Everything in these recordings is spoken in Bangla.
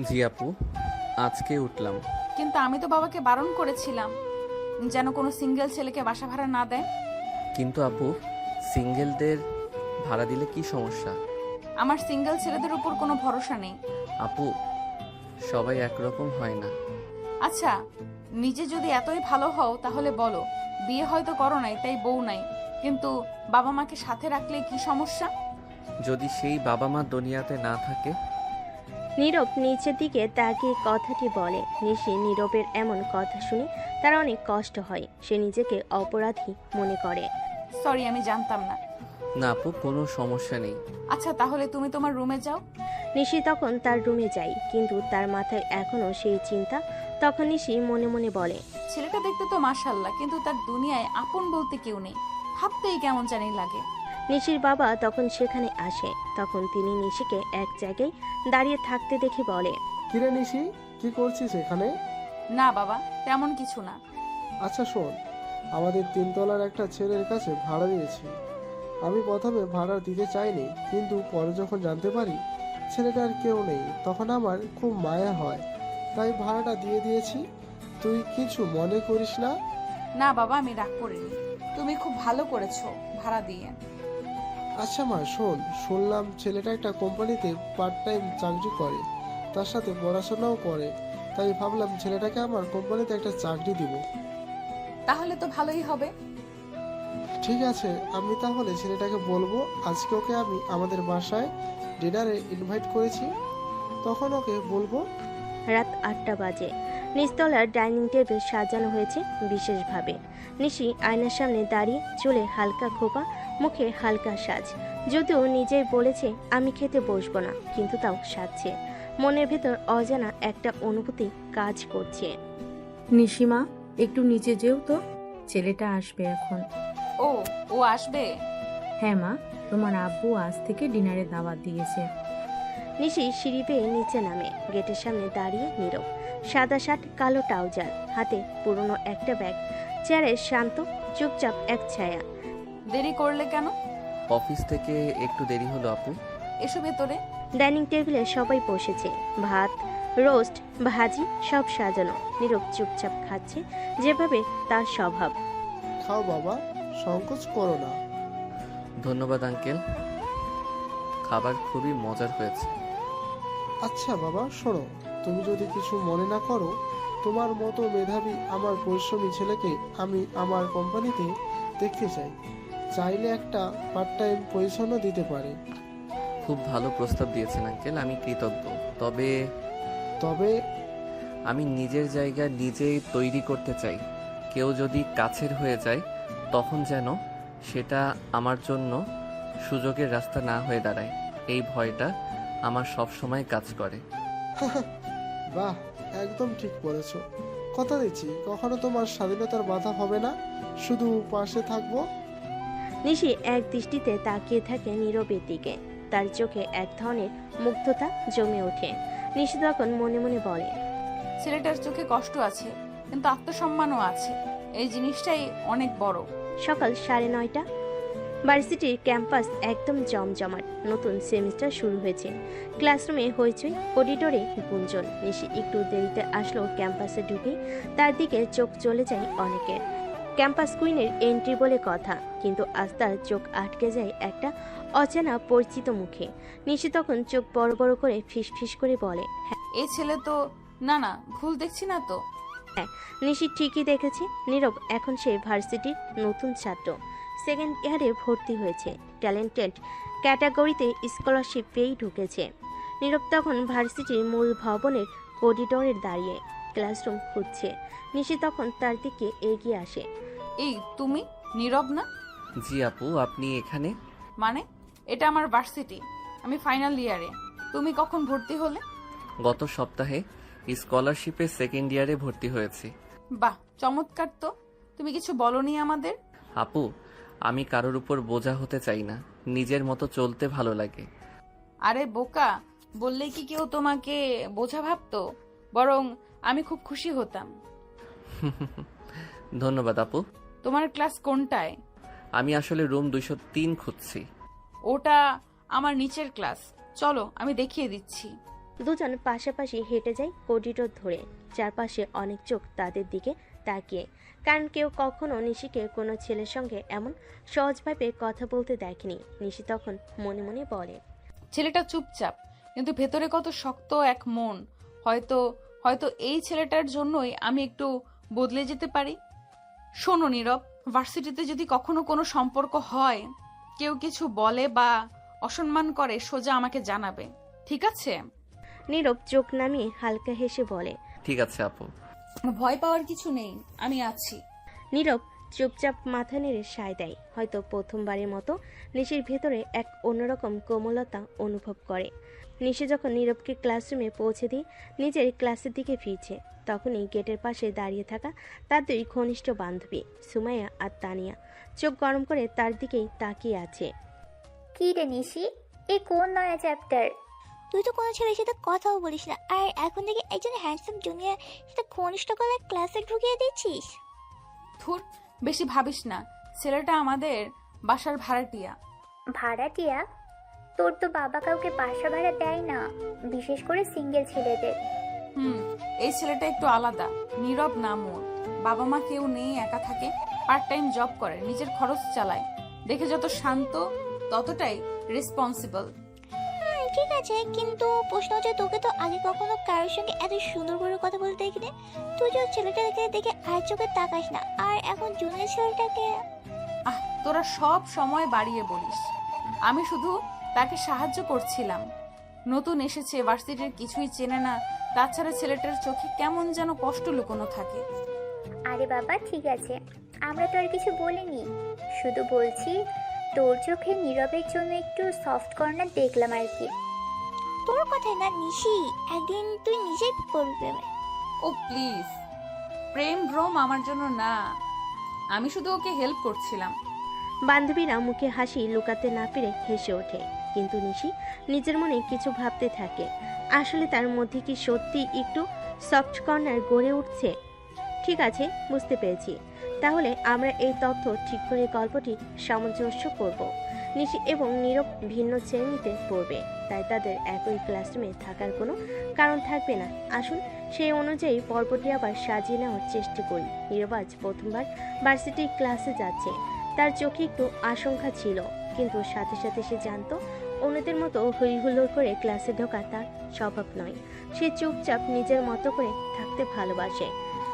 জি আপু, আজকে উঠলাম। কিন্তু আমি তো বাবাকে বারণ করেছিলাম যেন কোনো সিঙ্গেল ছেলেকে বাসা ভাড়া না দেয়। কিন্তু আপু, সিঙ্গেলদের ভাড়া দিলে কি সমস্যা? আমার সিঙ্গেল ছেলেদের উপর কোনো ভরসা নেই। আপু, সবাই একরকম হয় না। আচ্ছা, নিজে যদি এতই ভালো হও তাহলে বলো, বিয়ে হয়তো করো নাই তাই বউ নাই, কিন্তু বাবা মাকে সাথে রাখলে কি সমস্যা? যদি সেই বাবা মা দুনিয়াতে না থাকে? নীরব নিচের দিকে তাকিয়ে কথাটি বলে। নিশি নীরবের এমন কথা শুনে তার অনেক কষ্ট হয়। সে নিজেকে অপরাধী মনে করে। সরি, আমি জানতাম না। না আপু, কোনো সমস্যা নেই। আচ্ছা, তাহলে তুমি তোমার রুমে যাও। নিশি তখন তার রুমে যায়, কিন্তু তার মাথায় এখনো সেই চিন্তা। তখন নিশি মনে মনে বলে, ছেলেটা দেখতে তো মাশাল্লাহ, কিন্তু তার দুনিয়ায় আপন বলতে কেউ নেই। ভাবতেই কেমন জানি লাগে। নিশির বাবা তখন সেখানে আসে। তখন তিনি নিশিকে এক জায়গায় দাঁড়িয়ে থাকতে দেখে বলে, কিরে নিশি, কি করছিস এখানে? না বাবা, তেমন কিছু না। আচ্ছা শোন, আমাদের তিনতলার একটা ছেলের কাছে ভাড়া দিয়েছি। আমি প্রথমে ভাড়া দিতে চাইনি, কিন্তু পরে যখন জানতে পারি ছেলেটার কেউ নেই, তখন আমার খুব মায়া হয়, তাই ভাড়াটা দিয়ে দিয়েছি। তুই কিছু মনে করিস না? না বাবা, আমি রাগ করিনি। তুমি খুব ভালো করেছো ভাড়া দিয়ে। আচ্ছা মা শোন, শুনলাম ছেলেটা একটা কোম্পানিতে পার্ট টাইম চাকরি করে, তার সাথে পড়াশোনাও করে, তাই ভাবলাম ছেলেটাকে আমার কোম্পানিতে একটা চাকরি দিব। তাহলে তো ভালোই হবে। ঠিক আছে, আমি তাহলে ছেলেটাকে বলবো আজকে ওকে আমি আমাদের বাসায় ডিনারে ইনভাইট করেছি, তখন ওকে বলবো। রাত 8টা বাজে। নিচতলার ডাইনিং টেবিল সাজানো হয়েছে বিশেষভাবে। নিশি আয়নার সামনে দাঁড়িয়ে, চুলে হালকা খোপা, মুখে হালকা সাজ। যদিও নিজেই বলেছে আমি খেতে বসবো না, কিন্তু তাও সাজছে। মনের ভেতর অজানা একটা অনুভূতি কাজ করছে। নিশিমা, একটু নিচে যেও তো, ছেলেটা আসবে এখন। ও ও আসবে? হ্যাঁ মা, তোমার আব্বু আজ থেকে ডিনারে দাওয়াত দিয়েছে। নিশি সিঁড়ি বেয়ে নিচে নামে। গেটের সামনে দাঁড়িয়ে নীরব। সাদা শার্ট, কালো ট্রাউজার, হাতে পুরনো একটা ব্যাগ। চেয়ারে শান্ত, চুপচাপ এক ছায়া। দেরি করলে কেন? অফিস থেকে একটু দেরি হলো আপু। এসো ভেতরে। ডাইনিং টেবিলে সবাই বসেছে। ভাত, রোস্ট, ভাজি সব সাজানো। নীরব চুপচাপ খাচ্ছে, যেভাবে তার স্বভাব। খাও বাবা, সংকোচ করো না। ধন্যবাদ আঙ্কেল, খাবার খুবই মজার হয়েছে। আচ্ছা বাবা শোনো, তুমি যদি কিছু মনে না করো, তোমার মতো মেধাবী আমার পরিশ্রমী ছেলেকে আমি আমার কোম্পানিতে দেখতে চাই। চাইলে একটা পার্ট টাইম পজিশনও দিতে পারে। খুব ভালো প্রস্তাব দিয়েছেন আঙ্কেল, আমি কৃতজ্ঞ। তবে তবে আমি নিজের জায়গা নিজেই তৈরি করতে চাই। কেউ যদি কাছের হয়ে যায়, তখন যেন সেটা আমার জন্য সুযোগের রাস্তা না হয়ে দাঁড়ায়। এই ভয়টা আমার সব সময় কাজ করে। বাহ, একদম ঠিক বলেছো। কথা দিচ্ছি কখনো তোমার স্বাধীনতার বাধা হবে না, শুধু পাশে থাকবো। নিশি এক দৃষ্টিতে তাকিয়ে থাকে নীরবের দিকে। তার চোখে এক ধরনের মুগ্ধতা জমে ওঠে। নিশি তখন মনে মনে বলে, ছেলেটার চোখে কষ্ট আছে, কিন্তু আত্মসম্মানও আছে। এই জিনিসটাই অনেক বড়। সকাল 9:30। ভার্সিটির ক্যাম্পাস একদম জমজমাট। নতুন সেমিস্টার শুরু হয়েছে। ক্লাসরুমে হইচই, করিডোরে গুঞ্জন। নিশি একটু দেরিতে আসলো ক্যাম্পাসে ঢুকে। তার দিকে চোখ চলে যায় অনেকের। ক্যাম্পাস কুইনের এন্ট্রি বলে কথা, কিন্তু আজ তার চোখ আটকে যায় একটা অচেনা পরিচিত মুখে। নিশি তখন চোখ বড় বড় করে ফিসফিস করে বলে, এই ছেলে তো, না না, ভুল দেখছি না তো? হ্যাঁ, নিশি ঠিকই দেখেছে। নীরব এখন সে ভার্সিটির নতুন ছাত্র। সেকেন্ড ইয়ারে ভর্তি হয়েছে। ট্যালেন্টেড ক্যাটাগরিতে স্কলারশিপ পেয়েই ঢুকেছে। নীরব তখন ভার্সিটির মূল ভবনের করিডোরে দাঁড়িয়ে ক্লাসরুম খুঁজছে। নিশি তখন তার দিকে এগিয়ে আসে। এই তুমি নীরব না? জি আপু, আপনি এখানে? মানে, এটা আমার ভার্সিটি, আমি ফাইনাল ইয়ারে। তুমি কখন ভর্তি হলে? গত সপ্তাহে স্কলারশিপে সেকেন্ড ইয়ারে ভর্তি হয়েছি। বাহ, চমৎকার তো। তুমি কিছু বলনি আমাদের? আপু, আমি কারোর উপর বোঝা হতে চাই না, নিজের মতো চলতে ভালো লাগে। আরে বোকা, বললেই কি কেউ তোমাকে বোঝা ভাবতো? বরং আমি খুব খুশি হতাম। ধন্যবাদ আপু। তোমার ক্লাস কোনটায়? আমি আসলে রুম 203 খুঁজছি। ওটা আমার নিচের ক্লাস। চলো, আমি দেখিয়ে দিচ্ছি। দুজন পাশাপাশি হেঁটে যায় করিডোর ধরে, চারপাশে অনেক চোখ তাদের দিকে তাকিয়ে, কারণ কেউ কখনো নিশিকে কোনো ছেলের সঙ্গে এমন সহজভাবে কথা বলতে দেখেনি। নিশি তখন মনে মনে বলে, ছেলেটা চুপচাপ কিন্তু ভেতরে কত শক্ত এক মন। হয়তো হয়তো এই ছেলেটার জন্যই আমি একটু বদলে যেতে পারি। শোনো নীরব, ভার্সিটিতে যদি কখনো কোনো সম্পর্ক হয়, কেউ কিছু বলে বা অসম্মান করে, সোজা আমাকে জানাবে, ঠিক আছে? নীরব চোখ নামিয়ে হালকা হেসে বলে। ঠিক আছে আপু। ভয় পাওয়ার কিছু নেই, আমি আছি। নীরব চুপচাপ মাথা নেড়ে সায় দেয়। হয়তো প্রথমবারের মতো নিশির ভেতরে এক অন্যরকম কোমলতা অনুভব করে। নিশি যখন নীরবকে ক্লাসরুমে পৌঁছে দিয়ে নিজের ক্লাসের দিকে ফিরছে, তখনই গেটের পাশে দাঁড়িয়ে থাকা তার দুই ঘনিষ্ঠ বান্ধবী সুমাইয়া আর তানিয়া চোখ গরম করে তার দিকেই তাকিয়ে আছে। কি রে নিশি, এ কোন নয়া চ্যাপ্টার? তুই তো কোনো ছেলের সাথে কথাও বলিস না, আর এখন থেকে একজন হ্যান্ডসাম জুনিয়র সাথে ঘনিষ্ঠ গলায় ক্লাসে ঢুকিয়ে দিচ্ছিস। ধুর, বেশি ভাবিস না, ছেলেটা আমাদের বাসার ভাড়াটিয়া। ভাড়াটিয়া? তোর তো বাবা কাউকে বাসা ভাড়া দেয় না, বিশেষ করে সিঙ্গেল ছেলেদের। এই ছেলেটা একটু আলাদা। নীরব নাম ওর, বাবা মা কেউ নেই, একা থাকে, পার্ট টাইম জব করে, নিজের খরচ চালায়। দেখে যত শান্ত ততটাই রেসপন্সিবল। ঠিক আছে, কিন্তু প্রশ্ন হচ্ছে, তোকে তো আগে কখনো কারোর সঙ্গে এত সুন্দর করে কথা বলতে দেখিনি। তুই যে ছেলেটাকে দেখে আর চোখে তাকাস না, আর এখন জুনিয়র ছেলেটাকে। তোরা সব সময় বাড়িয়ে বলিস। আমি শুধু তাকে সাহায্য করছিলাম। নতুন এসেছে, ভার্সিটির কিছুই চেনে না, তাছাড়া ছেলেটার চোখে কেমন যেন কষ্ট লুকোনো থাকে। আরে বাবা ঠিক আছে, আমরা তো আর কিছু বলিনি, শুধু বলছি তোর চোখে নীরবের জন্য একটু সফট কর্নার দেখলাম আর কি। তোর কথাই না নিশি, একদিন তুই নিজেই করবি। ও প্লিজ, প্রেম ভ্রম আমার জন্য না, আমি শুধু ওকে হেল্প করছিলাম। বান্ধবীরা মুখে হাসি লুকাতে না পেরে হেসে ওঠে, কিন্তু নিশি নিজের মনে কিছু ভাবতে থাকে। আসলে তার মধ্যে কি সত্যি একটু সফট কর্নার গড়ে উঠছে? ঠিক আছে, বুঝতে পেরেছি। তাহলে আমরা এই তথ্য ঠিক করে গল্পটি সামঞ্জস্য করব। নিশি এবং নীরব ভিন্ন শ্রেণীতে পড়বে, তাই তাদের একই ক্লাসরুমে থাকার কোনো কারণ থাকবে না। আসুন সেই অনুযায়ী পর্বটি আবার সাজিয়ে নেওয়ার চেষ্টা করি। নীরব আজ প্রথমবার ভার্সিটির ক্লাসে যাচ্ছে। তার চোখে একটু আশঙ্কা ছিল, কিন্তু সাথে সাথে সে জানতো অন্যদের মতো হইহুল্লোড় করে ক্লাসে ঢোকা তার স্বভাব নয়। সে চুপচাপ নিজের মতো করে থাকতে ভালোবাসে।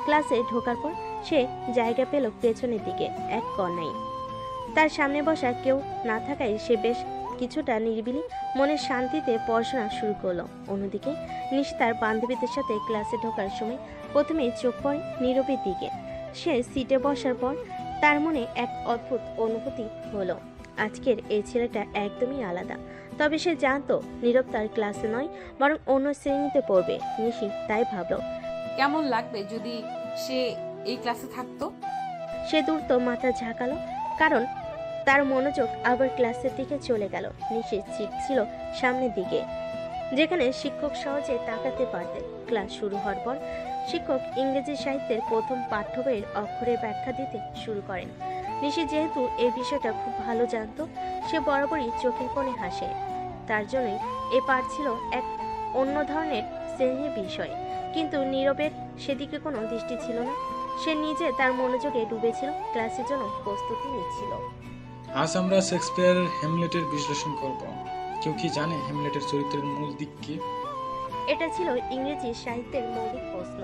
ক্লাসে ঢোকার পর সে জায়গা পেল পেছনের দিকে এক কর্নায়। তার সামনে বসা কেউ না থাকায় সে বেশ কিছুটা নিরিবিলি মনের শান্তিতে পড়াশোনা শুরু করলো। অন্যদিকে নিশি তার বান্ধবীদের সাথে ক্লাসে ঢোকার সময় প্রথমে চোখ পড়ে নীরবের দিকে। সে সিটে বসার পর তার মনে এক অদ্ভুত অনুভূতি হলো। আজকের এই ছেলেটা একদমই আলাদা। তবে সে জানতো নীরব তার ক্লাসে নয়, বরং অন্য শ্রেণীতে পড়বে। নিশি তাই ভাবলো, কেমন লাগবে যদি সে এই ক্লাসে থাকতো। সে দ্রুত মাথা ঝাঁকালো, কারণ তার মনোযোগ আবার ক্লাসের দিকে চলে গেল। নিশির সিট ছিল সামনের দিকে, যেখানে শিক্ষক সহজে তাকাতে পারতেন। ক্লাস শুরু হওয়ার পর শিক্ষক ইংরেজি সাহিত্যের প্রথম পাঠ্য বইয়ের অক্ষরের ব্যাখ্যা দিতে শুরু করেন। নিশি যেহেতু এই বিষয়টা খুব ভালো জানতো, সে বরাবরই চোখের কোণে হাসে। তার জন্যই এ পাঠ ছিল এক অন্য ধরনের শ্রেণীর বিষয়। কিন্তু নীরবের সেদিকে কোনো দৃষ্টি ছিল না। সে নিজে তার মনোযোগে ডুবেছিল, ক্লাসের জন্য প্রস্তুতি নিচ্ছিল। আজ আমরা শেক্সপিয়ারের হ্যামলেটের বিশ্লেষণ করব। কেউ কি জানে হ্যামলেটের চরিত্রের মূল দিক কি? এটা ছিল ইংরেজি সাহিত্যের মৌলিক প্রশ্ন,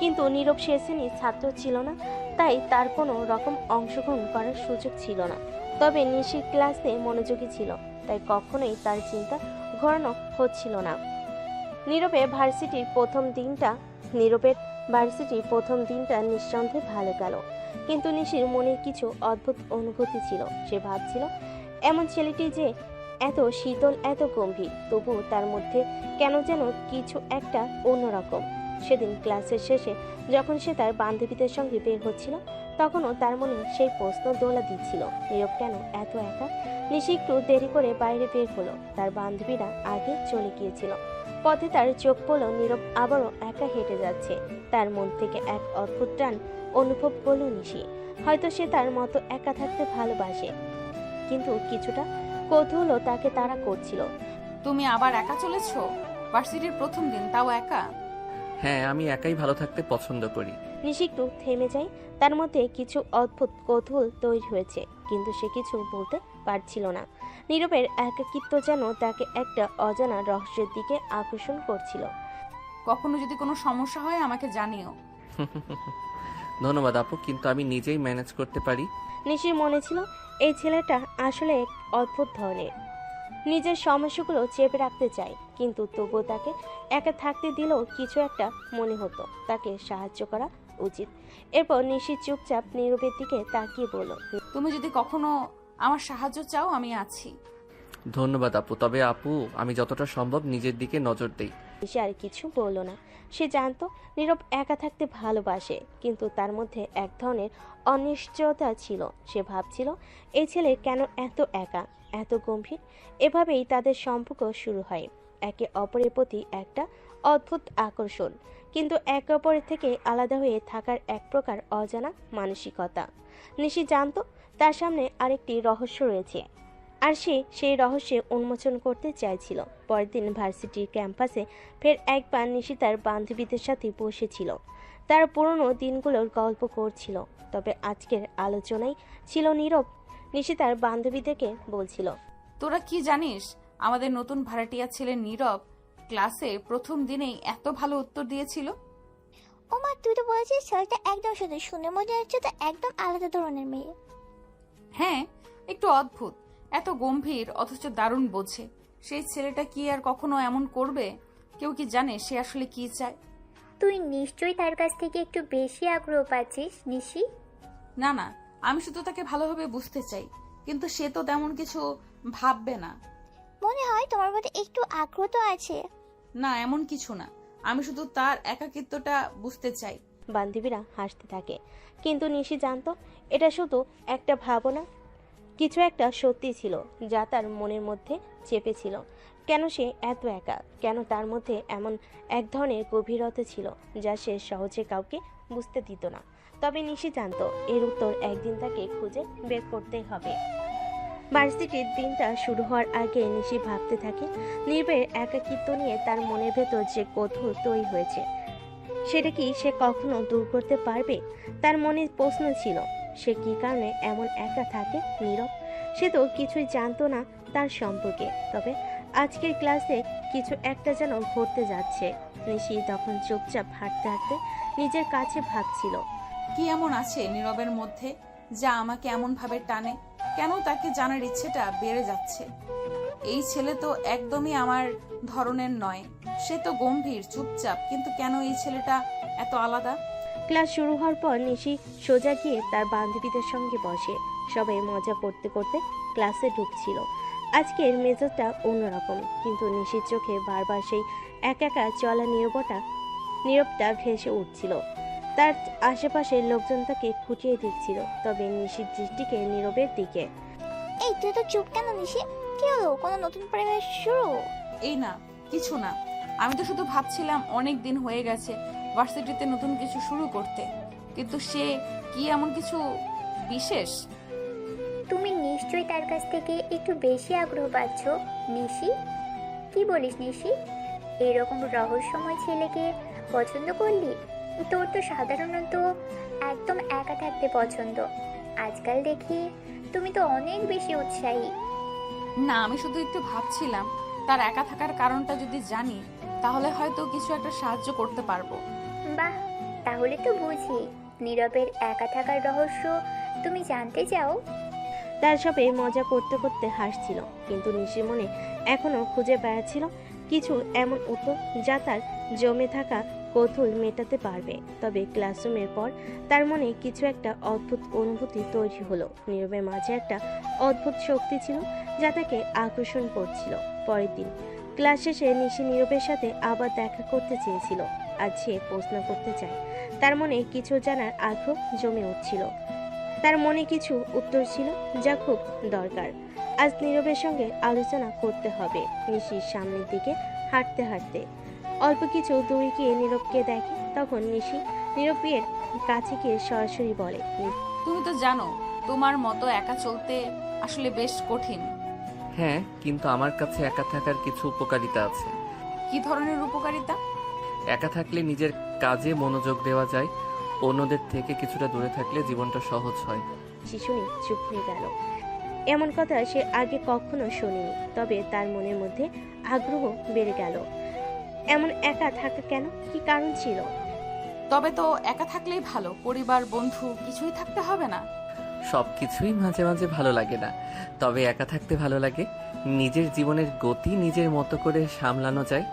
কিন্তু নীরব সে শ্রেণীর ছাত্র ছিল না, তাই তার কোনো রকম অংশগ্রহণ করার সুযোগ ছিল না। তবে নিশির ক্লাসে মনোযোগী ছিল, তাই কখনোই তার চিন্তা ঘোরানো হচ্ছিল না। নীরবের ভার্সিটির প্রথম দিনটা নিঃসন্দেহে ভালো গেল, কিন্তু নিশির মনে কিছু অদ্ভুত অনুভূতি ছিল। সে ভাবছিল, এমন ছেলেটি যে এত শীতল, এত গম্ভীর, তবুও তার মধ্যে কেন যেন কিছু একটা অন্যরকম। সেদিন ক্লাসের শেষে যখন সে তার বান্ধবীদের সঙ্গে বের হচ্ছিল, তখনও তার মনে সেই প্রশ্ন দোলা দিচ্ছিল, নীরব কেন এত একা। নিশি একটু দেরি করে বাইরে বের হলো, তার বান্ধবীরা আগে চলে গিয়েছিল। পথে তার চোখ পড়ল নীরব আবারও একা হেঁটে যাচ্ছে। তার মন থেকে এক অদ্ভুত টান অনুভব করল নিশি। হয়তো সে তার মতো একা থাকতে ভালোবাসে, কিন্তু কিছুটা কৌতূহল তাকে তাড়া করছিল। তুমি আবার একা চলেছো? ভার্সিটির প্রথম দিন, তাও একা। হ্যাঁ, আমি একাই ভালো থাকতে পছন্দ করি। নিশি একটু থেমে যায়। তার মধ্যে কিছু অদ্ভুত কৌতূহল তৈরি হয়েছে, কিন্তু সে কিছু বলতে পারছিল না। নীরবের একাকিত্ব যেন তাকে একটা অজানা রহস্যের দিকে আকর্ষণ করছিল। কখনো যদি কোনো সমস্যা হয় আমাকে জানিও। ধন্যবাদ আপু, কিন্তু আমি নিজেই ম্যানেজ করতে পারি। নিশির মনে ছিল এই ছেলেটা আসলে এক অদ্ভুত ধরনের, নিজের সমস্যাগুলো চেপে রাখতে চায়, কিন্তু তবুও তাকে একা থাকতে দিলেও কিছু একটা মনে হতো তাকে সাহায্য করা উচিত। এরপর নিশি চুপচাপ নীরবের দিকে তাকিয়ে বলল, তুমি যদি কখনো আমার সাহায্য চাও আমি আছি। ধন্যবাদ আপু, তবে আপু আমি যতটা সম্ভব নিজের দিকে নজর দেই। নিশি আর কিছু বলল না। সে জানতো নীরব একা থাকতে ভালোবাসে, কিন্তু তার মধ্যে এক ধরনের অনিশ্চয়তা ছিল। সে ভাবছিল এই ছেলে কেন এত একা, এত গম্ভীর। এভাবেই তাদের সম্পর্ক শুরু হয়, একে অপরের প্রতি একটা অদ্ভুত আকর্ষণ, কিন্তু একে অপরের থেকে আলাদা হয়ে থাকার এক প্রকার অজানা মানসিকতা। নিশি জানতো তার সামনে আরেকটি রহস্য রয়েছে, আর সে সেই রহস্যে উন্মোচন করতে চাইছিল। পরের দিন ভার্সিটির ক্যাম্পাসে ফের একবার নিশি তার বান্ধবীদের সাথে বসেছিল। তার পুরনো দিনগুলোর গল্প করছিল, তবে আজকের আলোচনায় ছিল নীরব। নিশি তার বান্ধবীদেরকে বলছিল, তোরা কি জানিস, আমাদের নতুন ভাড়াটিয়া ছেলে নীরব ক্লাসে প্রথম দিনেই এত ভালো উত্তর দিয়েছিল। ওমা, তুই তো বলেছিস ছেলেটা একদম শুধু শুনে মনে হচ্ছে তো একদম আলাদা ধরনের মেয়ে। হ্যাঁ, একটু অদ্ভুত, এত গম্ভীর অথচ দারুণ বোঝে। সেই ছেলেটা কি আর কখনো এমন করবে? কেউ কি জানে সে আসলে কি চায়? তুই নিশ্চয়ই তার কাছ থেকে একটু বেশি আগ্রহ পাচ্ছিস নিশি। না না, আমি শুধু তাকে ভালোভাবে বুঝতে চাই, কিন্তু সে তো তেমন কিছু ভাববে না। মনে হয় তোমার মধ্যে একটু আগ্রহ তো আছে। না, এমন কিছু না, আমি শুধু তার একাকিত্বটা বুঝতে চাই। বান্ধবীরা হাসতে থাকে, কিন্তু নিশি জানতো এটা শুধু একটা ভাবনা, কিছু একটা সত্যি ছিল যা তার মনের মধ্যে চেপেছিল। কেন সে এত একা, কেন তার মধ্যে এমন এক ধরনের গভীরতা ছিল যা সে সহজে কাউকে বুঝতে দিত না। তবে নিশি জানতো এর উত্তর একদিন তাকে খুঁজে বের করতেই হবে। ভার্সিটির দিনটা শুরু হওয়ার আগে নিশি ভাবতে থাকে নীরবের একাকিত্ব নিয়ে। তার মনের ভেতর যে কৌতূহল তৈরি হয়েছে সেটা কি সে কখনো দূর করতে পারবে? তার মনে প্রশ্ন ছিল, সে কি কারণে এমন একা থাকে নীরব? সে তো কিছুই জানতো না তার সম্পর্কে, তবে আজকের ক্লাসে কিছু একটা যেন ঘটতে যাচ্ছে। নিশি তখন চুপচাপ হাঁটতে হাঁটতে নিজের কাছে ভাবছিল, কি এমন আছে নীরবের মধ্যে যা আমাকে এমন ভাবে টানে? কেন তাকে জানার ইচ্ছেটা বেড়ে যাচ্ছে? এই ছেলে তো একদমই আমার ধরনের নয়। সে তো গম্ভীর, চুপচাপ, কিন্তু কেন এই ছেলেটা এত আলাদা? ক্লাস শুরু হওয়ার পর নিশি সোজা গিয়ে তার বান্ধবীদের সঙ্গে বসে। সবাই মজা করতে করতে ক্লাসে ঢুকছিল। আজকের মেজাজটা অন্যরকম, কিন্তু নিশির চোখে বারবার সেই একা একা চলা নীরবটা ভেসে উঠছিল। তার আশেপাশের লোকজন তাকে খুঁটিয়ে দিচ্ছিল, তবে নিশির দৃষ্টিকে নীরবের দিকে। এই তুই তো চুপ কেন নিশি? কি হলো, কোনো নতুন প্রেমের শুরু? এই না, কিছু না। আমি তো শুধু ভাবছিলাম অনেক দিন হয়ে গেছে ভার্সিটিতে নতুন কিছু শুরু করতে, কিন্তু সে কি এমন কিছু বিশেষ? তুমি নিশ্চয়ই তার কাছ থেকে একটু বেশি আগ্রহ পাচ্ছ নিশি। কি বলিস নিশি, এরকম রহস্যময় ছেলেকে পছন্দ করলি? তোর তো সাধারণত একদম একা থাকতে পছন্দ, আজকাল দেখি তুমি তো অনেক বেশি উৎসাহী। না, আমি শুধু একটু ভাবছিলাম তার একা থাকার কারণটা যদি জানি তাহলে হয়তো কিছু একটা সাহায্য করতে পারবো। বাহ, তাহলে তো বুঝি নীরবের একা থাকার রহস্য তুমি জানতে চাও। তার সবে মজা করতে করতে হাসছিল, কিন্তু নিশির মনে এখনো খুঁজে বেড়াচ্ছিল কিছু এমন উত্তর যা তার জমে থাকা কৌতূহল মেটাতে পারবে। তবে ক্লাসরুমের পর তার মনে কিছু একটা অদ্ভুত অনুভূতি তৈরি হলো। নীরবের মাঝে একটা অদ্ভুত শক্তি ছিল যা তাকে আকর্ষণ করছিল। পরের দিন ক্লাস শেষে নিশি নীরবের সাথে আবার দেখা করতে চেয়েছিল। আজ সে প্রশ্ন করতে চায়, তার মনে কিছু জানার আগ্রহ জমে উঠছিল। তার মনে কিছু উত্তর ছিল যা খুব দরকার। আজ নীরবের সঙ্গে আলোচনা করতে হবে। নিশির সামনের দিকে হাঁটতে হাঁটতে অল্প কিছু দূরে গিয়ে নীরবকে দেখে। তখন নিশি নীরবের কাছে গিয়ে সরাসরি বলে, তুমি তো জানো তোমার মতো একা চলতে আসলে বেশ কঠিন। হ্যাঁ, কিন্তু আমার কাছে একা থাকার কিছু উপকারিতা আছে। কি ধরনের উপকারিতা? একা থাকলে নিজের কাজে মনোযোগ দেওয়া যায়, অন্যদের থেকে কিছুটা দূরে থাকলে জীবনটা সহজ হয়। শিশুনি চুপ হয়ে গেল। এমন কথা সে আগে কখনো শোনেনি, তবে তার মনের মধ্যে আগ্রহ বেড়ে গেল। এমন একা থাকা কেন, কি কারণ ছিল? তবে তো একা থাকলেই ভালো, পরিবার বন্ধু কিছুই থাকতে হবে না। সব কিছুই মাঝে মাঝে ভালো লাগে না, তবে একা থাকতে ভালো লাগে। নিজের জীবনের গতি নিজের মতো করে সামলানো যায়।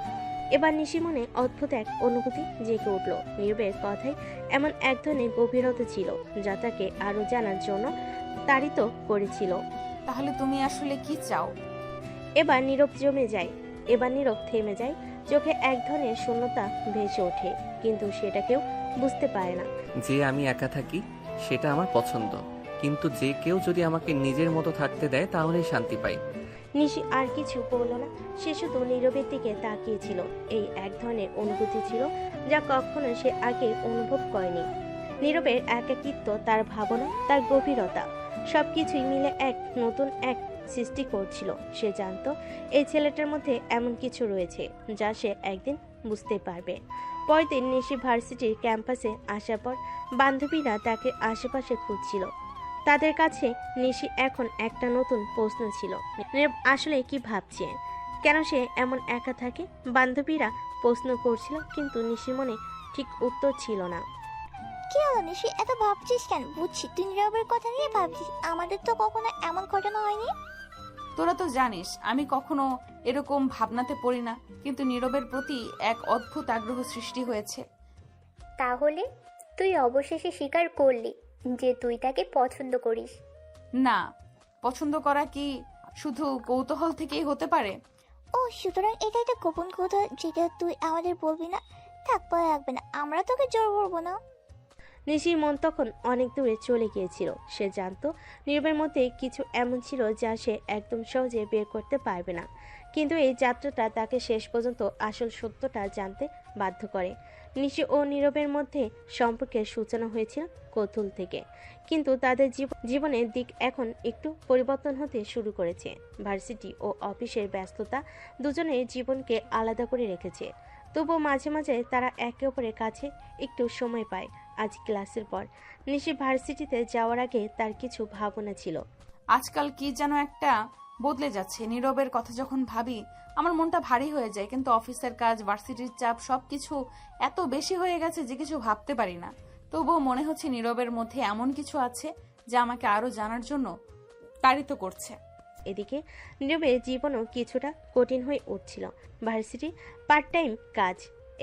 এবার নিশি মনে অদ্ভুত এক অনুভূতি জেগে উঠল। নীরবের কথায় এমন এক ধরনের গভীরতা ছিল যা তাকে আরো জানার জন্য তাড়িত করেছিল। তাহলে তুমি আসলে কি চাও? এবার নীরব থেমে যায়। চোখে এক ধরনের শূন্যতা ভেসে ওঠে, কিন্তু সেটা কেউ বুঝতে পারে না। যে আমি একা থাকি সেটা আমার পছন্দ, কিন্তু যে কেউ যদি আমাকে নিজের মতো থাকতে দেয় তাহলেই শান্তি পাই। নিশি আর কিছু বলল না, সে শুধু নীরবের দিকে তাকিয়েছিল। এই এক ধরনের অনুভূতি ছিল যা কখনো সে আগে অনুভব করেনি। নীরবের একাকিত্ব, তার ভাবনা, তার গভীরতা সবকিছুই মিলে এক নতুন এক সৃষ্টি করছিল। সে জানতো এই ছেলেটার মধ্যে এমন কিছু রয়েছে যা সে একদিন বুঝতে পারবে। পরের দিন নিশি ভার্সিটির ক্যাম্পাসে আসার পর বান্ধবীরা তাকে আশেপাশে খুঁজছিল। তাদের কাছে নিশি এখন একটা নতুন প্রশ্ন ছিল, নীরব আসলে কি ভাবছে, কেন সে এমন একা থাকে। বান্ধবীরা প্রশ্ন করছিল, কিন্তু নিশি মনে ঠিক উত্তর ছিল না। কি হলো নিশি, এত ভাবছিস কেন? বুঝছি তুই নীরবের কথা নিয়ে ভাবছিস, আমাদের তো কখনো এমন ঘটনা হয়নি। তোরা তো জানিস আমি কখনো এরকম ভাবনাতে পড়ি না, কিন্তু নীরবের প্রতি এক অদ্ভুত আগ্রহ সৃষ্টি হয়েছে। তাহলে তুই অবশেষে স্বীকার করলি যে তুই তাকে পছন্দ করিস? না, পছন্দ করা কি শুধু কৌতূহল থেকেই হতে পারে? ও, সুতরাং এটা একটা গোপন কথা যেটা তুই আমাদের বলবি না? থাক, পরে রাখবে না, আমরা তোকে জোর করবো না। নিশির মন তখন অনেক দূরে চলে গিয়েছিল। সে জানতো নীরবের মধ্যে কিছু এমন ছিল যা সে একদম সহজে বের করতে পারবে না, কিন্তু এই যাত্রাটা তাকে শেষ পর্যন্ত আসল সত্যটা জানতে বাধ্য করে। নিশি ও নীরবের মধ্যে সম্পর্কের সূচনা হয়েছিল কৌতূহল থেকে, কিন্তু তাদের জীবনের দিক এখন একটু পরিবর্তন হতে শুরু করেছে। ভার্সিটি ও অফিসের ব্যস্ততা দুজনের জীবনকে আলাদা করে রেখেছে, তবুও মাঝে মাঝে তারা একে অপরের কাছে একটু সময় পায়। আজ ক্লাসের পর নিশি ভার্সিটিতে যাওয়ার আগে তার কিছু ভাবনা ছিল। আজকাল কি যেন একটা বদলে যাচ্ছে। নীরবের কথা যখন ভাবি আমার মনটা ভারী হয়ে যায়, কিন্তু অফিসের কাজ, ভার্সিটির চাপ সবকিছু এত বেশি হয়ে গেছে যে কিছু ভাবতে পারি না। তবুও মনে হচ্ছে নীরবের মধ্যে এমন কিছু আছে যা আমাকে আরো জানার জন্য তাড়িত করছে। এদিকে নীরবের জীবনও কিছুটা কঠিন হয়ে উঠছিল। ভার্সিটি, পার্ট টাইম কাজ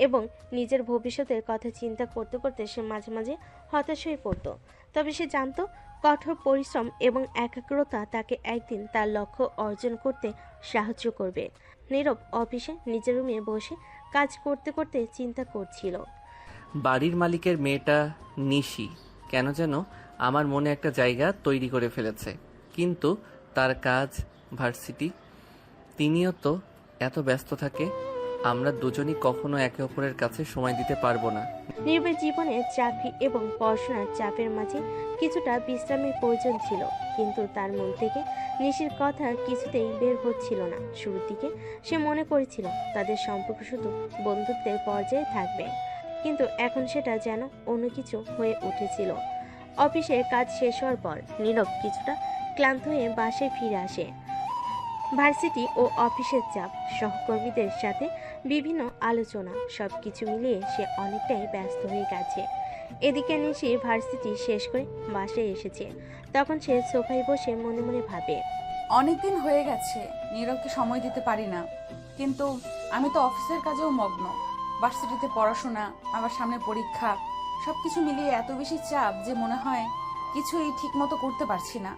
এবং নিজের ভবিষ্যতের কথা চিন্তা করতে করতে সে মাঝে মাঝে হতাশ হয়ে পড়ত। তবে সে জানতো কঠোর পরিশ্রম এবং একাগ্রতা তাকে একদিন তার লক্ষ্য অর্জন করতে সাহায্য করবে। নীরব অফিসে নিজের রুমে বসে কাজ করতে করতে চিন্তা করছিল। বাড়ির মালিকের মেয়েটা নিশি কেন যেন আমার মনে একটা জায়গা তৈরি করে ফেলেছে, কিন্তু তার কাজ, ভার্সিটি, তিনিও তো এত ব্যস্ত থাকে, আমরা দুজনই কখনো একে অপরের কাছে সময় দিতে পারবো না। নীরবের জীবনে চাকরি এবং পড়াশোনার চাপের মাঝে কিছুটা বিশ্রামের প্রয়োজন ছিল, কিন্তু তার মন থেকে নিশির কথা কিছুতেই বের হচ্ছিল না। শুরুর দিকে সে মনে করেছিল তাদের সম্পর্ক শুধু বন্ধুত্বের পর্যায়ে থাকবে, কিন্তু এখন সেটা যেন অন্য কিছু হয়ে উঠেছিল। অফিসের কাজ শেষ হওয়ার পর নীরব কিছুটা ক্লান্ত হয়ে বাসায় ফিরে আসে। ভার্সিটি ও অফিসের চাপ, সহকর্মীদের সাথে বিভিন্ন আলোচনা, সবকিছু মিলিয়ে সে অনেকটাই ব্যস্ত হয়ে গেছে। এদিকে নিশি ভার্সিটি শেষ করে বাসায় এসেছে। তখন সে সোফায় বসে মনে মনে ভাবে, অনেকদিন হয়ে গেছে নীরবকে সময় দিতে পারি না, কিন্তু আমি তো অফিসের কাজেও মগ্ন। ভার্সিটিতে পড়াশোনা, আবার সামনে পরীক্ষা, সবকিছু মিলিয়ে এত বেশি চাপ যে মনে হয় কিছুই ঠিক মতো করতে পারছি না।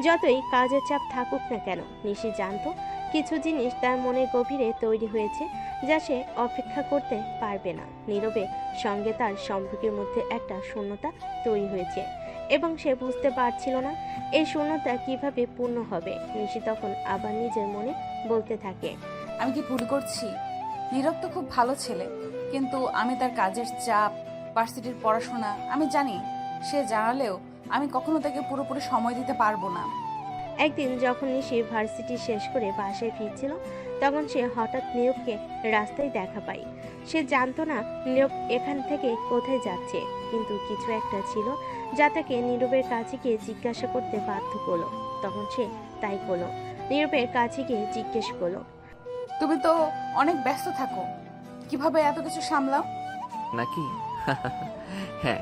যতই কাজের চাপ থাকুক না কেন, নিশি জানতো কিছু জিনিস তার মনের গভীরে তৈরি হয়েছে যা সে অপেক্ষা করতে পারবে না। নীরবের সঙ্গে তার সম্পর্কের মধ্যে একটা শূন্যতা তৈরি হয়েছে এবং সে বুঝতে পারছিল না এই শূন্যতা কিভাবে পূর্ণ হবে। নিশি তখন আবার নিজের মনে বলতে থাকে, আমি কি ভুল করছি? নীরব তো খুব ভালো ছেলে, কিন্তু আমি তার কাজের চাপ, ভার্সিটির পড়াশোনা আমি জানি। সে জানালেও আমি কখনো তাকে পুরোপুরি সময় দিতে পারবো না। একদিন যখন নিশি ভার্সিটি শেষ করে বাসায় ফিরছিল, তখন সে হঠাৎ নীরবকে রাস্তায় দেখা পায়। সে জানতো না নীরব এখান থেকে কোথায় যাচ্ছে, কিন্তু কিছু একটা ছিল যা তাকে নীরবের কাছে গিয়ে জিজ্ঞাসা করতে বাধ্য করলো। তখন সে তাই করলো, নীরবের কাছে গিয়ে জিজ্ঞেস করলো, তুমি তো অনেক ব্যস্ত থাকো, কিভাবে এত কিছু সামলাও? নাকি? হ্যাঁ,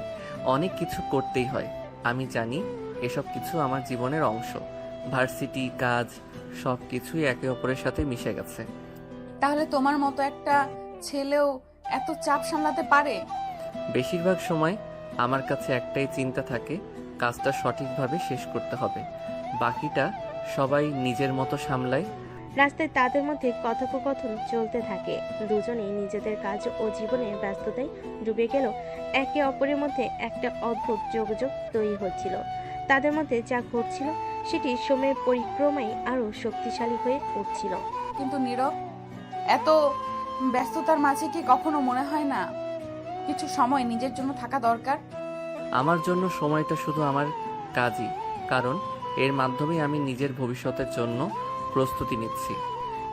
অনেক কিছু করতেই হয়। আমি জানি এসব কিছু আমার জীবনের অংশ। ভার্সিটি, কাজ, সব কিছুই একে অপরের সাথে মিশে গেছে। তাহলে তোমার মতো একটা ছেলেও এত চাপ সামলাতে পারে? বেশিরভাগ সময় আমার কাছে একটাই চিন্তা থাকে, কাজটা সঠিকভাবে শেষ করতে হবে। বাকিটা সবাই নিজের মতো সামলায়। রাস্তায় তাদের মধ্যে কথোপকথন চলতে থাকে। দুজনেই নিজেদের কাজ ও জীবনের ব্যস্ততায় ডুবে গেল। একে অপরের মধ্যে একটা অদ্ভুত যোগাযোগ তৈরি হচ্ছিল। তাদের মধ্যে যা ঘটছিল সেটি সময়ের পরিক্রমায় আরো শক্তিশালী হয়ে উঠছিল। কিন্তু নীরব, এত ব্যস্ততার মাঝে কি কখনো মনে হয় না কিছু সময় নিজের জন্য থাকা দরকার? আমার জন্য সময়টা শুধু আমার কাজই, কারণ এর মাধ্যমে আমি নিজের ভবিষ্যতের জন্য প্রস্তুতি নিচ্ছি।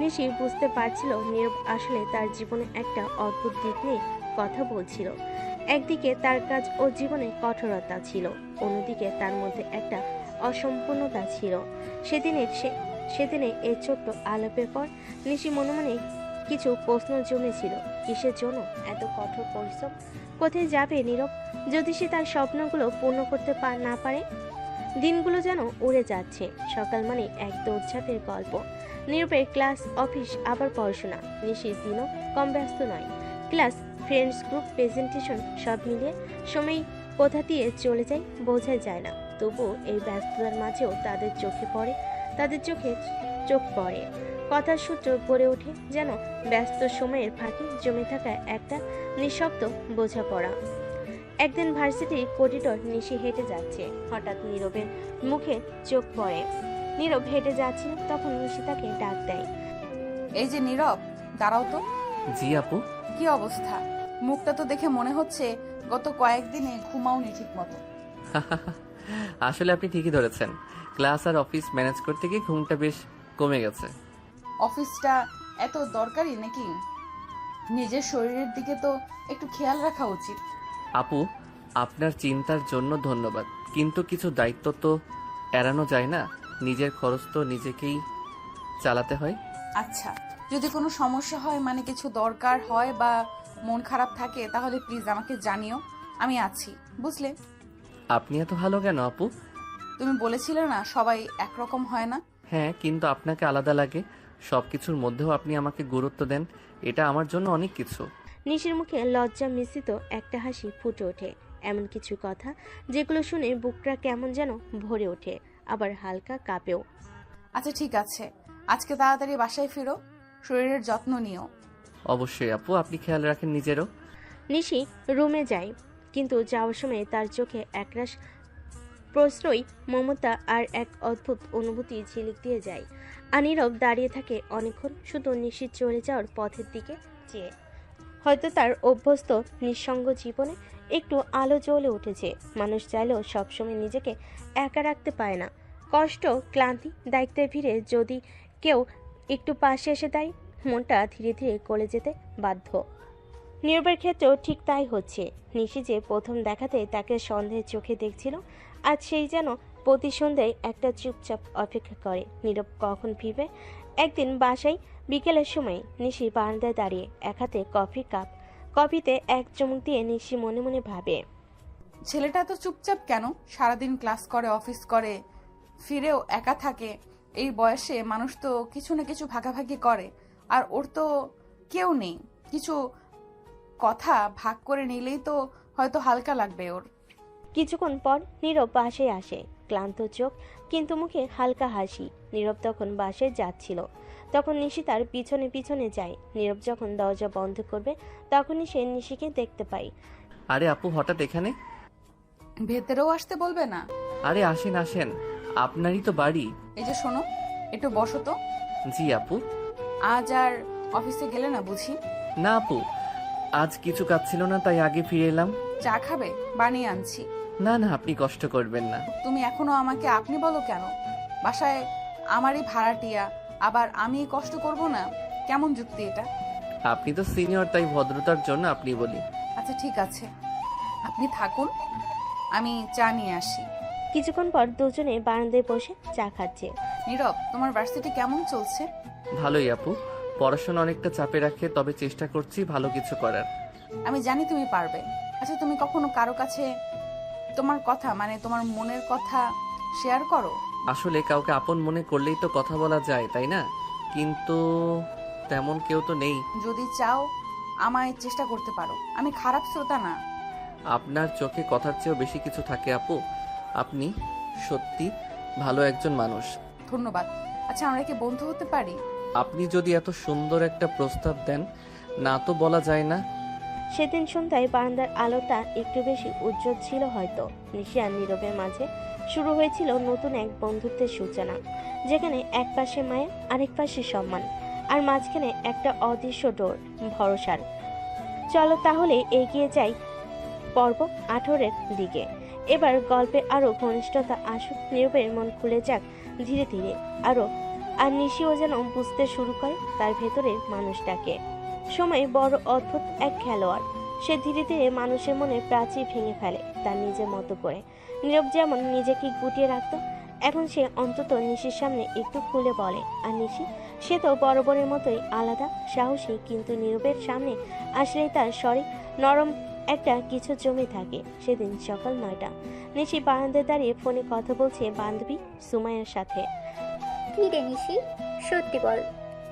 নিশি বুঝতে পারছিল নীরব আসলে তার জীবনে একটা অদ্ভুত দিক নিয়ে কথা বলছিল। একদিকে তার কাজ ও জীবনে কঠোরতা ছিল, অন্যদিকে তার মধ্যে একটা অসম্পূর্ণতা ছিল। সেদিনে এই ছোট্ট আলাপের পর নিশি মনে মনে কিছু প্রশ্ন জমেছিল। কিসের জন্য এত কঠোর পরিশ্রম? কোথায় যাবে নীরব যদি সে তার স্বপ্নগুলো পূর্ণ করতে না পারে? দিনগুলো যেন উড়ে যাচ্ছে। সকাল মানে এক দৌড়ঝাঁপের গল্প। নীরবের ক্লাস, অফিস, আবার পড়াশোনা। নিশির দিনও কম ব্যস্ত নয়। ক্লাস, ফ্রেন্ডস গ্রুপ, প্রেজেন্টেশন, সব মিলিয়ে সময় কোথা দিয়ে চলে যায় বোঝা যায় না। তবুও এই ব্যস্ততার মাঝেও তাদের চোখে চোখ পড়ে। কথার সূত্র গড়ে ওঠে যেন ব্যস্ত সময়ের ফাঁকে জমে থাকা একটা নিঃশব্দ বোঝাপড়া। একদিন ভার্সিটির করিডোর নিশি হেঁটে যাচ্ছে, হঠাৎ নীরবের মুখে চোখ পড়ে। নীরব হেঁটে যাচ্ছিল, তখন নিশি তাকে ডাক দেয়। এই যে নীরব, দাঁড়াও তো। জি আপু। কি অবস্থা? মুখটা তো দেখে মনে হচ্ছে গত কয়েকদিনে ঘুমাওনি ঠিক মতো। আসলে আপনি ঠিকই ধরেছেন, ক্লাস আর অফিস ম্যানেজ করতে গিয়ে ঘুমটা বেশ কমে গেছে। অফিসটা এত দরকারি নাকি? নিজের শরীরের দিকে তো একটু খেয়াল রাখা উচিত। আপু, আপনার চিন্তার জন্য ধন্যবাদ, কিন্তু কিছু দায়িত্ব তো এড়ানো যায় না। নিজের খরচ তো নিজেকেই চালাতে হয়। আচ্ছা, যদি কোনো সমস্যা হয়, মানে কিছু দরকার হয় বা মন খারাপ থাকে, তাহলে প্লিজ আমাকে জানিও, আমি আছি, বুঝলে? আপনি এত ভালো কেন আপু? তুমি বলেছিলে না সবাই একরকম হয় না? হ্যাঁ, কিন্তু আপনাকে আলাদা লাগে। সব কিছুর মধ্যেও আপনি আমাকে গুরুত্ব দেন, এটা আমার জন্য অনেক কিছু। নিশির মুখে লজ্জা মিশ্রিত একটা হাসি ফুটে ওঠে। এমন কিছু কথা যেগুলো শুনে বুকটা কেমন যেন ভরে ওঠে, আবার হালকা কাঁপেও। আচ্ছা ঠিক আছে, আজকে তাড়াতাড়ি বাসায় ফিরো, শরীরের যত্ন নিও। অবশ্যই আপু, আপনি খেয়াল রাখেন নিজেরও। নিশি রুমে যায়, কিন্তু যাওয়ার সময় তার চোখে একরাশ প্রশ্রয়, মমতা আর এক অদ্ভুত অনুভূতি ঝিলিক দিয়ে যায়। আর নীরব দাঁড়িয়ে থাকে অনেকক্ষণ, শুধু নিশির চলে যাওয়ার পথের দিকে চেয়ে। হয়তো তার অভ্যস্ত নিঃসঙ্গ জীবনে একটু আলো জ্বলে উঠেছে। মানুষ চাইলেও সবসময় নিজেকে একা রাখতে পারে না। কষ্ট, ক্লান্তি, দায়িত্বের ভিড়ে যদি কেউ একটু পাশে এসে দেয়, মনটা ধীরে ধীরে গলে যেতে বাধ্য। নীরবের ক্ষেত্রেও ঠিক তাই হচ্ছে। নিশি যে প্রথম দেখাতে তাকে সন্দেহের চোখে দেখছিল, আজ সেই যেন প্রতি সন্ধ্যায় একটা চুপচাপ অপেক্ষা করে নীরব কখন ফিরবে। একদিন বাসায় বিকেলের সময় নিশি বারান্দায় দাঁড়িয়ে, এক হাতে কফির কাপ, কফিতে এক চুমুক দিয়ে নিশি মনে মনে ভাবে, ছেলেটা তো চুপচাপ কেন? সারাদিন ক্লাস করে, অফিস করে, ফিরেও একা থাকে। এই বয়সে মানুষ তো কিছু না কিছু ভাগাভাগি করে, আর ওর তো কেউ নেই। কিছু কথা ভাগ করে নিলেই তো হয়তো হালকা লাগবে ওর। কিছুক্ষণ পর নীরব বাসায় আসে, ক্লান্ত চোখ কিন্তু মুখে হালকা হাসি। নীরব তখন বাসায় যাচ্ছিল, তখন নিশি তার পিছনে পিছনে যায়। নীরব যখন দরজা বন্ধ করবে, তখনই সে নিশিকে দেখতে পায়। আরে আপু, হঠাৎ এখানে? ভেতরেও আসতে বলবে না? আরে আসেন আসেন, আপনারই তো বাড়ি। এই যে শোনো, একটু বসো তো। জি আপু। আজ আর অফিসে গেলে না বুঝি? না আপু, আজ কিছু কাজ ছিল না, তাই আগে ফিরে এলাম। চা খাবে? বানিয়ে আনছি। না না, আপনি কষ্ট করবেন না। তুমি এখনো আমাকে আপনি বলো কেন? বাসায় আমারই ভাড়াটিয়া, আবার আমি কষ্ট করব না? কেমন যুক্তি এটা? আপনি তো সিনিয়র, তাই ভদ্রতার জন্য আপনি বলি। আচ্ছা ঠিক আছে, আপনি থাকুন, আমি চা নিয়ে আসি। কিছুক্ষণ পর দুজনে বারান্দায় বসে চা খাচ্ছে। নীরব, তোমার ভার্সিটি কেমন চলছে? ভালোই আপু, পড়াশোনা অনেকটা চাপে রাখে, তবে চেষ্টা করছি ভালো কিছু করার। আমি জানি তুমি পারবে। আচ্ছা, তুমি কখনো কারো কাছে তোমার কথা, মানে তোমার মনের কথা শেয়ার করো? আসলে কাউকে আপন মনে করলেই তো কথা বলা যায়, তাই না? কিন্তু তেমন কেউ তো নেই। যদি চাও আমায় চেষ্টা করতে পারো, আমি খারাপ শ্রোতা না। আপনার চোখে কথার চেয়েও বেশি কিছু থাকে আপু। আপনি সত্যি ভালো একজন মানুষ। ধন্যবাদ। আচ্ছা, আমরা কি বন্ধু হতে পারি? আপনি যদি এত সুন্দর একটা প্রস্তাব দেন, না তো বলা যায় না। সেদিন সন্ধ্যায় বারান্দার আলোটা একটু বেশি উজ্জ্বল ছিল হয়তো। নিশি আর নীরবের মাঝে শুরু হয়েছিল নতুন এক বন্ধুত্বের সূচনা, যেখানে এক পাশে মায়া, আরেক পাশে সম্মান, আর মাঝখানে একটা অদৃশ্য ডোর, ভরসার। চলো তাহলে এগিয়ে যাই পর্ব 18-এর দিকে। এবার গল্পে আরো ঘনিষ্ঠতা আসুক, নীরবের মন খুলে যাক ধীরে ধীরে আরো, আর নিশিও যেন বুঝতে শুরু করে তার ভেতরের মানুষটাকে। সময় বড় অদ্ভুত এক খেলোয়াড়, সে ধীরে ধীরে মানুষের মনে প্রাচীর ভেঙে ফেলে তার নিজের মতো করে। নীরব যেমন নিজেকে গুটিয়ে রাখতো, এখন সে অন্তত নিশির সামনে একটু খুলে বলে। আর নিশি, সে তো বরাবরের মতোই আলাদা, সাহসী, কিন্তু নীরবের সামনে আসলেই তার স্বরে নরম একটা কিছু জমে থাকে। সেদিন সকাল 9টা, নিশি বারান্দায় দাঁড়িয়ে ফোনে কথা বলছে বান্ধবী সুমাইয়ার সাথে। কি রে নিশি, সত্যি বল,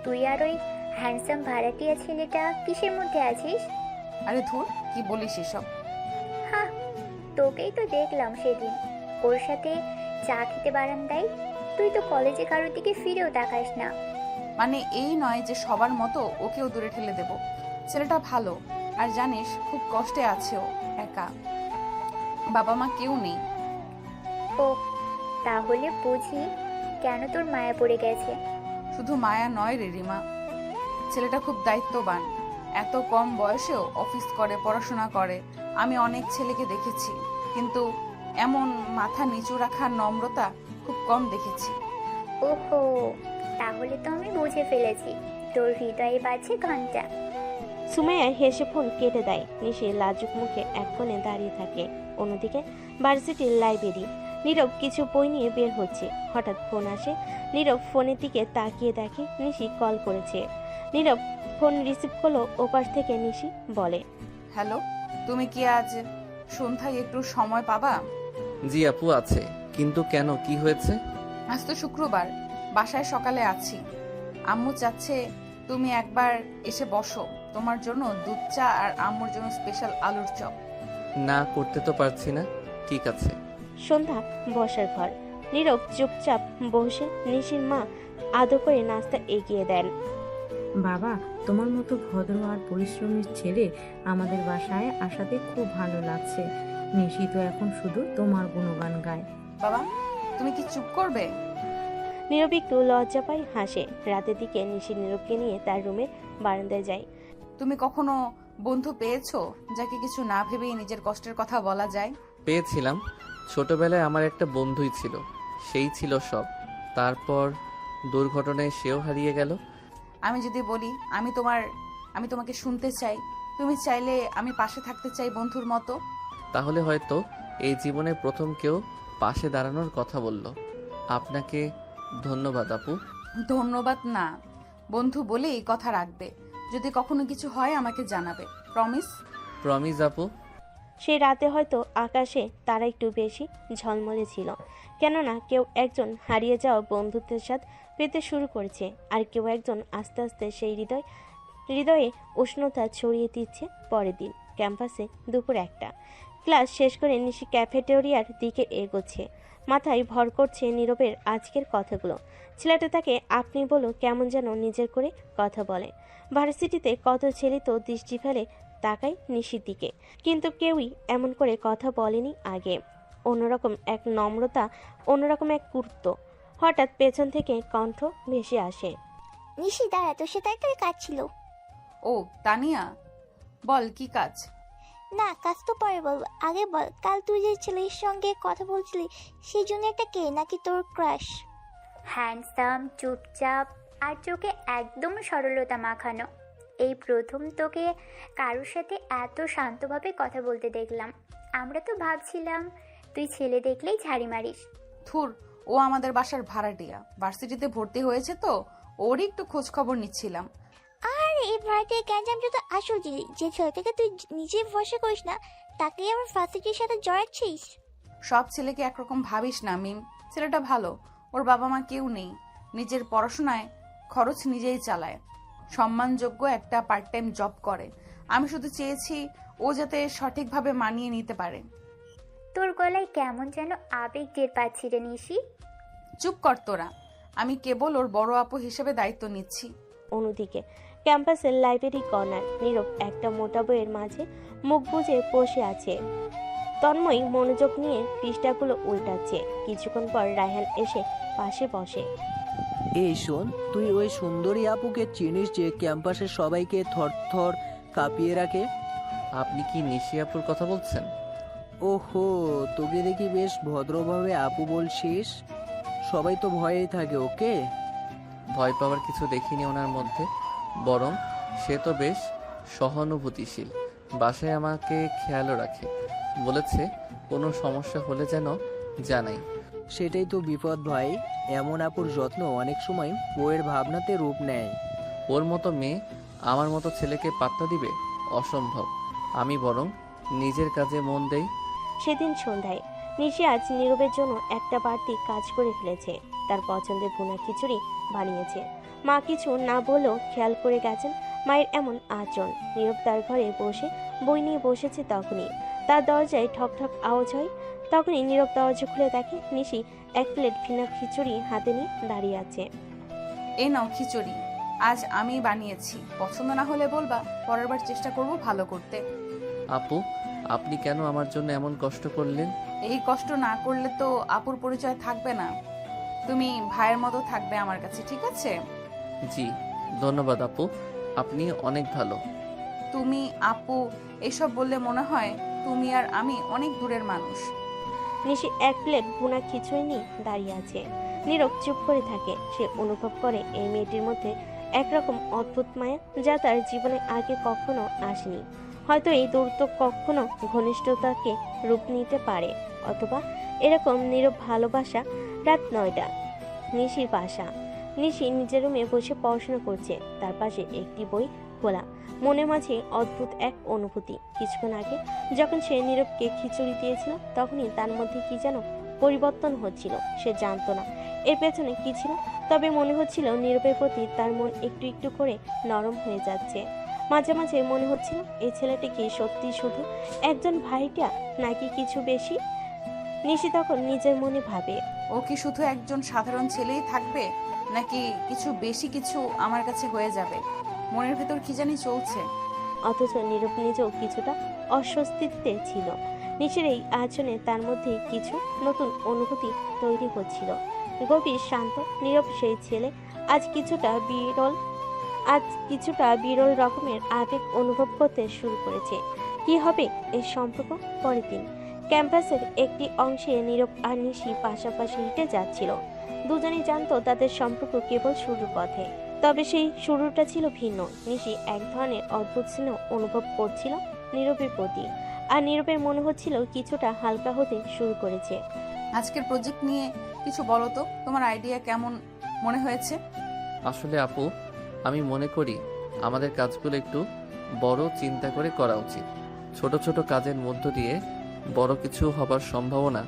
তুই আর ওই হ্যান্ডসাম ভাড়াটিয়া ছেলেটা কিসের মধ্যে আছিস? আরে ধুর, কি বলিস এসব? হ্যাঁ, তোকেই তো দেখলাম সেদিন ওর সাথে চা খেতে বারান্দায়। তুই তো কলেজে কারোর দিকে ফিরেও তাকাস না। মানে এই নয় যে সবার মতো ওকেও দূরে ঠেলে দেব। ছেলেটা ভালো, আর জানিস খুব কষ্টে আছে ও, একা, বাবা মা কেউ নেই। ও, তাহলে বুঝি কেন তোর মায়া পড়ে গেছে। শুধু মায়া নয় রে রিমা, ছেলেটা খুব দায়িত্ববান, এত কম বয়সেও অফিস করে, পড়াশোনা করে। আমি অনেক ছেলেকে দেখেছি, কিন্তু এমন মাথা নিচু রাখার নম্রতা খুব কম দেখেছি। ওহো, তাহলে তো আমি বুঝে ফেলেছি, তোর হৃদয়ে বাজছে ঘন্টা। সুমাইয়া হেসে ফোন কেটে দেয়। নিশি লাজুক মুখে এক কোণে দাঁড়িয়ে থাকে। অন্যদিকে ভার্সিটির লাইব্রেরি, নীরব কিছু বই নিয়ে বের হচ্ছে। হঠাৎ ফোন আসে। নীরব ফোনের দিকে তাকিয়ে দেখে নিশি কল করেছে। নীরব ফোন রিসিভ করলো। ওপাশ থেকে নিশি বলে, হ্যালো, তুমি কি আজ সন্ধ্যায় একটু সময় পাবা? জি আপু, আছে। কিন্তু কেন, কি হয়েছে? আজ তো শুক্রবার, বাসায় সকালে আছি। আম্মু চাচ্ছে তুমি একবার এসে বসো, তোমার জন্য দুধ চা আর আম্মুর জন্য স্পেশাল আলুর চপ। না করতে তো পারছি না। ঠিক আছে। সন্ধ্যা বসার ঘর। নীরব চুপচাপ বসে। নিশির মা আদর করে নাস্তা এগিয়ে দেন। বাবা, তোমার মতো ভদ্র আর পরিশ্রমী ছেলে আমাদের বাসায় আসাতে খুব ভালো লাগছে। নিশি তো এখন শুধু তোমার গুণগান গায়। বাবা, তুমি কি চুপ করবে? নীরব একটু লজ্জা পায়, হাসে। রাতের দিকে নিশি নীরবকে নিয়ে তার রুমের বারান্দায় যায়। তুমি কখনো বন্ধু পেয়েছো যাকে কিছু না ভেবেই নিজের কষ্টের কথা বলা যায়? পেয়েছিলাম। ছোটবেলায় আমার একটা বন্ধুই ছিল, সেই ছিল সব। তারপর দুর্ঘটনায় সেও হারিয়ে গেল। আমি যদি বলি আমি তোমাকে শুনতে চাই, তুমি চাইলে আমি পাশে থাকতে চাই বন্ধুর মতো। তাহলে হয়তো এই জীবনে প্রথম কেউ পাশে দাঁড়ানোর কথা বলল। আপনাকে ধন্যবাদ আপু। ধন্যবাদ না, বন্ধু বলে এই কথা রাখবে। যদি কখনো কিছু হয় আমাকে জানাবে, প্রমিস? প্রমিস আপু। সেই রাতে হয়তো আকাশে তারা একটু বেশি ঝলমলে ছিল, কেননা কেউ একজন হারিয়ে যাওয়া বন্ধুত্বের সাথে পেতে শুরু করেছে, আর কেউ একজন আস্তে আস্তে সেই হৃদয়ে উষ্ণতা ছড়িয়ে দিচ্ছে। পরের দিন ক্যাম্পাসে দুপুর 1টা, ক্লাস শেষ করে নিশি ক্যাফেটেরিয়ার দিকে এগোচ্ছে। মাথায় ভর করছে নীরবের আজকের কথাগুলো। ছেলেটা তাকে আপনি বলো কেমন যেন নিজের করে কথা বলে। ভার্সিটিতে কত ছেলে তো দৃষ্টি ফেলে তাকায় নিশির দিকে, কিন্তু কেউই এমন করে কথা বলেনি আগে। অন্যরকম এক নম্রতা, অন্যরকম এক গুরুত্ব। হঠাৎ পেছন থেকে কণ্ঠ ভেসে আসে। নিশি দাঁড়া, তোর সাথে একটা কাজ ছিল। ও তানিয়া, বল কি কাজ? না, কাজ তো পরে বলবো, আগে বল, কাল তুই যে ছেলের সঙ্গে কথা বলছিলি সেই জন্য একটা কে, নাকি তোর ক্রাশ? হ্যান্ডসাম, চুপচাপ, আর চোখে একদম সরলতা মাখানো। এই প্রথম তোকে কারোর সাথে এত শান্তভাবে কথা বলতে দেখলাম। আমরা তো ভাবছিলাম তুই ছেলে দেখলেই ঝাড়ি মারিস। থুর, ও আমাদের বাসার ভাড়াটিয়া, ভার্সিটিতে ভর্তি হয়েছে তো ওরই একটু খোঁজ খবর নিচ্ছিলাম। আর এই ভারতীয় গ্যাঞ্জামটা তো আসল জিনিস। যে ছেলেটাকে তুই নিজে ভরসা করিস না, তাকে আমার ফাঁসিটির সাথে জড়াচ্ছিস। সব ছেলেকে একরকম ভাবিস না মিম। ছেলেটা ভালো, ওর বাবা মা কেউ নেই, নিজের পড়াশোনায় খরচ নিজেই চালায়, সম্মানযোগ্য একটা পার্ট টাইম জব করে। আমি শুধু চেয়েছি ও যাতে সঠিকভাবে মানিয়ে নিতে পারে। তোর গলায় কেমন যেন আবেগ টের পাচ্ছি রে নিশি। চুপ কর তোরা, আমি কেবল ওর বড় আপু হিসেবে দায়িত্ব নিচ্ছি। অন্যদিকে ক্যাম্পাসের লাইব্রেরি কর্নার, নীরব একটা মোটা বইয়ের মাঝে মুখ বুজে বসে আছে। তন্ময় মনোযোগ নিয়ে পৃষ্ঠাগুলো উল্টাচ্ছে। কিছুক্ষণ পর রায়হান এসে পাশে বসে। এই শোন, তুই ওই সুন্দরী আপুকে চিনিস যে ক্যাম্পাসের সবাইকে থরথর কাঁপিয়ে রাখে? আপনি কি নিশি আপুর কথা বলছেন? ওহো, তোকে দেখি বেশ ভদ্রভাবে আপু বলছিস। সবাই তো ভয়েই থাকে ওকে। ভয় পাওয়ার কিছু দেখিনি ওনার মধ্যে, বরং সে তো বেশ সহানুভূতিশীল। বাসায় আমাকে খেয়ালও রাখে, বলেছে কোনো সমস্যা হলে যেন জানাই। সেটাই তো বিপদ ভাই, এমন আপুর যত্ন অনেক সময় বউয়ের ভাবনাতে রূপ নেয়। ওর মতো মেয়ে আমার মতো ছেলেকে পাত্তা দিবে? অসম্ভব। আমি বরং নিজের কাজে মন দেই। সেদিন সন্ধ্যায় নিশি আজ নীরবের জন্য একটা বাড়তি কাজ করে ফেলেছে। তার পছন্দের ভুনা খিচুড়ি বানিয়েছে। মা কিছু না বলেও খেয়াল করে গেছেন মায়ের এমন আচরণ। নীরব তার ঘরে বসে বই নিয়ে বসেছে। তখনই তার দরজায় ঠক ঠক আওয়াজ হয়। তখনই নীরব দরজা খুলে দেখে নিশি এক প্লেট ভুনা খিচুড়ি হাতে নিয়ে দাঁড়িয়ে আছে। এই নাও খিচুড়ি, আজ আমি বানিয়েছি, পছন্দ না হলে বলবা, পরের বার চেষ্টা করব ভালো করতে। আপু, আপনি কেন আমার জন্য এমন কষ্ট করলেন? এই কষ্ট না করলে তো আপুর পরিচয় থাকবে না। তুমি ভাইয়ের মতো থাকবে আমার কাছে, ঠিক আছে? জি ধন্যবাদ আপু, আপনি অনেক ভালো। তুমি আপু এসব বললে মনে হয় তুমি আর আমি অনেক দূরের মানুষ। নিশি এক প্লেট ভুনা খিচুড়ি নিয়ে দাঁড়িয়ে আছে। নীরব চুপ করে থাকে। সে অনুভব করে এই মেয়েটির মধ্যে একরকম অদ্ভুত মায়া, যা তার জীবনে আগে কখনো আসেনি। হয়তো এই দূরত্ব কখনো ঘনিষ্ঠতাকে রূপ নিতে পারে, অথবা এরকম নীরব ভালোবাসা। রাত 9টা, নিশির বাসা। নিশি নিজের রুমে বসে পড়াশোনা করছে। তার পাশে একটি বই খোলা। মনের মাঝে অদ্ভুত এক অনুভূতি। কিছুক্ষণ আগে যখন সে নীরবকে খিচুড়ি দিয়েছিল, তখনই তার মধ্যে কি যেন পরিবর্তন হচ্ছিল। সে জানতো না এর পেছনে কি ছিল, তবে মনে হচ্ছিল নীরবের প্রতি তার মন একটু একটু করে নরম হয়ে যাচ্ছে। মাঝে মাঝে মনে হচ্ছিল এই ছেলেটি কি সত্যি শুধু একজন ভাইটা, নাকি কিছু বেশি। নিশি তখন নিজের মনে ভাবে, ও কি শুধু একজন সাধারণ ছেলেই থাকবে, নাকি কিছু বেশি কিছু আমার কাছে হয়ে যাবে? মনের ভেতর কি জানি চলছে। অথচ নীরব নিজেও কিছুটা অস্বস্তিতে ছিল। নিশির এই আচরণে তার মধ্যে কিছু নতুন অনুভূতি তৈরি হচ্ছিল। গভীর শান্ত নীরব সেই ছেলে আজ কিছুটা বিরল রকমের আবেগ অনুভব করতে শুরু করেছে। কি হবে এই সম্পর্ক? পরের দিন ক্যাম্পাসের একটি অংশে নীরব আর নিশি পাশাপাশি হেঁটে যাচ্ছিল। দুজনেই জানতো তাদের সম্পর্ক কেবল শুরুর পথে, তবে সেই শুরুটা ছিল ভিন্ন। নিশি এক ধরনের অদ্ভুত স্নেহ অনুভব করছিল নীরবের প্রতি, আর নীরবের মনে হচ্ছিল কিছুটা হালকা হতে শুরু করেছে। আজকের প্রজেক্ট নিয়ে কিছু বলো তো, তোমার আইডিয়া কেমন মনে হয়েছে? আসলে আপু, আমি মনে করি আমাদের কাজগুলো একটু বড় চিন্তা করে করা উচিত। ছোট ছোট কাজের মধ্য দিয়ে বড় কিছু হবার সম্ভাবনা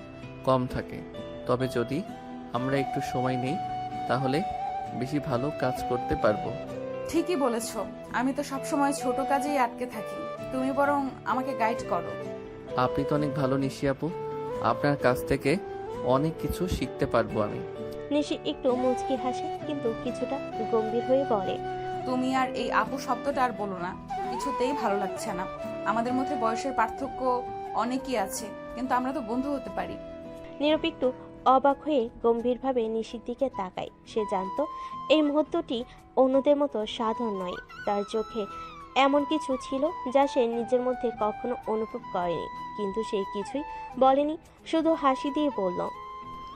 কম থাকে। তবে যদি আমরা একটু সময় নেই, তাহলে বেশি ভালো কাজ করতে পারবো। ঠিকই বলেছ, আমি তো সবসময় ছোট কাজেই আটকে থাকি। তুমি বরং আমাকে গাইড করো। আপনি তো অনেক ভালো নিশি আপু, আপনার কাছ থেকে অনেক কিছু শিখতে পারবো আমি। নিশি একটু মুচকি হাসে, কিন্তু কিছুটা গম্ভীর হয়ে বলে, তুমি আর এই আপু শব্দটা আর বলো না, কিছুতেই ভালো লাগছে না। আমাদের মধ্যে বয়সের পার্থক্য অনেকই আছে, কিন্তু আমরা তো বন্ধু হতে পারি। নীরব একটু অবাক হয়ে গম্ভীরভাবে নিশির দিকে তাকায়। সে জানতো এই মুহূর্তটি অন্যদের মতো সাধারণ নয়। তার চোখে এমন কিছু ছিল যা সে নিজের মধ্যে কখনো অনুভব করেনি, কিন্তু সে কিছুই বলেনি, শুধু হাসি দিয়ে বলল,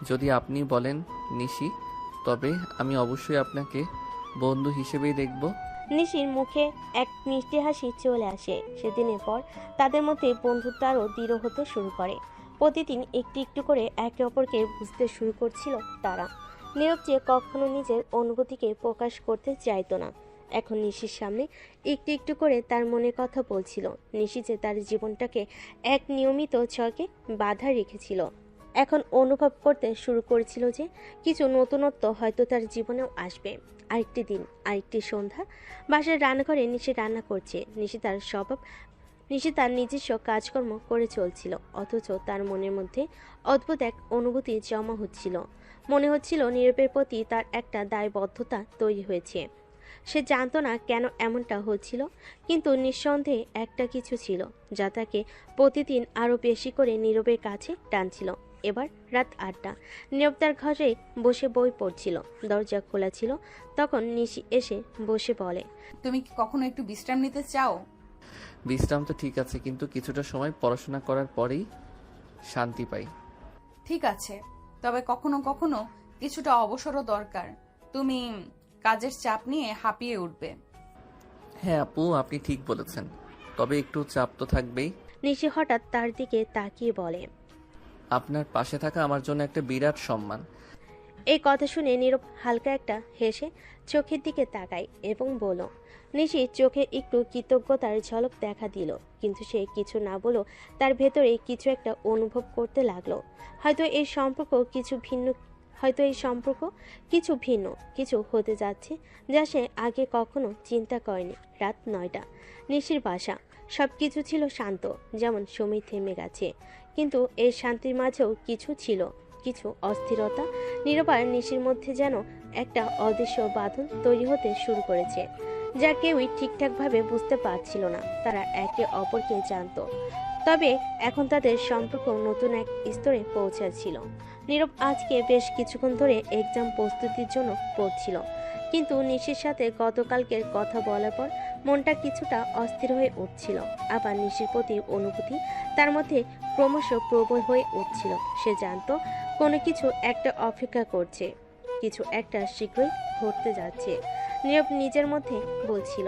যদি আপনি বলেন নিশি, তবে আমি অবশ্যই আপনাকে বন্ধু হিসেবেই দেখব। নিশির মুখে এক মিষ্টি হাসি চলে আসে। সেদিনের পর তাদের মধ্যে বন্ধুত্ব আরও দৃঢ় হতে শুরু করে। প্রতিদিন একটু একটু করে একে অপরকে বুঝতে শুরু করছিল তারা। নীরব যে কখনো নিজের অনুভূতিকে প্রকাশ করতে চাইতো না, এখন নিশির সামনে একটু একটু করে তার মনের কথা বলছিল। নিশি যে তার জীবনটাকে এক নিয়মিত ছকে বাধা রেখেছিল, এখন অনুভব করতে শুরু করেছিল যে কিছু নতুনত্ব হয়তো তার জীবনেও আসবে। আরেকটি দিন, আরেকটি সন্ধ্যা। বাসার রান্নাঘরে নিশি রান্না করছে। নিশি তার নিজস্ব কাজকর্ম করে চলছিল, অথচ তার মনের মধ্যে অদ্ভুত এক অনুভূতি জমা হচ্ছিল। মনে হচ্ছিল নীরবের প্রতি তার একটা দায়বদ্ধতা তৈরি হয়েছে। সে জানতো না কেন এমনটা হচ্ছিল, কিন্তু নিঃসন্দেহে একটা কিছু ছিল যা তাকে প্রতিদিন আরও বেশি করে নীরবের কাছে টানছিল। এবার রাত 8টা। নীরব তার ঘরে বসে বই পড়ছিল। দরজা খোলা ছিল। তখন নিশি এসে বসে বলে, তুমি কি কখনো একটু বিশ্রাম নিতে চাও? বিশ্রাম তো ঠিক আছে, কিন্তু কিছুটা সময় পড়াশোনা করার পরেই শান্তি পাই। ঠিক আছে, তবে কখনো কখনো কিছুটা অবসরও দরকার। তুমি কাজের চাপ নিয়ে হাঁপিয়ে উঠবে। হ্যাঁ আপু, আপনি ঠিক বলেছেন, তবে একটু চাপ তো থাকবেই। নিশি হঠাৎ তার দিকে তাকিয়ে বলে, আপনার পাশে থাকা আমার জন্য একটা বিরাট সম্মান। এই কথা শুনে নীরব হালকা একটা হেসে চোখের দিকে তাকায় এবং বলল। নিশি চোখে একটু কৃতজ্ঞতার ঝলক দেখা দিল, কিন্তু সে কিছু না বলো তার ভেতরে কিছু একটা অনুভব করতে লাগলো। হয়তো এই সম্পর্ক কিছু ভিন্ন কিছু হতে যাচ্ছে, যা সে আগে কখনো চিন্তা করেনি। রাত 9টা। নিশির বাসা। সব কিছু ছিল শান্ত, যেমন সময় থেমে গেছে, কিন্তু এই শান্তির মাঝেও কিছু ছিল, কিছু অস্থিরতা। নীরব আর নিশির মধ্যে যেন একটা অদৃশ্য বাঁধন তৈরি হতে শুরু করেছে, যা কেউই ঠিকঠাকভাবে বুঝতে পারছিল না। তারা একে অপরকে জানতো, তবে এখন তাদের সম্পর্ক নতুন এক স্তরে পৌঁছাচ্ছিল। নীরব আজকে বেশ কিছুক্ষণ ধরে এক্সাম প্রস্তুতির জন্য পড়ছিল, কিন্তু নিশির সাথে গতকালকের কথা বলার পর মনটা কিছুটা অস্থির হয়ে উঠছিল। আবার নিশির প্রতি অনুভূতি তার মধ্যে ক্রমশ প্রবল হয়ে উঠছিল। সে জানতো কোনো কিছু একটা অপেক্ষা করছে, কিছু একটা শীঘ্রই ঘটতে যাচ্ছে। নীরব নিজের মধ্যে বলছিল,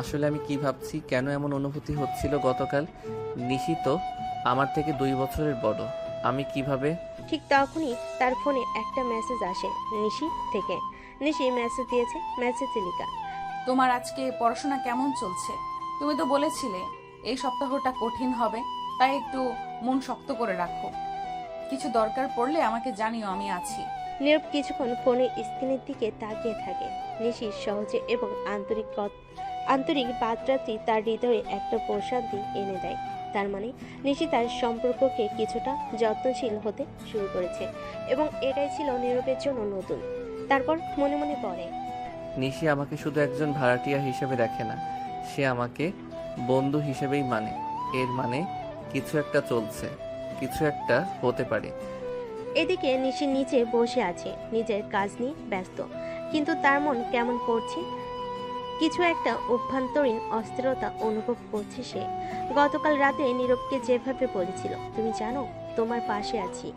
আসলে আমি কি ভাবছি, কেন এমন অনুভূতি হচ্ছিল গতকাল? নিশি তো আমার থেকে 2 বছরের বড়, আমি কিভাবে? ঠিক তখনই তার ফোনে একটা মেসেজ আসে নিশি থেকে। নিশি মেসেজ দিয়েছে। মেসেজে লেখা, তোমার আজকে পড়াশোনা কেমন চলছে? তুমি তো বলেছিলে এই সপ্তাহটা কঠিন হবে, তাই একটু মন শক্ত করে রাখো। কিছু দরকার পড়লে আমাকে জানিও, আমি আছি। নীরব কিছুক্ষণ ফোনের স্ক্রিনের দিকে তাকিয়ে থাকে। নিশির সহজে এবং আন্তরিক বার্তাটি তার হৃদয়ে একটা প্রশান্তি এনে দেয়। তার মানে নিশি তার সম্পর্ককে কিছুটা যত্নশীল হতে শুরু করেছে, এবং এটাই ছিল নীরবের জন্য নতুন। তারপর মনে মনে পড়ে, নিশি আমাকে শুধু একজন ভাড়াটিয়া হিসেবে দেখে না, সে আমাকে বন্ধু হিসেবেই মানে। এর মানে কিছু একটা চলছে, কিছু একটা হতে পারে। এদিকে নিশি নিচে বসে আছে, নিজের কাজ নিয়ে ব্যস্ত, কিন্তু তার মন কেমন করছে। কিছু একটা অভ্যন্তরীণ অস্থিরতা অনুভব করছে সে। গতকাল রাতে নীরবকে যেভাবে বলেছিল, তুমি জানো তোমার পাশে আছি,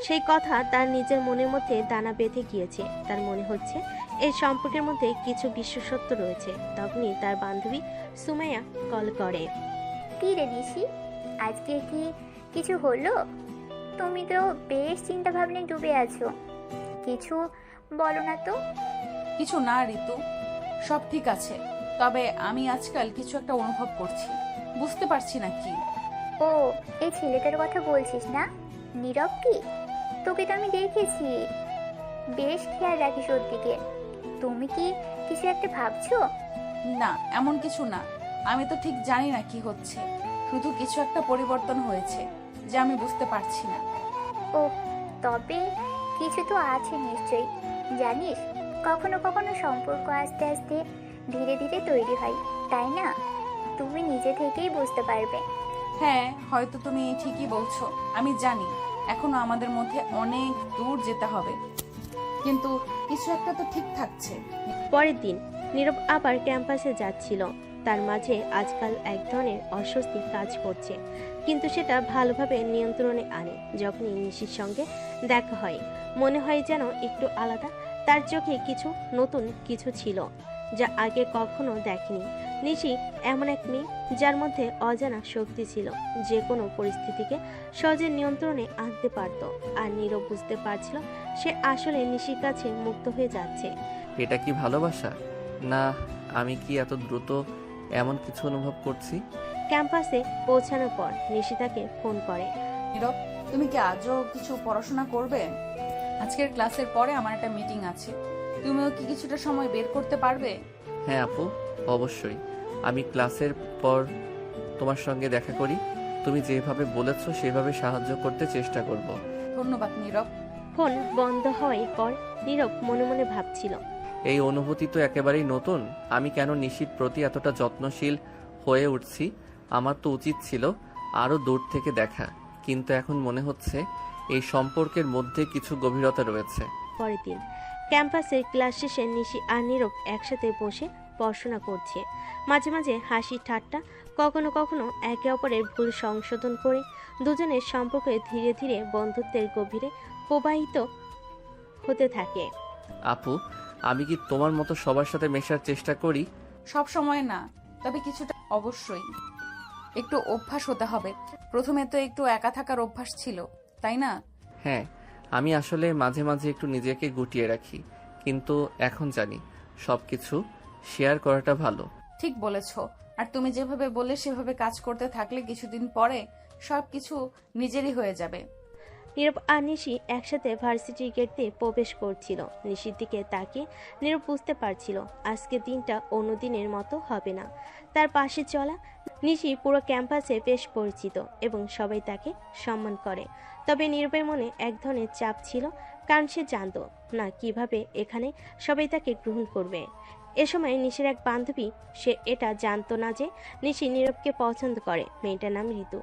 সেই কথা তার নিজের মনের মধ্যে দানা বেঁধে গিয়েছে। তার মনে হচ্ছে এই সম্পর্কের মধ্যে কিছু বিশেষত্ব রয়েছে। তখনই তার বান্ধবী সুমাইয়া কল করে। কি রে নিশি, আজকে কি কিছু হলো? তুমি তো বেশ চিন্তা ভাবনায় ডুবে আছো, কিছু বলো না তো। কিছু না ঋতু, সব ঠিক আছে, তবে আমি আজকাল কিছু একটা অনুভব করছি, বুঝতে পারছি না কি। ও, এই ছেলেটার কথা বলছিস না? নীরব কি? তোকে তো আমি দেখেছি, বেশ খেয়াল রাখিস ওর দিকে। তুমি কি কিছু একটা ভাবছো? না, এমন কিছু না। আমি তো ঠিক জানি না কি হচ্ছে, শুধু কিছু একটা পরিবর্তন হয়েছে যা আমি বুঝতে পারছি না। ও, তবে কিছু তো আছে নিশ্চয়ই। জানিস, কখনো কখনো সম্পর্ক আস্তে আস্তে ধীরে ধীরে তৈরি হয়, তাই না? তুমি নিজে থেকেই বুঝতে পারবে। হ্যাঁ, হয়তো তুমি ঠিকই বলছো, আমি জানি এখনো আমাদের মধ্যে অনেক দূর যেতে হবে, কিন্তু কিছু একটা তো ঠিক থাকছে। পরের দিন নীরব আবার ক্যাম্পাসে যাচ্ছিল। তার মাঝে আজকাল এক ধরনের অস্বস্তি কাজ করছে, কিন্তু সেটা ভালোভাবে নিয়ন্ত্রণে আনে। যখনই নিশির সঙ্গে দেখা হয় মনে হয় যেন একটু আলাদা তার চোখে কিছু নতুন কিছু ছিল যা আগে কখনো দেখেনি। নিশি এমন এক মেয়ে যার মধ্যে অজানা শক্তি ছিল, যে কোনো পরিস্থিতিকে সহজে নিয়ন্ত্রণে আনতে পারত। আর নীরব বুঝতে পারছিল সে আসলে নিশির কাছে মুক্ত হয়ে যাচ্ছে। এটা কি ভালোবাসা, না আমি কি এত দ্রুত এমন কিছু অনুভব করছি? ক্যাম্পাসে পৌঁছানোর পর নিশি তাকে ফোন করে। নীরব, তুমি কি আজও কিছু পড়াশোনা করবে? আজকের ক্লাসের পরে আমার একটা মিটিং আছে, তুমিও কি কিছুটা সময় বের করতে পারবে? হ্যাঁ আপু, অবশ্যই। আমি ক্লাসের পর তোমার সঙ্গে দেখা করি। তুমি যেভাবে বলেছো সেভাবে সাহায্য করতে চেষ্টা করব। ধন্যবাদ নীরব। ফোন বন্ধ হওয়ার পর নীরব মনে মনে ভাবছিল, এই অনুভূতি তো একেবারেই নতুন। আমি কেন নিশির প্রতি এতটা যত্নশীল হয়ে উঠছি? আমার তো উচিত ছিল আরও দূর থেকে দেখা, কিন্তু এখন মনে হচ্ছে এই সম্পর্কের মধ্যে কিছু গভীরতা রয়েছে। পরের দিন ক্যাম্পাসের ক্লাস শেষে নিশি আর নীরব একসাথে বসে পড়াশোনা করছে। মাঝে মাঝে হাসি ঠাট্টা, কখনো কখনো একে অপরের ভুল সংশোধন করে দুজনের সম্পর্ক ধীরে ধীরে বন্ধুত্বের গভীরে প্রবাহিত হতে থাকে। আপু, আমি কি তোমার মতো সবার সাথে মেশার চেষ্টা করি? সব সময় না, তবে কিছুটা অবশ্যই। একটু অভ্যাস হতে হবে। প্রথমে তো একটু একা থাকার অভ্যাস ছিল, তাই না? হ্যাঁ, আমি আসলে মাঝে মাঝে একটু নিজেকে গুটিয়ে রাখি, কিন্তু এখন জানি সবকিছু শেয়ার করাটা ভালো। ঠিক বলেছ। আর তুমি যেভাবে বললে সেভাবে কাজ করতে থাকলে কিছুদিন পরে সবকিছু নিজেরই হয়ে যাবে। নীরব আর নিশি একসাথে ভার্সিটির গেট দিয়ে প্রবেশ করছিল। নিশির দিকে তাকিয়ে নীরব বুঝতে পারছিল আজকের দিনটা অন্যদিনের মতো হবে না। তার পাশে চলা নিশি পুরো ক্যাম্পাসে বেশ পরিচিত এবং সবাই তাকে সম্মান করে। তবে নীরবের মনে এক ধরনের চাপ ছিল, কারণ সে জানত না কিভাবে এখানে সবাই তাকে গ্রহণ করবে। এ সময় নিশির এক বান্ধবী, সে এটা জানতো না যে নিশি নীরবকে পছন্দ করে। মেয়েটার নাম ঋতু।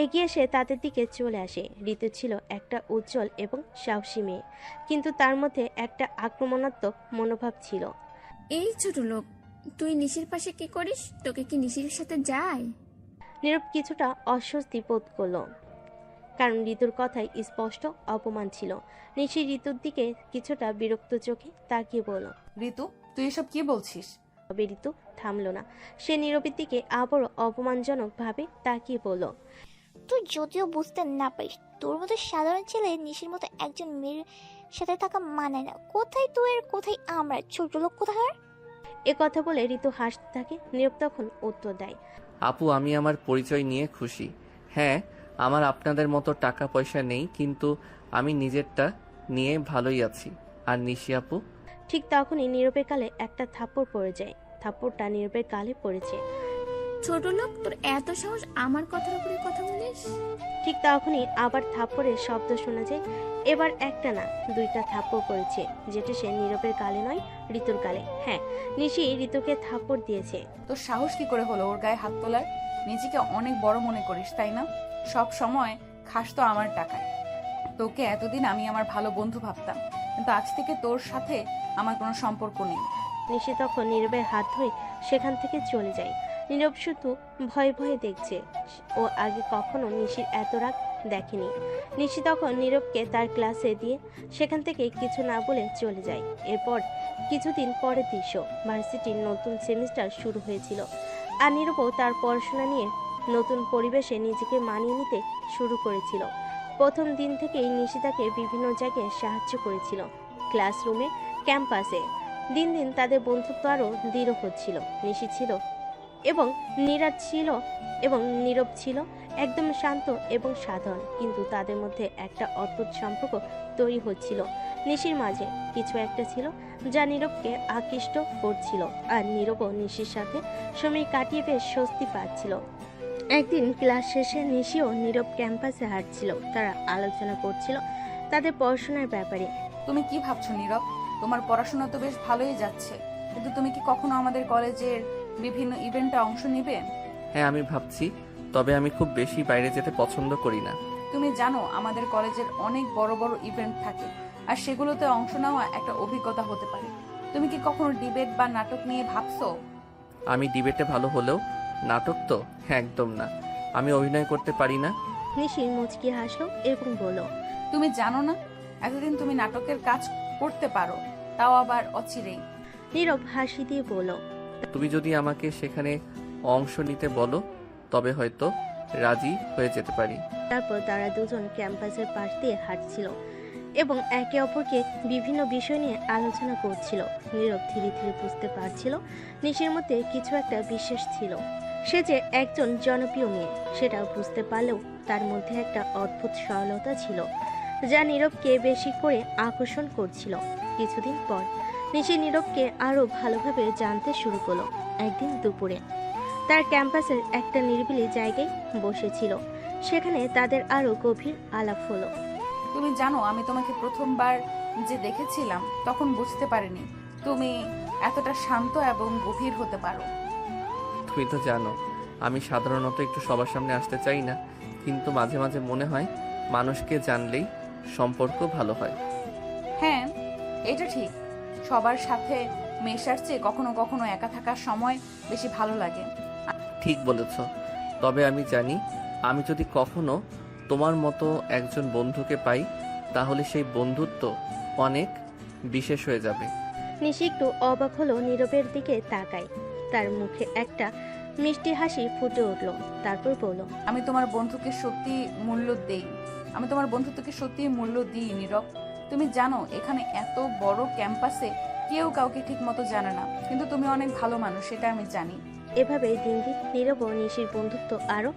এগিয়ে এসে তাদের দিকে চলে আসে। ঋতু ছিল একটা উজ্জ্বল এবং সাহসী মেয়ে, কিন্তু তার মধ্যে একটা আক্রমণাত্মক মনোভাব ছিল। এই ছোট লোক, তুই নিশির পাশে কি করিস? তোকে কি নিশির সাথে যায়? নীরব কিছুটা অস্বস্তি বোধ করলো, কারণ ঋতুর কথায় স্পষ্ট অপমান ছিল। নিশি ঋতুর দিকে কিছুটা বিরক্ত চোখে তাকিয়ে বলল। ঋতু, তুই এসব কি বলছিস? তবে ঋতু থামলো না। সে নীরবের দিকে আবারও অপমানজনক ভাবে তাকিয়ে বলল, তুই যদিও বুঝতে না পারিস, তোর মতো সাধারণ ছেলে নিশির মতো একজন মেয়ের সাথে থাকা মানায় না। কোথায় তুই আর কোথায় আমরা, ছোট লোক কোথাকার। এ কথা বলে ঋতু হাসতে থাকে। নীরব তখন উত্তর দেয়, আপু, আমি আমার পরিচয় নিয়ে খুশি। হ্যাঁ, আমার আপনাদের মতো টাকা পয়সা নেই, কিন্তু আমি নিজেরটা নিয়ে ভালোই আছি। আর নিশি আপু? ঠিক তখনই নীরবের গালে একটা থাপ্পড় পড়ে যায়। থাপ্পড়টা নীরবের গালে পড়েছে। ছোট লোক, তোর এত সাহস আমার কথার উপরে কথা বলিস? ঠিক তখনই আবার থাপ্পড়ের শব্দ শোনা যায়। এবার একটা না, দুইটা থাপ্পড় পড়েছে, যেটা সে নীরবের গালে নয়, ঋতুর গালে। হ্যাঁ, নিশি ঋতুকে থাপ্পড় দিয়েছে। তোর সাহস কি করে হলো ওর গায়ে হাত তোলার? নিজেকে অনেক বড় মনে করিস, তাই না? সব সময় খাস তো আমার টাকায়। তোকে এতদিন আমি আমার ভালো বন্ধু ভাবতাম, কিন্তু আজ থেকে তোর সাথে আমার কোনো সম্পর্ক নেই। নিশি তখন নীরবের হাত ধরে সেখান থেকে চলে যায়। নীরব শুধু ভয়ে ভয়ে দেখছে। ও আগে কখনো নিশির এত রাগ দেখেনি। নিশি তখন নীরবকে তার ক্লাসে দিয়ে সেখান থেকে কিছু না বলে চলে যায়। এরপর কিছুদিন পরে দৃশ্য, ভার্সিটির নতুন সেমিস্টার শুরু হয়েছিল। আর নীরবও তার পড়াশোনা নিয়ে নতুন পরিবেশে নিজেকে মানিয়ে নিতে শুরু করেছিল। প্রথম দিন থেকেই নিশি তাকে বিভিন্ন জায়গায় সাহায্য করেছিল, ক্লাসরুমে, ক্যাম্পাসে। দিন দিন তাদের বন্ধুত্ব আরও দৃঢ় হচ্ছিল। নিশি ছিল এবং নীরব ছিল এবং নীরব ছিল একদম শান্ত এবং সাধারণ, কিন্তু তাদের মধ্যে একটা অদ্ভুত সম্পর্ক তৈরি হচ্ছিল। নিশির মাঝে কিছু একটা ছিল যা নীরবকে আকৃষ্ট করছিল, আর নীরবও নিশির সাথে সময় কাটিয়ে বেশ স্বস্তি পাচ্ছিল। একদিন ক্লাস শেষে নিশি ও নীরব ক্যাম্পাসে হাঁটছিল। তারা আলোচনা করছিল তাদের পড়াশোনার ব্যাপারে। তুমি কি ভাবছো নীরব? তোমার পড়াশোনা তো বেশ ভালোই যাচ্ছে, কিন্তু তুমি কি কখনো আমাদের কলেজের বিভিন্ন ইভেন্টে অংশ নিবে? হ্যাঁ, আমি ভাবছি, তবে আমি খুব বেশি বাইরে যেতে পছন্দ করি না। তুমি জানো আমাদের কলেজের অনেক বড় বড় ইভেন্ট থাকে, আর সেগুলোতে অংশ নেওয়া একটা অভিজ্ঞতা হতে পারে। তুমি কি কখনো ডিবেট বা নাটক নিয়ে ভাবছো? আমি ডিবেটে ভালো হলেও নাটক তো একদম না। আমি অভিনয় করতে পারি না। নিশি মুচকি হাসলো এবং বলল, তুমি জানো না, এতদিন তুমি নাটকের কাজ করতে পারো, তাও আবার অচিরেই। নীরব হাসি দিয়ে বলল, তুমি যদি আমাকে সেখানে অংশ নিতে বলো তবে হয়তো রাজি হয়ে যেতে পারি। তারপর তারা দুজন ক্যাম্পাসের পাশ দিয়ে হাঁটছিল এবং একে অপরকে বিভিন্ন বিষয় নিয়ে আলোচনা করছিল। নীরব ধীরে ধীরে বুঝতে পারছিল নিশির মধ্যে কিছু একটা বিশেষ ছিল। সে যে একজন জনপ্রিয় মেয়ে সেটা বুঝতে পারলেও তার মধ্যে একটা অদ্ভুত সরলতা ছিল যা নীরবকে বেশি করে আকর্ষণ করছিল। কিছুদিন পর নিশি নীরবকে আরো ভালোভাবে জানতে শুরু করলো। একদিন দুপুরে তার ক্যাম্পাসের একটা নিরিবিলি জায়গায় বসেছিল। সেখানে তাদের আরো গভীর আলাপ হলো। তুমি জানো, আমি তোমাকে প্রথমবার যে দেখেছিলাম তখন বুঝতে পারিনি তুমি এতটা শান্ত এবং গভীর হতে পারো। তুমি তো জানো আমি সাধারণত একটু সবার সামনে আসতে চাই না, কিন্তু মাঝে মাঝে মনে হয় মানুষকে জানলেই সম্পর্ক ভালো হয়। হ্যাঁ, এটা ঠিক। সবার সাথে মেশার চেয়ে কখনো কখনো একা থাকার সময় বেশি ভালো লাগে। ঠিক বলেছ। তবে আমি জানি আমি যদি কখনো তোমার মতো একজন বন্ধুকে পাই তাহলে সেই বন্ধুত্ব অনেক বিশেষ হয়ে যাবে। নিশি একটু অবাক হলো নীরবের দিকে তাকায়। তার মুখে একটা মিষ্টি হাসি ফুটে উঠল। তারপর বলল, আমি তোমার বন্ধুকে সত্যি মূল্য দেই। আমি তোমার বন্ধুত্বকে সত্যি মূল্য দিই নীরব। তুমি জানো এখানে এত বড় ক্যাম্পাসে কেউ কাউকে ঠিক মতো জানে না, কিন্তু তুমি অনেক ভালো মানুষ, সেটা আমি জানি। এভাবে দিন দিন নীরব ও নিশির বন্ধুত্ব আরো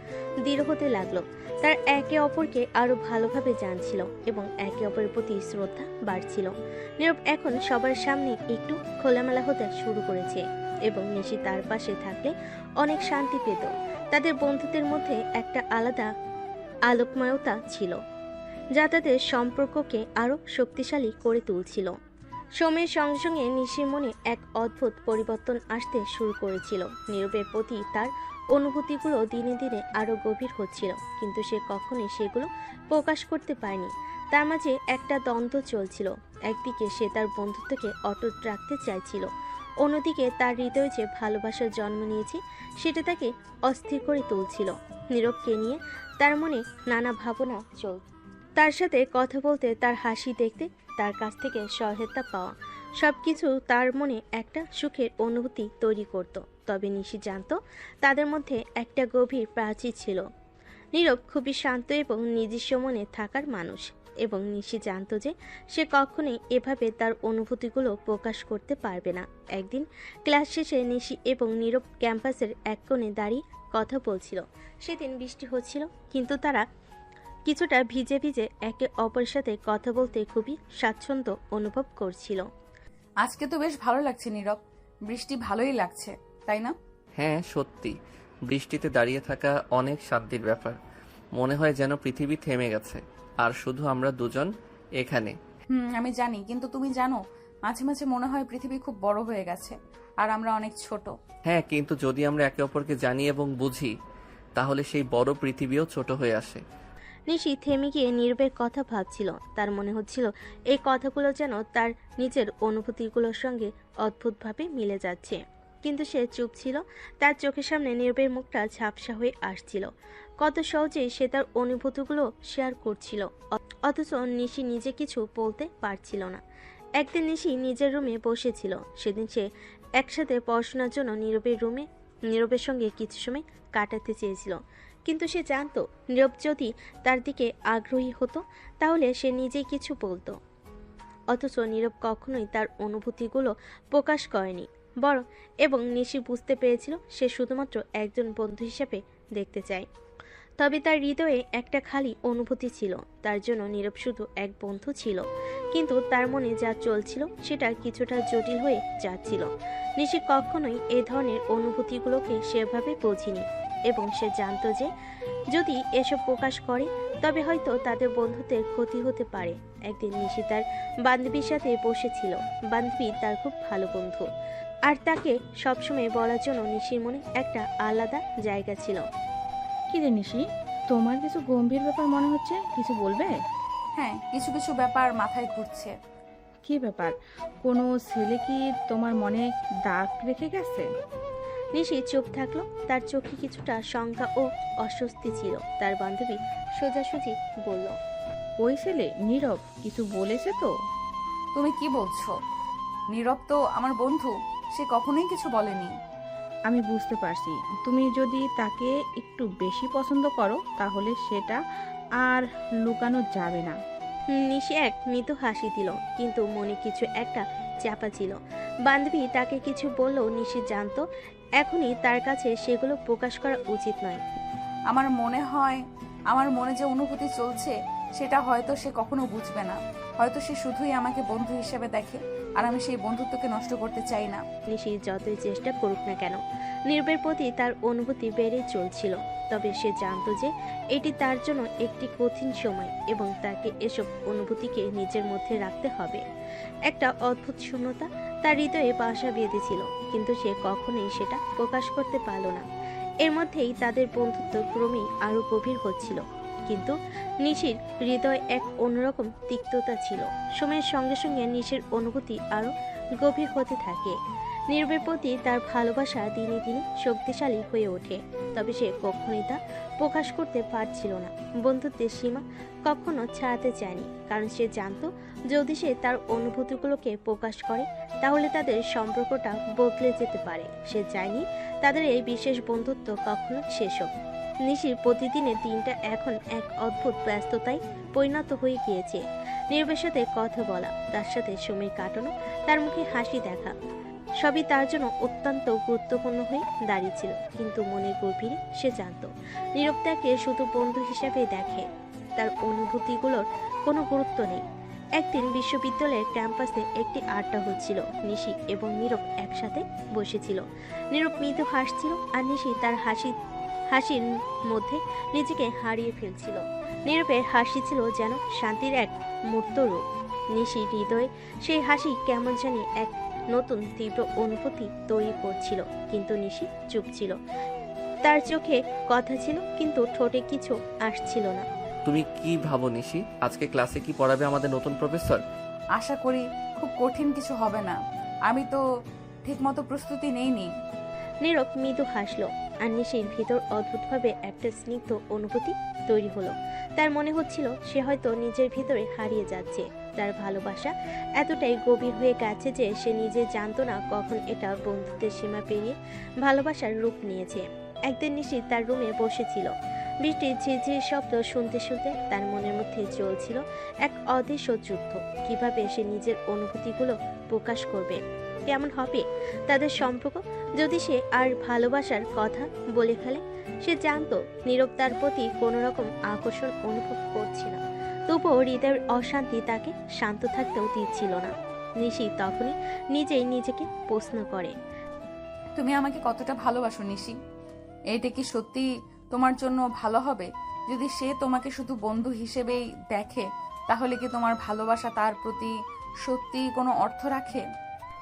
দৃঢ় হতে লাগলো। তার একে অপরকে আরো ভালোভাবে জানছিল এবং একে অপরের প্রতি শ্রদ্ধা বাড়ছিল। নীরব এখন সবার সামনে একটু খোলামেলা হতে শুরু করেছে এবং নিশি তার পাশে থাকলে অনেক শান্তি পেত। তাদের বন্ধুত্বের মধ্যে একটা আলাদা আলোকময়তা ছিল যা তাদের সম্পর্ককে আরো শক্তিশালী করে তুলছিল। সময়ের সঙ্গে সঙ্গে নিশির মনে এক অদ্ভুত পরিবর্তন আসতে শুরু করেছিল। নীরবের প্রতি তার অনুভূতিগুলো দিনে দিনে আরো গভীর হচ্ছিল, কিন্তু সে কখনোই সেগুলো প্রকাশ করতে পারেনি। তার মাঝে একটা দ্বন্দ্ব চলছিল। একদিকে সে তার বন্ধুত্বকে অটুট রাখতে চাইছিল, অন্যদিকে তার হৃদয়ে যে ভালোবাসার জন্ম নিয়েছে সেটা তাকে অস্থির করে তুলছিল। নীরবকে নিয়ে তার মনে নানা ভাবনা চলত। তার সাথে কথা বলতে, তার হাসি দেখতে, তার কাছ থেকে সহায়তা পাওয়া, সবকিছু তার মনে একটা সুখের অনুভূতি তৈরি করত। তবে নিশি জানত তাদের মধ্যে একটা গভীর প্রাচীর ছিল। নীরব খুবই শান্ত এবং নিজস্ব মনে থাকার মানুষ, এবং নিশি জানত যে সে কখনোই এভাবে তার অনুভূতিগুলো প্রকাশ করতে পারবে না। একদিন ক্লাস শেষে নিশি এবং নীরব ক্যাম্পাসের এক কোণে দাঁড়িয়ে কথা বলছিল। সেদিন বৃষ্টি হচ্ছিল, কিন্তু তারা কিছুটা ভিজে ভিজে একে অপরের সাথে কথা বলতে খুবই স্বাচ্ছন্দ্য অনুভব করছিল। আজকে তো বেশ ভালো লাগছে নীরব, বৃষ্টি ভালোই লাগছে, তাই না? হ্যাঁ সত্যি, বৃষ্টিতে দাঁড়িয়ে থাকা অনেক শান্তির ব্যাপার। মনে হয় যেন পৃথিবী থেমে গেছে আর শুধু আমরা দুজন এখানে। আমি জানি, কিন্তু তুমি জানো মাঝে মাঝে মনে হয় পৃথিবী খুব বড় হয়ে গেছে আর আমরা অনেক ছোট। হ্যাঁ, কিন্তু যদি আমরা একে অপরকে জানি এবং বুঝি তাহলে সেই বড় পৃথিবীও ছোট হয়ে আসে। নিশি থেমে গিয়ে নীরবের কথা ভাবছিল। তার মনে হচ্ছিল এই কথাগুলো যেন তার নিজের অনুভূতিগুলোর সঙ্গে অদ্ভুতভাবে মিলে যাচ্ছে, কিন্তু সে চুপ ছিল। তার চোখের সামনে নীরবের মুখটা ঝাপসা হয়ে আসছিল। কত সহজেই সে তার অনুভূতিগুলো শেয়ার করছিল, অথচ নিশি নিজে কিছু বলতে পারছিল না। একদিন নিশি নিজের রুমে বসেছিল। সেদিন সে একসাথে পড়াশোনার জন্য নীরবের সঙ্গে কিছু সময় কাটাতে চেয়েছিল, কিন্তু সে জানতো নীরব যদি তার দিকে আগ্রহী হতো তাহলে সে নিজেই কিছু বলতো। অথচ নীরব কখনোই তার অনুভূতিগুলো প্রকাশ করেনি এবং নিশি বুঝতে পেরেছিল সে শুধুমাত্র একজন বন্ধু হিসেবে দেখতে চায়। তবে তার হৃদয়ে একটা খালি অনুভূতি ছিল। তার জন্য নীরব শুধু এক বন্ধু ছিল, কিন্তু তার মনে যা চলছিল সেটা কিছুটা জটিল হয়ে যাচ্ছিল। নিশি কখনোই এ ধরনের অনুভূতিগুলোকে সেভাবে বোঝেনি এবং সে জানতো যে যদি এসব প্রকাশ করে তবে হয়তো তাদের বন্ধুত্বের ক্ষতি হতে পারে। একদিন নিশি তার বান্ধবীর সাথে বসেছিল। বান্ধবী তার খুব ভালো বন্ধু, আর তাকে সবসময় বলার জন্য নিশির মনে একটা আলাদা জায়গা ছিল। কি রে নিশি, তোমার কিছু গম্ভীর ব্যাপার মনে হচ্ছে, কিছু বলবে? হ্যাঁ, কিছু কিছু ব্যাপার মাথায় ঘুরছে। কি ব্যাপার? কোনো ছেলে কি তোমার মনে দাগ রেখে গেছে? নিশি চুপ থাকলো। তার চোখে কিছুটা শঙ্কা ও অস্বস্তি ছিল। তার বান্ধবী সোজাসুজি বলল, ওই ছেলে নীরব কিছু বলেছে তো? তুমি কি বলছো? নীরব তো আমার বন্ধু, সে কখনোই কিছু বলেনি। আমি বুঝতে পারছি, তুমি যদি তাকে একটু বেশি পছন্দ করো তাহলে সেটা আর লুকানো যাবে না। নিশি এক মৃদু হাসি দিল, কিন্তু মনে কিছু একটা চাপা ছিল। বান্ধবী তাকে কিছু বললেও নিশি জানতো এখনই তার কাছে সেগুলো প্রকাশ করা উচিত নয়। আমার মনে হয় আমার মনে যে অনুভূতি চলছে সেটা হয়তো সে কখনো বুঝবে না। হয়তো সে শুধুই আমাকে বন্ধু হিসেবে দেখে, আর আমি সেই বন্ধুত্বকে নষ্ট করতে চাই না। নিশি যতই চেষ্টা করুক না কেন, নীরবের প্রতি তার অনুভূতি বেড়েই চলছিল। তবে সে জানতো যে এটি তার জন্য একটি কঠিন সময় এবং তাকে এসব অনুভূতিকে নিজের মধ্যে রাখতে হবে। একটা অদ্ভুত শূন্যতা তার হৃদয়ে বাসা বেঁধেছিল, কিন্তু সে কখনোই সেটা প্রকাশ করতে পারল না। এর মধ্যেই তাদের বন্ধুত্ব ক্রমেই আরো গভীর হচ্ছিল, কিন্তু নিশির হৃদয়ে এক অন্যরকম তিক্ততা ছিল। সময়ের সঙ্গে সঙ্গে নিশির অনুভূতি আরো গভীর হতে থাকে। নীরবের প্রতি তার ভালোবাসা দিনে দিনে শক্তিশালী হয়ে ওঠে, তবে সে কখনোই তা প্রকাশ করতে পারছিল না। বন্ধুত্বের সীমা কখনো ছাড়াতে চায়নি, কারণ সে জানতো যদি সে তার অনুভূতিগুলোকে প্রকাশ করে তাহলে তাদের সম্পর্কটা বদলে যেতে পারে। সে চায়নি তাদের এই বিশেষ বন্ধুত্ব কখনো শেষ হোক। নিশির প্রতিদিনের দিনটা এখন এক অদ্ভুত ব্যস্ততায় পরিণত হয়ে গিয়েছে। নীরবের সাথে কথা বলা, তার সাথে সময় কাটানো, তার মুখে হাসি দেখা, সবই তার জন্য অত্যন্ত গুরুত্বপূর্ণ হয়ে দাঁড়িয়েছিল। কিন্তু মনের গভীরে সে জানতো নীরব তাকে শুধু বন্ধু হিসাবে দেখে, তার অনুভূতিগুলোর কোনো গুরুত্ব নেই। একদিন বিশ্ববিদ্যালয়ের ক্যাম্পাসে একটি আড্ডা হচ্ছিল। নিশি এবং নীরব একসাথে বসেছিল। নীরব মৃদু হাসছিল, আর নিশি তার হাসির মধ্যে নিজেকে হারিয়ে ফেলছিল। নীরবের হাসি ছিল যেন শান্তির এক মূর্ত রূপ। নিশির হৃদয়ে সেই হাসি কেমন জানি এক নতুন তীব্র অনুভূতি তৈরি করছিল, কিন্তু নিশি চুপ ছিল। তার চোখে কথা ছিল, কিন্তু ঠোঁটে কিছু আসছিল না। তুমি কি ভাবো নিশি, আজকে ক্লাসে কি পড়াবে আমাদের নতুন প্রফেসর? আশা করি খুব কঠিন কিছু হবে না। আমি তো ঠিকমতো প্রস্তুতি নেইনি। নীরব মৃদু হাসলো, আর নিশির ভিতর অদ্ভুতভাবে একটা স্নিগ্ধ অনুভূতি তৈরি হলো। তার মনে হচ্ছিল সে হয়তো নিজের ভিতরে হারিয়ে যাচ্ছে। তার ভালোবাসা এতটাই গভীর হয়ে গেছে যে সে নিজে জানতো না কখন এটা বন্ধুত্বের সীমা পেরিয়ে ভালোবাসার রূপ নিয়েছে। একদিন নিশি তার রুমে বসেছিল। বৃষ্টির ঝিরঝির শব্দ শুনতে শুনতে তার মনের মধ্যে চলছিল এক অদৃশ্য যুদ্ধ। কিভাবে সে নিজের অনুভূতিগুলো প্রকাশ করবে? কেমন হবে তাদের সম্পর্ক যদি সে আর ভালোবাসার কথা বলে ফেলে? সে জানতো নীরব তার প্রতি কোনো রকম আকর্ষণ অনুভব করছে না, তবুও হৃদয়ের অশান্তি তাকে শান্ত থাকতেও দিচ্ছিল না। নিশি তখনই নিজেই নিজেকে প্রশ্ন করে, তুমি আমাকে কতটা ভালোবাসো নিশি? এইটা কি সত্যি তোমার জন্য ভালো হবে? যদি সে তোমাকে শুধু বন্ধু হিসেবেই দেখে, তাহলে কি তোমার ভালোবাসা তার প্রতি সত্যি কোনো অর্থ রাখে?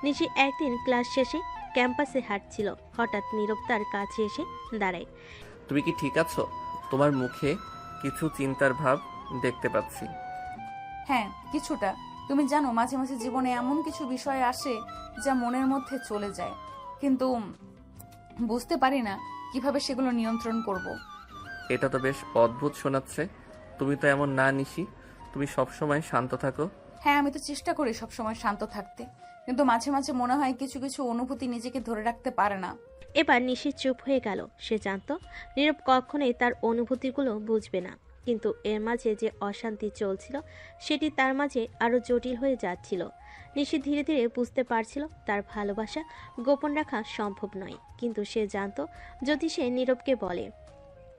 নিশি একদিন ক্লাস শেষে ক্যাম্পাসে হাঁটছিল। হঠাৎ নীরব তার কাছে এসে দাঁড়ায়। তুমি কি ঠিক আছো? তোমার মুখে কিছু চিন্তার ভাব দেখতে পাচ্ছি। হ্যাঁ, কিছুটা। তুমি জানো, মাঝে মাঝে জীবনে এমন কিছু বিষয় আসে যা মনের মধ্যে চলে যায়, কিন্তু বুঝতে পারি না কিভাবে সেগুলো নিয়ন্ত্রণ করব। এটা তো বেশ অদ্ভুত শোনাচ্ছে। তুমি তো এমন না নিশি, তুমি সবসময় শান্ত থাকো। হ্যাঁ, আমি তো চেষ্টা করি সবসময় শান্ত থাকতে, কিন্তু মাঝে মাঝে মনে হয় কিছু কিছু অনুভূতি নিজেকে ধরে রাখতে পারে না। এবার নিশি চুপ হয়ে গেল। সে জানতো নীরব কখনোই তার অনুভূতিগুলো বুঝবে না, কিন্তু এর মাঝে যে অশান্তি চলছিল সেটি তার মাঝে আরো জটিল হয়ে যাচ্ছিল। নিশি ধীরে ধীরে বুঝতে পারছিল তার ভালোবাসা গোপন রাখা সম্ভব নয়, কিন্তু সে জানতো যদি সে নীরবকে বলে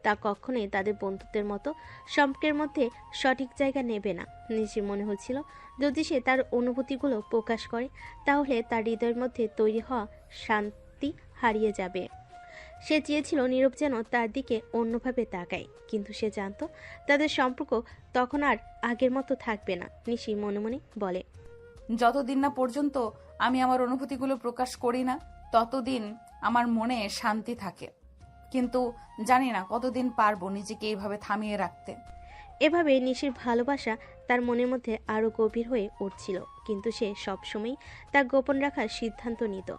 তা কখনোই তাদের বন্ধুত্বের মতো সম্পর্কের মধ্যে সঠিক জায়গা নেবে না। নিশির মনে হচ্ছিল যদি সে তার অনুভূতিগুলো প্রকাশ করে তাহলে তার হৃদয়ের মধ্যে তৈরি হওয়া শান্তি হারিয়ে যাবে। সে চেয়েছিল নীরব যেন তার দিকে অন্যভাবে তাকায়, কিন্তু সে জানতো তাদের সম্পর্ক তখন আর আগের মতো থাকবে না। নিশি মনে মনে বলে, যতদিন না পর্যন্ত আমি আমার অনুভূতিগুলো প্রকাশ করি না, ততদিন আমার মনে শান্তি থাকে, কিন্তু জানি না কতদিন পারবো নিজেকে এইভাবে থামিয়ে রাখতে। এভাবে নিশির ভালোবাসা তার মনের মধ্যে আরো গভীর হয়ে উঠছিল, কিন্তু সে সবসময় তা গোপন রাখার সিদ্ধান্ত নিত।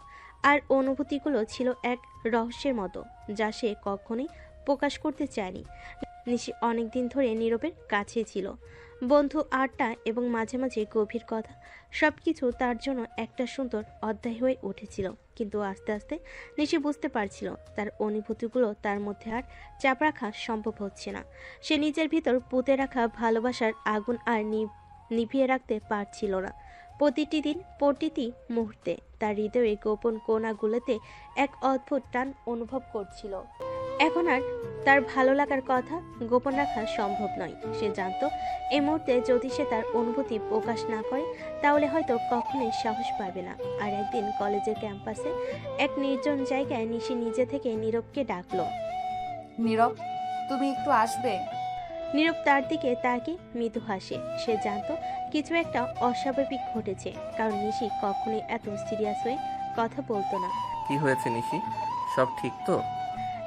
আর অনুভূতিগুলো ছিল এক রহস্যের মতো যা সে কখনোই প্রকাশ করতে চায়নি। নিশি অনেকদিন ধরে নীরবের কাছে ছিল। বন্ধু আড্ডা এবং মাঝে মাঝে গভীর কথা সবকিছু তার জন্য একটা সুন্দর অধ্যায় হয়ে উঠেছিল। কিন্তু আস্তে আস্তে নিশি বুঝতে পারছিল তার অনুভূতিগুলো তার মধ্যে আর চাপ রাখা সম্ভব হচ্ছে না। সে নিজের ভিতর পুঁতে রাখা ভালোবাসার আগুন আর নিভিয়ে রাখতে পারছিল না। প্রতিটি দিন প্রতিটি মুহূর্তে তার হৃদয়ে গোপন কোণাগুলোতে এক অদ্ভুত টান অনুভব করছিল। এখন আর তার ভালো লাগার কথা গোপন রাখা সম্ভব নয়। সে জানতো এই মুহূর্তে যদি সে তার অনুভূতি প্রকাশ না করে তাহলে হয়তো কখনোই সাহস পাবে না। আর একদিন কলেজের ক্যাম্পাসে এক নির্জন জায়গায় নিশি নিজে থেকে নীরবকে ডাকলো। নীরব, তুমি একটু আসবে? নীরব তার দিকে তাকিয়ে মৃদু হাসে। সে জানতো কিছু একটা অস্বাভাবিক ঘটেছে, কারণ নিশি কখনোই এত সিরিয়াস হয়ে কথা বলতো না। কি হয়েছে নিশি, সব ঠিক তো?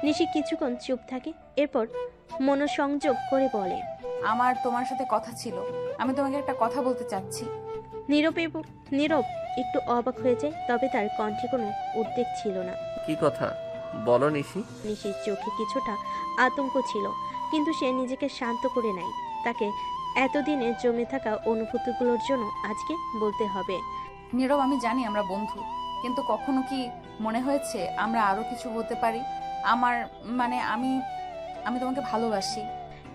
নিশি কিছুক্ষণ চুপ থাকে, এরপর মনোসংযোগ করে বলে, আমার তোমার সাথে কথা ছিল, আমি তোমাকে একটা কথা বলতে চাচ্ছি। নীরব একটু অবাক হয়ে যায়, তবে তার কণ্ঠে কোনো উদ্বেগ ছিল না। কি কথা বলো নিশি। নিশির চোখে কিছুটা আতঙ্ক ছিল, কিন্তু সে নিজেকে শান্ত করে নেয়। তাকে এতদিনে জমে থাকা অনুভূতিগুলোর জন্য আজকে বলতে হবে। নীরব, আমি জানি আমরা বন্ধু, কিন্তু কখনো কি মনে হয়েছে আমরা আরো কিছু হতে পারি? আমি তোমাকে ভালোবাসি।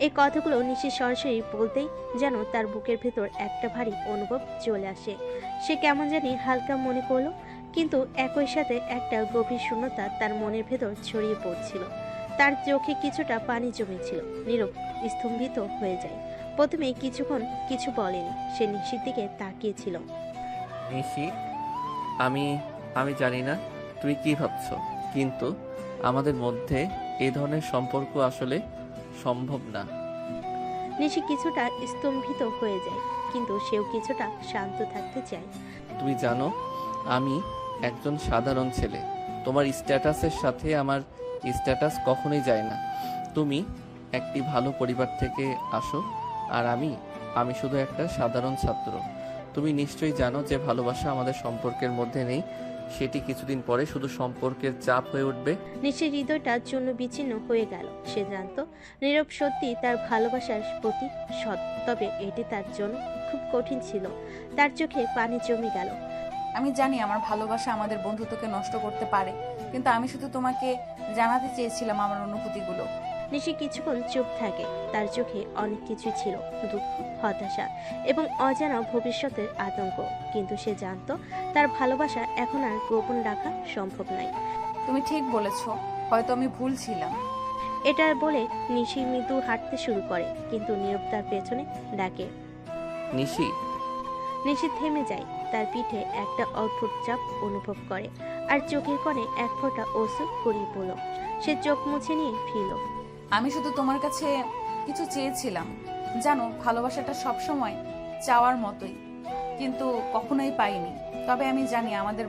এই কথাগুলো নিশি সরাসরি বলতেই যেন তার বুকের ভেতর একটা ভারী অনুভব চলে আসে। সে কেমন জানি হালকা মনে করলো, কিন্তু একই সাথে একটা গভীর শূন্যতা তার মনের ভেতর ছড়িয়ে পড়ছিল। তার চোখে কিছুটা পানি জমেছিল। নীরব স্তম্ভিত হয়ে যায়। প্রথমে কিছুক্ষণ কিছু বলেনি, সে নিশির দিকে তাকিয়েছিল। নিশি, আমি জানি না তুমি কি ভাবছো, কিন্তু আমাদের মধ্যে এই ধরনের সম্পর্ক আসলে সম্ভব না। নিশি কিছুটা স্তম্ভিত হয়ে যায়, কিন্তু সেও কিছুটা শান্ত থাকতে চায়। তুমি জানো আমি একজন সাধারণ ছেলে, তোমার স্ট্যাটাসের সাথে আমার স্ট্যাটাস কখনোই যায় না। তুমি একটি ভালো পরিবার থেকে আসো, আর আমি শুধু একটা সাধারণ ছাত্র। তুমি নিশ্চয়ই জানো যে ভালোবাসা আমাদের সম্পর্কের মধ্যে নেই, সেটি কিছুদিন পরে শুধু সম্পর্কের চাপ হয়ে উঠবে। নিশির হৃদয়টা চূর্ণ বিচ্ছিন্ন হয়ে গেল। সে জানতো নীরব সত্যি তার ভালোবাসার প্রতি সৎ, তবে এটি তার জন্য খুব কঠিন ছিল। তার চোখে পানি জমে গেল। আমি জানি আমার ভালোবাসা আমাদের বন্ধুত্বকে নষ্ট করতে পারে, কিন্তু আমি শুধু তোমাকে জানাতে চেয়েছিলাম আমার অনুভূতিগুলো। নিশি কিছুক্ষণ চুপ থাকে। তার চোখে অনেক কিছু ছিল, দুঃখ, হতাশা এবং অজানা ভবিষ্যতের আতঙ্ক। কিন্তু সে জানতো তার ভালোবাসা এখন আর গোপন রাখা সম্ভব নয়। তুমি ঠিক বলেছ, হয়তো আমি ভুল ছিলাম। এটা বলে নিশি মৃদু হাঁটতে শুরু করে, কিন্তু নীরব তার পেছনে ডাকে, নিশি। নিশি থেমে যায়। তার পিঠে একটা অদ্ভুত চাপ অনুভব করে, আর চোখের কোণে এক ফোঁটা অশ্রু গড়িয়ে পড়ল। সে চোখ মুছে নিয়ে ফিরল। আমি শুধু তোমার কাছে কিছু চেয়েছিলাম। জানো, ভালোবাসাটা সবসময় চাওয়ার মতোই, কিন্তু কখনোই পাইনি। তবে আমি জানি আমাদের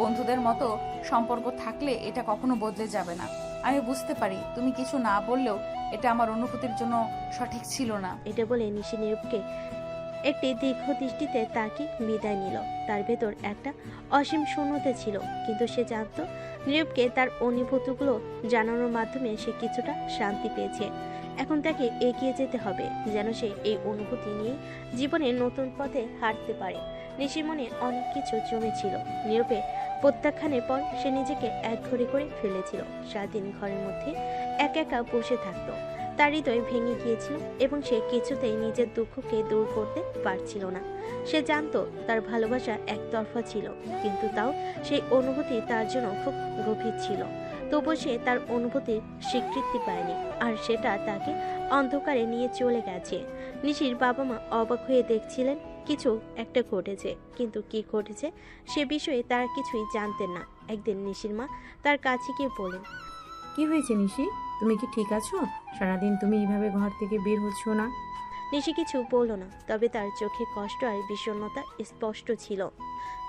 বন্ধুদের মতো সম্পর্ক থাকলে এটা কখনো বদলে যাবে না। আমি বুঝতে পারি তুমি কিছু না বললেও এটা আমার অনুভূতির জন্য সঠিক ছিল না। এটা বলে নিশি নীরবকে একটি দীর্ঘ দৃষ্টিতে তাকিয়ে বিদায় নিল। তার ভেতর একটা অসীম শূন্যতা ছিল, কিন্তু সে জানতো নীরবকে তার অনুভূতিগুলো জানানোর মাধ্যমে সে কিছুটা শান্তি পেয়েছে। এখন তাকে এগিয়ে যেতে হবে, যেন সে এই অনুভূতি নিয়ে জীবনে নতুন পথে হাঁটতে পারে। নিশির মনে অনেক কিছু জমেছিল। নীরবে প্রত্যাখ্যানের পর সে নিজেকে একঘরে করে ফেলেছিল। সারাদিন ঘরের মধ্যে একা একা বসে থাকতো। তার হৃদয় ভেঙে গিয়েছিল এবং সে কিছুতেই নিজের দুঃখকে দূর করতে পারছিল না। সে জানতো তার ভালোবাসা একতরফা ছিল, কিন্তু তাও সেই অনুভূতি তার জন্য খুব গভীর ছিল। তবু সে তার অনুভূতির স্বীকৃতি পায়নি, আর সেটা তাকে অন্ধকারে নিয়ে চলে গেছে। নিশির বাবা মা অবাক হয়ে দেখছিলেন কিছু একটা ঘটেছে, কিন্তু কি ঘটেছে সে বিষয়ে তারা কিছুই জানতেন না। একদিন নিশির মা তার কাছে গিয়ে বলেন, কি হয়েছে নিশি, তুমি কি ঠিক আছো? সারাদিন তুমি এইভাবে ঘর থেকে বের হচ্ছ না। নিশি কিছু বলল না, তবে তার চোখে কষ্ট আর বিষণ্ণতা স্পষ্ট ছিল।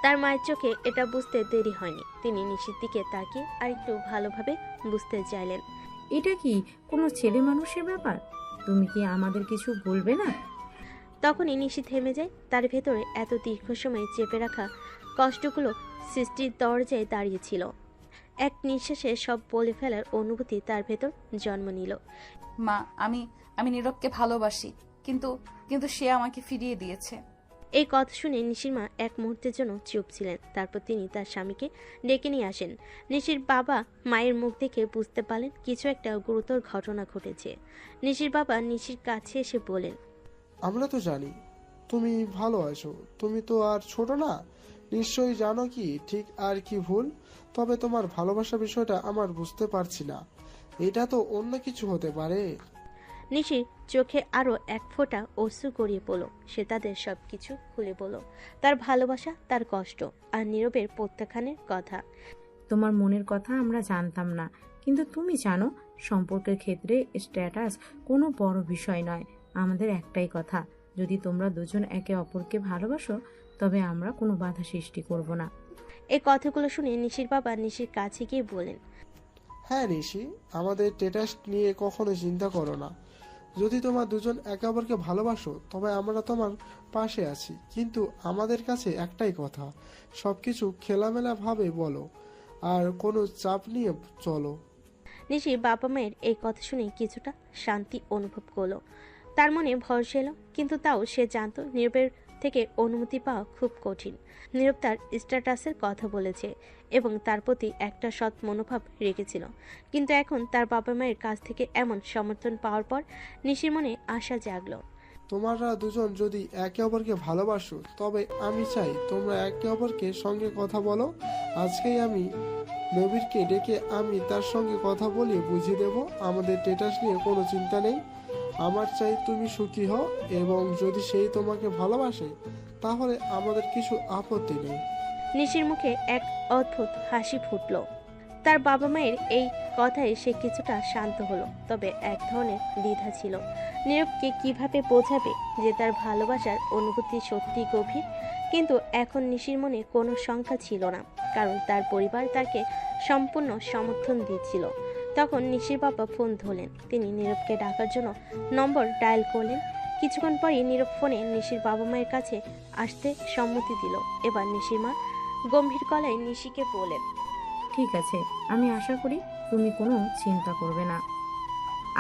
তার মায়ের চোখে এটা বুঝতে দেরি হয়নি। তিনি নিশির দিকে তাকিয়ে আর একটু ভালোভাবে বুঝতে চাইলেন। এটা কি কোনো ছেলে মানুষের ব্যাপার? তুমি কি আমাদের কিছু বলবে না? তখনই নিশি থেমে যায়। তার ভেতরে এত দীর্ঘ সময় চেপে রাখা কষ্টগুলো সৃষ্টির দরজায় দাঁড়িয়েছিল। এক নিঃশ্বাসে সব বলে ফেলার অনুভূতি তার ভেতর জন্ম নিল। মা, আমি নীরবকে ভালোবাসি, কিন্তু কিন্তু সে আমাকে ফিরিয়ে দিয়েছে। এই কথা শুনে নিশির মা এক মুহূর্তের জন্য চুপ ছিলেন। তারপর তিনি তার স্বামীকে ডেকে নিয়ে আসেন। নিশির বাবা মায়ের মুখ দেখে বুঝতে পারলেন কিছু একটা গুরুতর ঘটনা ঘটেছে। নিশির বাবা নিশির কাছে এসে বলেন, আমরা তো জানি তুমি ভালো আছো, তুমি তো আর ছোট না, নিশ্চয়ই জানো কি ঠিক আর কি ভুল। তবে তোমার ভালোবাসা বিষয়টা আমার বুঝতে পারছি না, এটা তো অন্য কিছু হতে পারে। নিশির চোখে আরো এক ফোঁটা অশ্রু গড়িয়ে পড়ল। সে তাদের সবকিছু খুলে বলল, তার ভালোবাসা, তার কষ্ট আর নীরবের প্রত্যাখ্যানের কথা। তোমার মনের কথা আমরা জানতাম না, কিন্তু তুমি জানো সম্পর্কের ক্ষেত্রে স্ট্যাটাস কোনো বড় বিষয় নয়। আমাদের একটাই কথা, যদি তোমরা দুজন একে অপরকে ভালোবাসো তবে আমরা কোনো বাধা সৃষ্টি করব না। এই কথাগুলো শুনে নিশির বাবা নিশির কাছে গিয়ে বলেন, হ্যাঁ নিশি, আমাদের স্ট্যাটাস নিয়ে কখনো চিন্তা করো না। যদি তোমার দুজন একে অপরকে ভালোবাসো তবে আমরা তোমার পাশে আছি, কিন্তু আমাদের কাছে একটাই কথা, সবকিছু খোলামেলা ভাবে বলো আর কোনো চাপ নিয়ে চলো। নিশি বাবা মায়ের এই কথা শুনে কিছুটা শান্তি অনুভব করলো। তার মনে ভরসা এলো, কিন্তু তাও সে জানতো নীরবের থেকে অনুমতি পাওয়া খুব কঠিন। নীরব তার স্ট্যাটাসের কথা বলেছে এবং তার প্রতি একটা সৎ মনোভাব রেখেছিল, কিন্তু এখন তার বাবা মায়ের কাছ থেকে এমন সমর্থন পাওয়ার পর নিশির মনে আশা জাগলো। তোমরা দুজন যদি একে অপরকে ভালোবাসো তবে আমি চাই তোমরা একে অপরকে সঙ্গে কথা বলো। আজকেই আমি নবীরকে ডেকে আমি তার সঙ্গে কথা বলিয়ে বুঝিয়ে দেব আমাদের স্ট্যাটাস নিয়ে কোনো চিন্তা নেই। আমার চাই তুমি সুখী হও, এবং যদি সেই তোমাকে ভালোবাসে তাহলে আমাদের কিছু আপত্তি নেই। নিশির মুখে এক অদ্ভুত হাসি ফুটল। তার বাবা মায়ের এই কথায় সে কিছুটা শান্ত হলো, তবে এক ধরনের দ্বিধা ছিল। নীরবকে কিভাবে বোঝাবে যে তার ভালোবাসার অনুভূতি সত্যি গভীর, কিন্তু এখন নিশির মনে কোনো শঙ্কা ছিল না, কারণ তার পরিবার তাকে সম্পূর্ণ সমর্থন দিচ্ছিল। তখন নিশির বাবা ফোন ধরলেন। তিনি নীরবকে ডাকার জন্য নম্বর ডায়াল করলেন। কিছুক্ষণ পরই নীরব ফোনে নিশির বাবা মায়ের কাছে আসতে সম্মতি দিল। এবার নিশির মা গম্ভীর গলায় নিশিকে বলেন, ঠিক আছে, আমি আশা করি তুমি কোনো চিন্তা করবে না।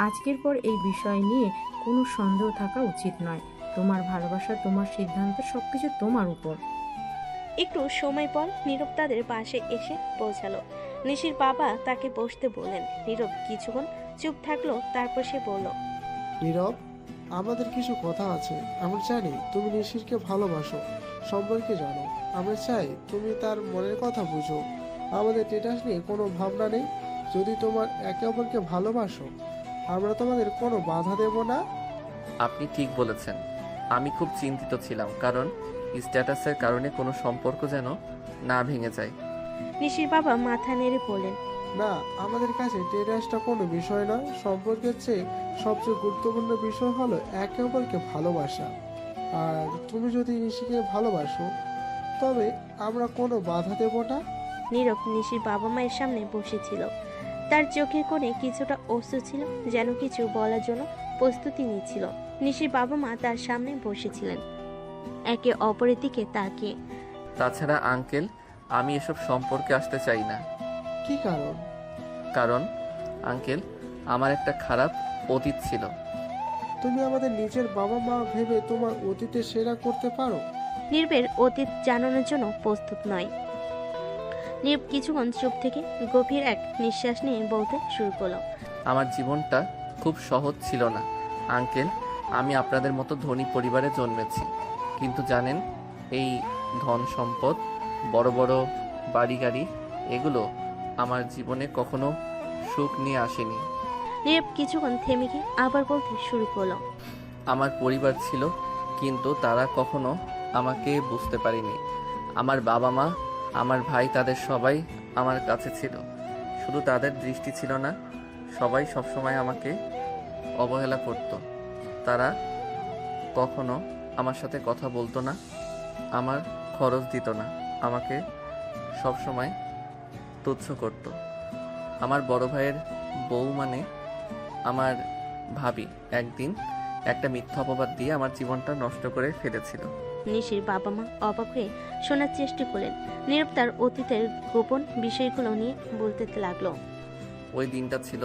আজকের পর এই বিষয় নিয়ে কোনো সন্দেহ থাকা উচিত নয়। তোমার ভালোবাসা, তোমার সিদ্ধান্ত, সবকিছু তোমার উপর। একটু সময় পর নীরব তাদের পাশে এসে পৌঁছালো। নিশির বাবা তাকে বসতে বললেন। নীরব কিছুক্ষণ চুপ থাকলো, তারপর সে বলল, নীরব, আমাদের কিছু কথা আছে। আমরা জানি তুমি নিশিরকে ভালোবাসো, সম্পর্কে জানো। আমরা চাই তুমি তার মনের কথা বুঝো। আমাদের স্ট্যাটাস নিয়ে কোনো ভাবনা নেই। যদি তোমার একে অপরকে ভালোবাসো আমরা তোমাদের কোনো বাধা দেব না। আপনি ঠিক বলেছেন। আমি খুব চিন্তিত ছিলাম, কারণ স্ট্যাটাসের কারণে কোনো সম্পর্ক যেন না ভেঙে যায়। নিশির বাবা মাথা নেড়ে বললেন, না, আমাদের কাছে স্ট্যাটাসটা কোনো বিষয় নয়। সম্পর্কের চেয়ে সবচেয়ে গুরুত্বপূর্ণ বিষয় হলো একে অপরকে ভালোবাসা। আর তুমি যদি নিশিকে ভালোবাসো তবে আমরা কোনো বাধা দেব না। নীরব নিশির বাবা মায়ের সামনে বসেছিল। তার চোখের কোণে কিছুটা অশ্রু ছিল, যেন কিছু বলার জন্য প্রস্তুতি নিচ্ছিল। নিশির বাবা মা তার সামনে বসেছিলেন, একে অপরের দিকে তাকিয়ে। তাছাড়া আঙ্কেল, আমি এসব সম্পর্কে আসতে চাই না। কি কারণ? কারণ আঙ্কেল, আমার একটা খারাপ অতীত ছিল। তুমি আমাদের নিজের বাবা মা ভেবে তোমার অতীতে সেরা করতে পারো? নীরবের অতীত জানানোর জন্য প্রস্তুত নয়। নীরব কিছুক্ষণ চুপ থেকে গভীর এক নিঃশ্বাস নিয়ে বলতে শুরু করলো, আমার জীবনটা খুব সহজ ছিল না আঙ্কেল। আমি আপনাদের মতো ধনী পরিবারে জন্মেছি, কিন্তু জানেন, এই ধন সম্পদ, বড় বড় বাড়ি গাড়ি, এগুলো আমার জীবনে কখনো সুখ নিয়ে আসেনি। নীরব কিছুক্ষণ থেমে গিয়ে আবার বলতে শুরু করলো, আমার পরিবার ছিল, কিন্তু তারা কখনো আমাকে বুঝতে পারেনি। আমার বাবা মা, আমার ভাই, তাদের সবাই আমার কাছে ছিল। শুধু তাদের দৃষ্টি ছিল না, সবাই সবসময় আমাকে অবহেলা করত। তারা কখনো আমার সাথে কথা বলতো না, আমার খরচ দিত না, আমাকে সবসময় তুচ্ছ করত। আমার বড় ভাইয়ের বউ, মানে আমার ভাবি, একদিন একটা মিথ্যা অপবাদ দিয়ে আমার জীবনটা নষ্ট করে ফেলেছিল। নিশির বাবা মা অবাক হয়ে শোনার চেষ্টা করলেন। নীরব তার অতীতের গোপন বিষয়গুলো নিয়ে বলতে লাগলো। ওই দিনটা ছিল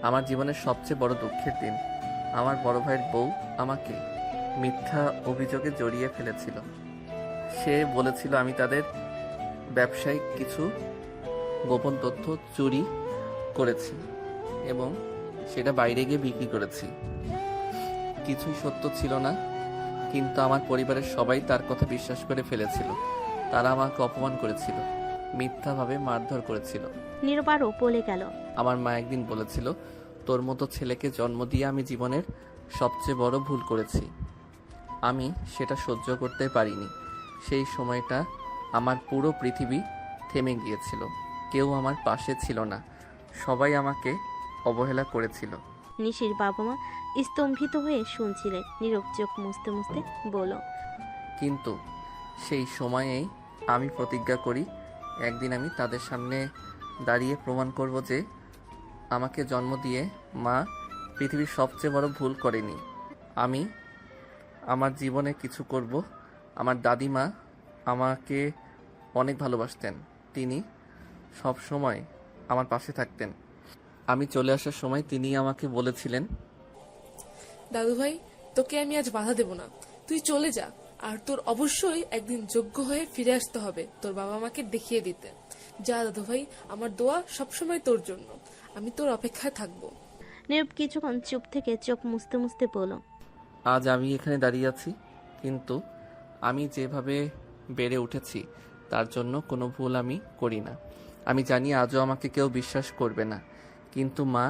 আমার জীবনের সবচেয়ে বড় দুঃখের দিন। আমার বড় ভাইয়ের বউ আমাকে মিথ্যা অভিযোগে জড়িয়ে ফেলেছিল। সে বলেছিল আমি তাদের ব্যবসায়িক কিছু গোপন তথ্য চুরি করেছি এবং সেটা বাইরে গিয়ে বিক্রি করেছি। কিছুই সত্য ছিল না, কিন্তু আমার পরিবারের সবাই তার কথা বিশ্বাস করে ফেলেছিল। তারা আমাকে অপমান করেছিল, মিথ্যাভাবে মারধর করেছিল। নীরব আরও বলে গেল, আমার মা একদিন বলেছিল, তোর মতো ছেলেকে জন্ম দিয়ে আমি জীবনের সবচেয়ে বড় ভুল করেছি। আমি সেটা সহ্য করতে পারিনি। সেই সময়টা আমার পুরো পৃথিবী থেমে গিয়েছিল। কেউ আমার পাশে ছিল না, সবাই আমাকে অবহেলা করেছিল। নিশির বাবা মা স্তম্ভিত হয়ে শুনছিলেন। নীরব চোখ মুছতে মুছতে বলল, কিন্তু সেই সময়েই আমি প্রতিজ্ঞা করি, একদিন আমি তাদের সামনে দাঁড়িয়ে প্রমাণ করব যে আমাকে জন্ম দিয়ে মা পৃথিবীর সবচেয়ে বড় ভুল করেনি। আমি আমার জীবনে কিছু করব। আমার দাদিমা আমাকে অনেক ভালোবাসতেন, তিনি সব সময় আমার পাশে থাকতেন। আমি চলে আসার সময় তিনি আমাকে বলেছিলেন, দাদু ভাই, তোকে আমি আজ বাধা দেব না, তুই চলে যা। আর তোর অবশ্যই একদিন যোগ্য হয়ে ফিরে আসতে হবে তোর বাবা মাকে দেখিয়ে দিতে। যা দাদু ভাই, আমার দোয়া সবসময় তোর জন্য, আমি তোর অপেক্ষায় থাকবো। নীরব কিছুক্ষণ চুপ থেকে চোখ মুছতে মুছতে বলল, আজ আমি এখানে দাঁড়িয়ে আছি, কিন্তু আমি যেভাবে বেড়ে উঠেছি তার জন্য কোনো ভুল আমি করি না। আমি জানি আজও আমাকে কেউ বিশ্বাস করবে না, কিন্তু মা,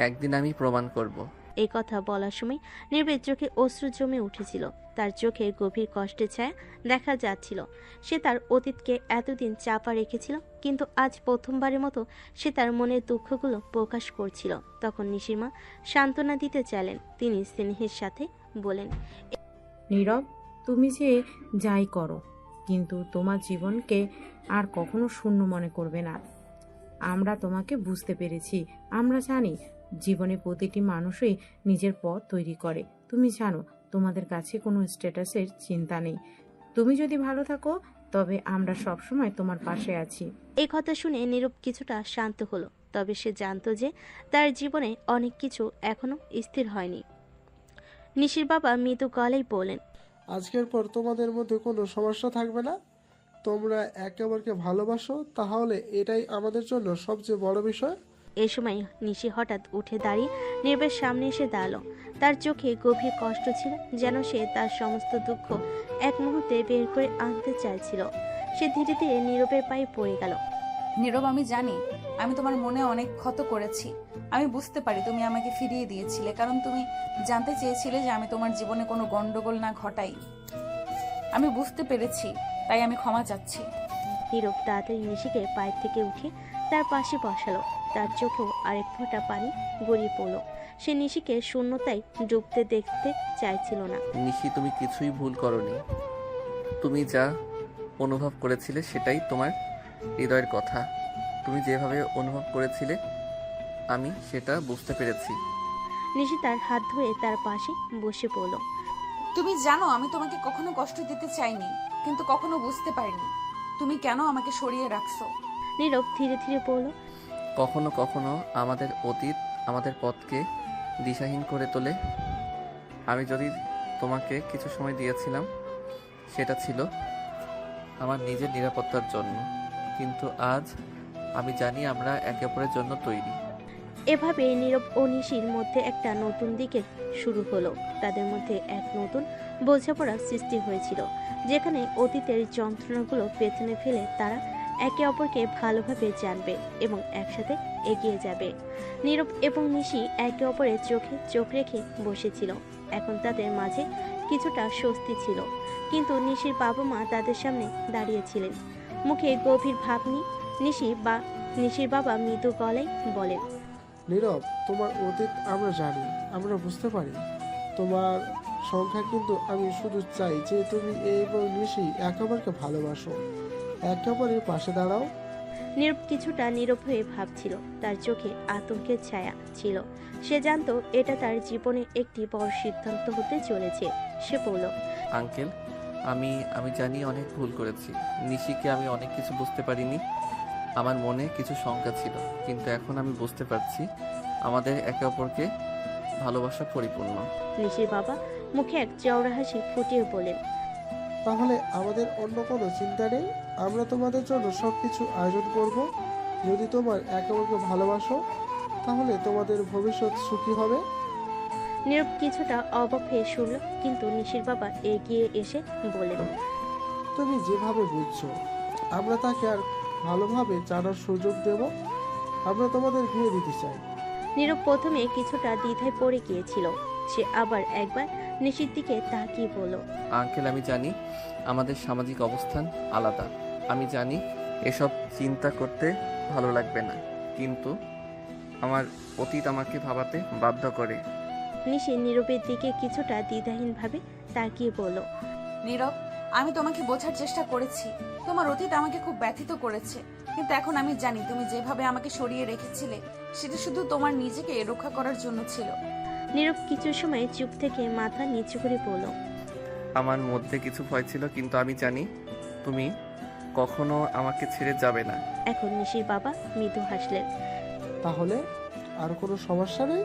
একদিন আমি প্রমাণ করব। এই কথা বলার সময় নীরবের চোখে অশ্রু জমে উঠেছিল। তার চোখে গভীর কষ্টের ছায়া দেখা যাচ্ছিল। সে তার অতীতকে এতদিন চাপা রেখেছিল, কিন্তু আজ প্রথমবারের মতো সে তার মনের দুঃখগুলো প্রকাশ করছিল। তখন নিশির মা সান্ত্বনা দিতে চাইলেন। তিনি স্নেহের সাথে বলেন, নীরব, তুমি যে যাই করো, কিন্তু তোমার জীবনকে আর কখনো শূন্য মনে করবে না। আমরা তোমাকে বুঝতে পেরেছি। আমরা জানি জীবনে প্রতিটি মানুষই নিজের পথ তৈরি করে। তুমি জানো তোমাদের কাছে কোনো স্ট্যাটাসের চিন্তা নেই। তুমি যদি ভালো থাকো তবে আমরা সবসময় তোমার পাশে আছি। এই কথা শুনে নীরব কিছুটা শান্ত হলো। তবে সে জানতো যে তার জীবনে অনেক কিছু এখনো স্থির হয়নি। নিশির বাবা মৃদু গলায় বলেন, আজকের পর তোমাদের মধ্যে কোনো সমস্যা থাকবে না। তোমরা একে অপরকে ভালোবাসো, তাহলে এটাই আমাদের জন্য সবচেয়ে বড় বিষয়। এই সময় নিশি হঠাৎ উঠে দাঁড়িয়ে নীরবের সামনে এসে দাঁড়ালো। তার চোখে গভীর কষ্ট ছিল, যেন সে তার সমস্ত দুঃখ এক মুহূর্তে বের করে আনতে চাইছিল। সে ধীরে ধীরে নীরবের পায়ে পড়ে গেল। নীরব, আমি জানি আমি তোমার মনে অনেক ক্ষত করেছি। আমি বুঝতে পারি তুমি আমাকে ফিরিয়ে দিয়েছিলে, কারণ তুমি জানতে চেয়েছিলে যে আমি তোমার জীবনে কোনো গন্ডগোল না ঘটাই। আমি বুঝতে পেরেছি, তাই আমি ক্ষমা চাচ্ছি। নীরব তাড়াতাড়ি নিশিকে পায়ের থেকে উঠে তার পাশে বসালো। তার চোখেও আরেক ফোঁটা পানি গড়িয়ে পড়লো। সে নিশিকে শূন্যতায় ডুবতে দেখতে চাইছিল না। নিশি, তুমি কিছুই ভুল করনি। তুমি যা অনুভব করেছিলে সেটাই তোমার হৃদয়ের কথা। তুমি যেভাবে অনুভব করেছিলে আমি সেটা বুঝতে পেরেছি। নিশি তার হাত ধরে তার পাশে বসে পড়ল। তুমি জানো আমি তোমাকে কখনো কষ্ট দিতে চাইনি, কিন্তু কখনো বুঝতে পারিনি তুমি কেন আমাকে সরিয়ে রাখছো। নীরব ধীরে ধীরে বলল, কখনো কখনো আমাদের অতীত আমাদের পথকে দিশাহীন করে তোলে। আমি যদি তোমাকে কিছু সময় দিয়েছিলাম সেটা ছিল আমার নিজের নিরাপত্তার জন্য, কিন্তু আজ আমি জানি আমরা একে অপরের জন্য তৈরি। এভাবে নীরব ও নিশির মধ্যে একটা নতুন দিকের শুরু হলো। তাদের মধ্যে এক নতুন বোঝাপড়ার সৃষ্টি হয়েছিল, যেখানে অতীতের যন্ত্রণাগুলো পেছনে ফেলে তারা একে অপরকে ভালোভাবে জানবে এবং একসাথে এগিয়ে যাবে। নীরব এবং নিশি একে অপরের চোখে চোখ রেখে বসেছিল। এখন তাদের মাঝে কিছুটা স্বস্তি ছিল, কিন্তু নিশির বাবা মা তাদের সামনে দাঁড়িয়েছিলেন, মুখে গভীর ভাবনি। নিশির বাবা মৃদু গলায় বলেন, নীরব, তোমার অতীত আমরা জানি, আমরা বুঝতে পারি তোমার সংখ্যা, কিন্তু আমি শুধু চাই যে তুমি এবং নিশি একে অপরকে ভালোবাসো, একে অপরের পাশে দাঁড়াও। নীরব কিছুটা নীরব হয়ে ভাবছিল। তার চোখে আতঙ্কের ছায়া ছিল। সে জানতো এটা তার জীবনে একটি বড় সিদ্ধান্ত হতে চলেছে। সে বলল, আঙ্কেল, আমি জানি অনেক ভুল করেছি। নিশিকে আমি অনেক কিছু বুঝতে পারিনি। আমার মনে কিছু শঙ্কা ছিল, কিন্তু এখন আমি বুঝতে পারছি আমাদের একে অপরকে ভালোবাসা পরিপূর্ণ। নিশির বাবা মুখে এক চওড়া হাসি ফুটিয়ে বলেন, তাহলে আমাদের অন্য কোনো চিন্তা নেই। আমরা তোমাদের জন্য সবকিছু আয়োজন করব। যদি তোমার একে অপরকে ভালোবাসো তাহলে তোমাদের ভবিষ্যৎ সুখী হবে। নীরব কিছুটা অবাক হয়ে শুনল, কিন্তু নিশির বাবা এগিয়ে এসে বলেন, তুমি যেভাবে বুঝছো আমরা তাকে আর ভালোভাবে জানার সুযোগ দেব। আমরা তোমাদের বিয়ে দিতে চাই। নীরব প্রথমে কিছুটা দ্বিধায় পড়ে গিয়েছিল। সে আবার একবার নিশির দিকে তাকিয়ে বলল, আঙ্কেল, আমি জানি আমাদের সামাজিক অবস্থান আলাদা। আমি জানি এসব চিন্তা করতে ভালো লাগবে না, কিন্তু আমার অতীত আমাকে ভাবাতে বাধ্য করে। নিশি নীরবের দিকে কিছুটা দ্বিধাহীনভাবে তাকিয়ে বলল, নীরব, আমি তোমাকে বোঝার চেষ্টা করেছি। তোমার অতীত আমাকে খুব ব্যথিত করেছে, কিন্তু এখন আমি জানি তুমি যেভাবে আমাকে সরিয়ে রেখেছিলে সেটা শুধু তোমার নিজেকে রক্ষা করার জন্য ছিল। নীরব কিছু সময় চুপ থেকে মাথা নিচু করে বলল, আমার মধ্যে কিছু ভয় ছিল, কিন্তু আমি জানি তুমি কখনো আমাকে ছেড়ে যাবে না। এখন নিশির বাবা মৃদু হাসলেন। তাহলে আর কোনো সমস্যা নেই,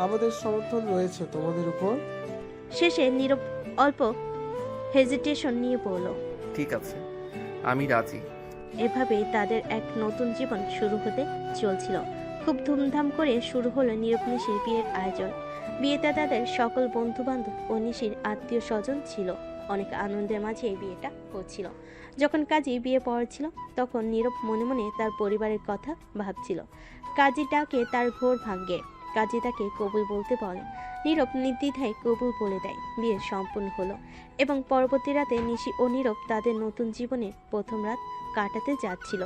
আমাদের সমর্থন রয়েছে তোমাদের উপর। শেষে নীরব অল্প হেজিটেশন নিয়ে বলল, ঠিক আছে, আমি রাজি। এভাবেই তাদের এক নতুন জীবন শুরু হতে চলছিল। খুব ধুমধাম করে শুরু হলো নীরব নিশির বিয়ের আয়োজন। বিয়েতে তাদের সকল বন্ধু বান্ধব ও নিশির আত্মীয় স্বজন ছিল। অনেক আনন্দের মাঝে এই বিয়েটা হচ্ছিল। যখন কাজী বিয়ে পড়ছিল তখন নীরব মনে মনে তার পরিবারের কথা ভাবছিল। কাজী ডাকে তার ঘোর ভাগ্যে। কাজী তাকে কবুল বলতে বলে। নীরব নির্দ্বিধায় কবুল বলে দেয়। বিয়ে সম্পূর্ণ হলো এবং পরবর্তী রাতে নিশি ও নীরব তাদের নতুন জীবনের প্রথম রাত কাটাতে যাচ্ছিল।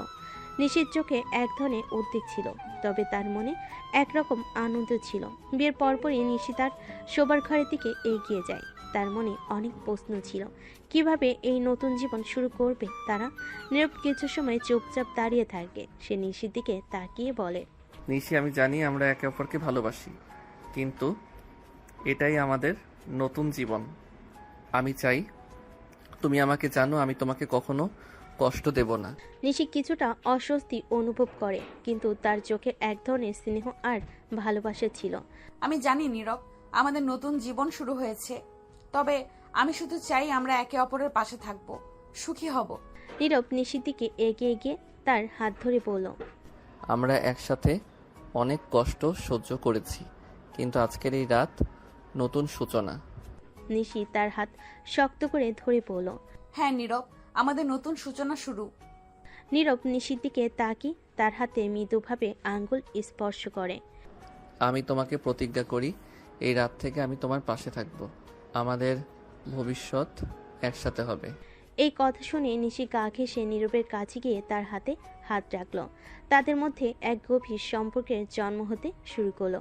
নিশির চোখে এক ধরনের উদ্বেগ ছিল, তবে তার মনে একরকম আনন্দ ছিল। বিয়ের পরপরই নিশি তার শোবার ঘরের দিকে এগিয়ে যায়। তার মনে অনেক প্রশ্ন ছিল, কিভাবে এই নতুন জীবন শুরু করবে তারা। নীরব কিছু সময় চুপচাপ দাঁড়িয়ে থাকে। সে নিশির দিকে তাকিয়ে বলে, নিশি, আমি জানি আমরা একে অপরকে ভালোবাসি, কিন্তু এটাই আমাদের নতুন জীবন। আমি চাই তুমি আমাকে জানো, আমি তোমাকে কখনো কষ্ট দেব না। নিশি কিছুটা অস্বস্তি অনুভব করে, কিন্তু তার চোখে এক ধরনের স্নেহ আর ভালোবাসা ছিল। আমি জানি নীরব, আমাদের নতুন জীবন শুরু হয়েছে, তবে আমি শুধু চাই আমরা একে অপরের পাশে থাকব, সুখী হব। নীরব নিশির দিকে এগিয়ে গিয়ে তার হাত ধরে বলল, আমরা একসাথে অনেক কষ্ট সহ্য করেছি, কিন্তু আজকের এই রাত নতুন সূচনা। নিশি তার হাত শক্ত করে ধরে বলল, হ্যাঁ নীরব, আমাদের নতুন সূচনা শুরু। নীরব নিশির দিকে তাকিয়ে তার হাতে মৃদুভাবে আঙ্গুল স্পর্শ করে। আমি তোমাকে প্রতিজ্ঞা করি, এই রাত থেকে আমি তোমার পাশে থাকব। আমাদের ভবিষ্যৎ একসাথে হবে। এই কথা শুনে নিশি গা ঘেঁষে নীরবের কাছে গিয়ে তার হাতে হাত রাখল। তাদের মধ্যে এক গভীর সম্পর্কের জন্ম হতে শুরু করলো।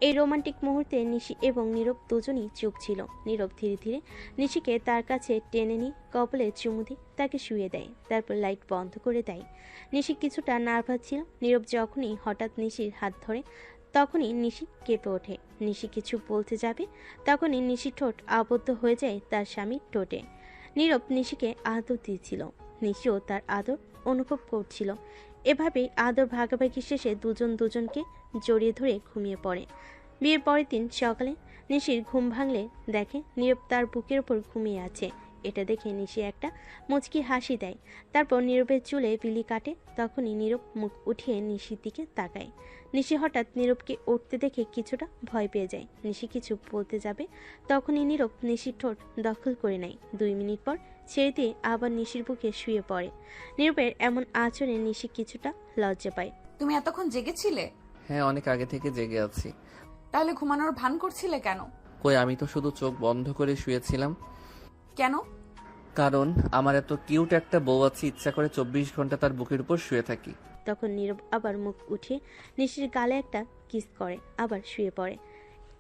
এই রোমান্টিক মুহূর্তে নিশি এবং নীরব দুজনই চুপ ছিল। নীরব ধীরে ধীরে নিশিকে তার কাছে টেনে নিয়ে কপালে চুমু দিয়ে তাকে শুয়ে দেয়, তারপর লাইট বন্ধ করে দেয়। নিশি কিছুটা নার্ভাস ছিল। নীরব যখনই হঠাৎ নিশির হাত ধরে তখনই নিশি কেঁপে ওঠে। নিশি কিছু বলতে যাবে, তখনই নিশি ঠোঁট আবদ্ধ হয়ে যায় তার স্বামীর ঠোঁটে। নীরব নিশিকে আদর দিয়েছিল, নিশিও তার আদর অনুভব করছিল। এভাবেই আদর ভাগাভাগি শেষে দুজন দুজনকে জড়িয়ে ধরে ঘুমিয়ে পড়ে। বিয়ের পরের দিন সকালে নিশির ঘুম ভাঙলে দেখে নীরব তার বুকের ওপর ঘুমিয়ে আছে। এটা দেখে নিশি একটা মুচকি হাসি দেয়, তারপর নীরবের চুলে বিলি কাটে। তখনই নীরব মুখ উঠিয়ে নিশির দিকে তাকায়। নিশি হঠাৎ নীরবকে উঠতে দেখে কিছুটা ভয় পেয়ে যায়। নিশি কিছু বলতে যাবে, তখনই নীরব নিশির ঠোঁট দখল করে নেয়। 2 মিনিট পর ছেড়ে দিয়ে আবার নিশির বুকে শুয়ে পড়ে। নীরবের এমন আচরণে নিশি কিছুটা লজ্জা পায়। তুমি এতক্ষণ জেগেছিলে? হ্যাঁ, অনেক আগে থেকে জেগে আছি। তাহলে ঘুমানোর ভান করছিলে কেন? কই, আমি তো শুধু চোখ বন্ধ করে শুয়েছিলাম। কেন? কারণ আমার এত কিউট একটা বউ আছে, ইচ্ছা করে 24 ঘন্টা তার বুকের উপর শুয়ে থাকি। তখন নীরব আবার মুখ উঠিয়ে নিশির গালে একটা কিস করে আবার শুয়ে পড়ে।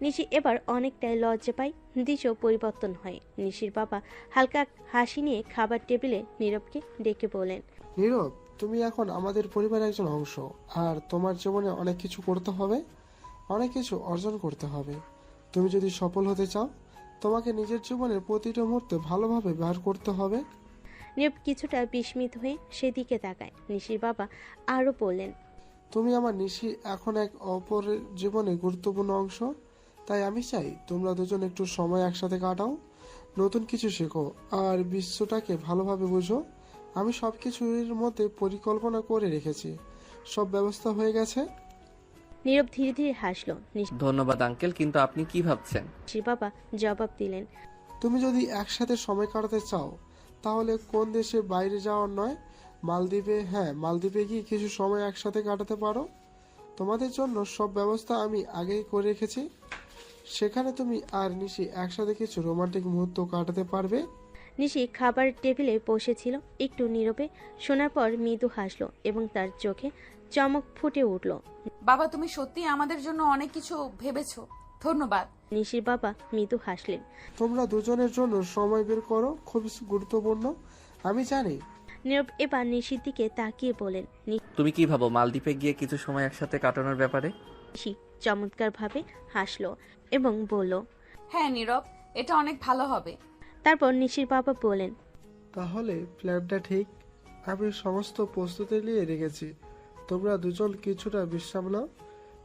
নিশি এবার অনেকটাই লজ্জা পায়, দৃশ্য পরিবর্তন হয়। নিশির বাবা হালকা হাসি নিয়ে খাবার টেবিলে নীরবকে ডেকে বলেন, নীরব, তুমি এখন আমাদের পরিবারের একজন অংশ, আর তোমার জীবনে অনেক কিছু করতে হবে, অনেক কিছু অর্জন করতে হবে। তুমি যদি সফল হতে চাও তোমাকে নিজের জীবনের প্রতিটা মুহূর্তে ভালোভাবে ব্যবহার করতে হবে। নীরব কিছুটা বিস্মিত হয়ে সেদিকে তাকায়। নিশির বাবা আরও বললেন, তুমি আমার নিশি এখন এক অপরের জীবনে গুরুত্বপূর্ণ অংশ। তাই আমি চাই তোমরা দুজন একটু সময় একসাথে কাটাও, নতুন কিছু শেখো আর বিশ্বটাকে ভালোভাবে বুঝো। আমি সব কিছুর মধ্যে পরিকল্পনা করে রেখেছি, সব ব্যবস্থা হয়ে গেছে। নীরব ধীরে ধীরে হাসলো। ধন্যবাদ আঙ্কেল, কিন্তু আপনি কি ভাবছেন? নিশির বাবা জবাব দিলেন, তুমি যদি একসাথে সময় কাটাতে চাও তাহলে কোন দেশে বাইরে যাওয়ার নয়, মালদ্বীপে, হ্যাঁ মালদ্বীপে গিয়ে কিছু সময় একসাথে কাটাতে পারো। তোমাদের জন্য সব ব্যবস্থা আমি আগেই করে রেখেছি। সেখানে তুমি আর নিশি একসাথে কিছু রোমান্টিক মুহূর্ত কাটাতে পারবে। নিশি খাবার টেবিলে বসেছিল, একটু নীরবে শোনার পর মৃদু হাসলো এবং তার চোখে চমক ফুটে উঠল। বাবা, তুমি সত্যি আমাদের জন্য অনেক কিছু ভেবেছো, ধন্যবাদ। নিশির বাবা মৃদু হাসলেন। তোমরা দুজনের জন্য সময় বের করো, খুব গুরুত্বপূর্ণ। আমি জানি। নীরব এবার নিশির দিকে তাকিয়ে বলেন। তুমি কি ভাবো মালদ্বীপে গিয়ে কিছু সময় একসাথে কাটানোর ব্যাপারে? নিশি চমৎকার ভাবে হাসলো এবং বলল, হ্যাঁ নীরব, এটা অনেক ভালো হবে। তারপর নিশির বাবা বলেন, তাহলে প্ল্যানটা ঠিক। আমি সমস্ত প্রস্তুতি নিয়ে রেখেছি। তোমরা দুজন কিছুটা বিশ্রাম নাও,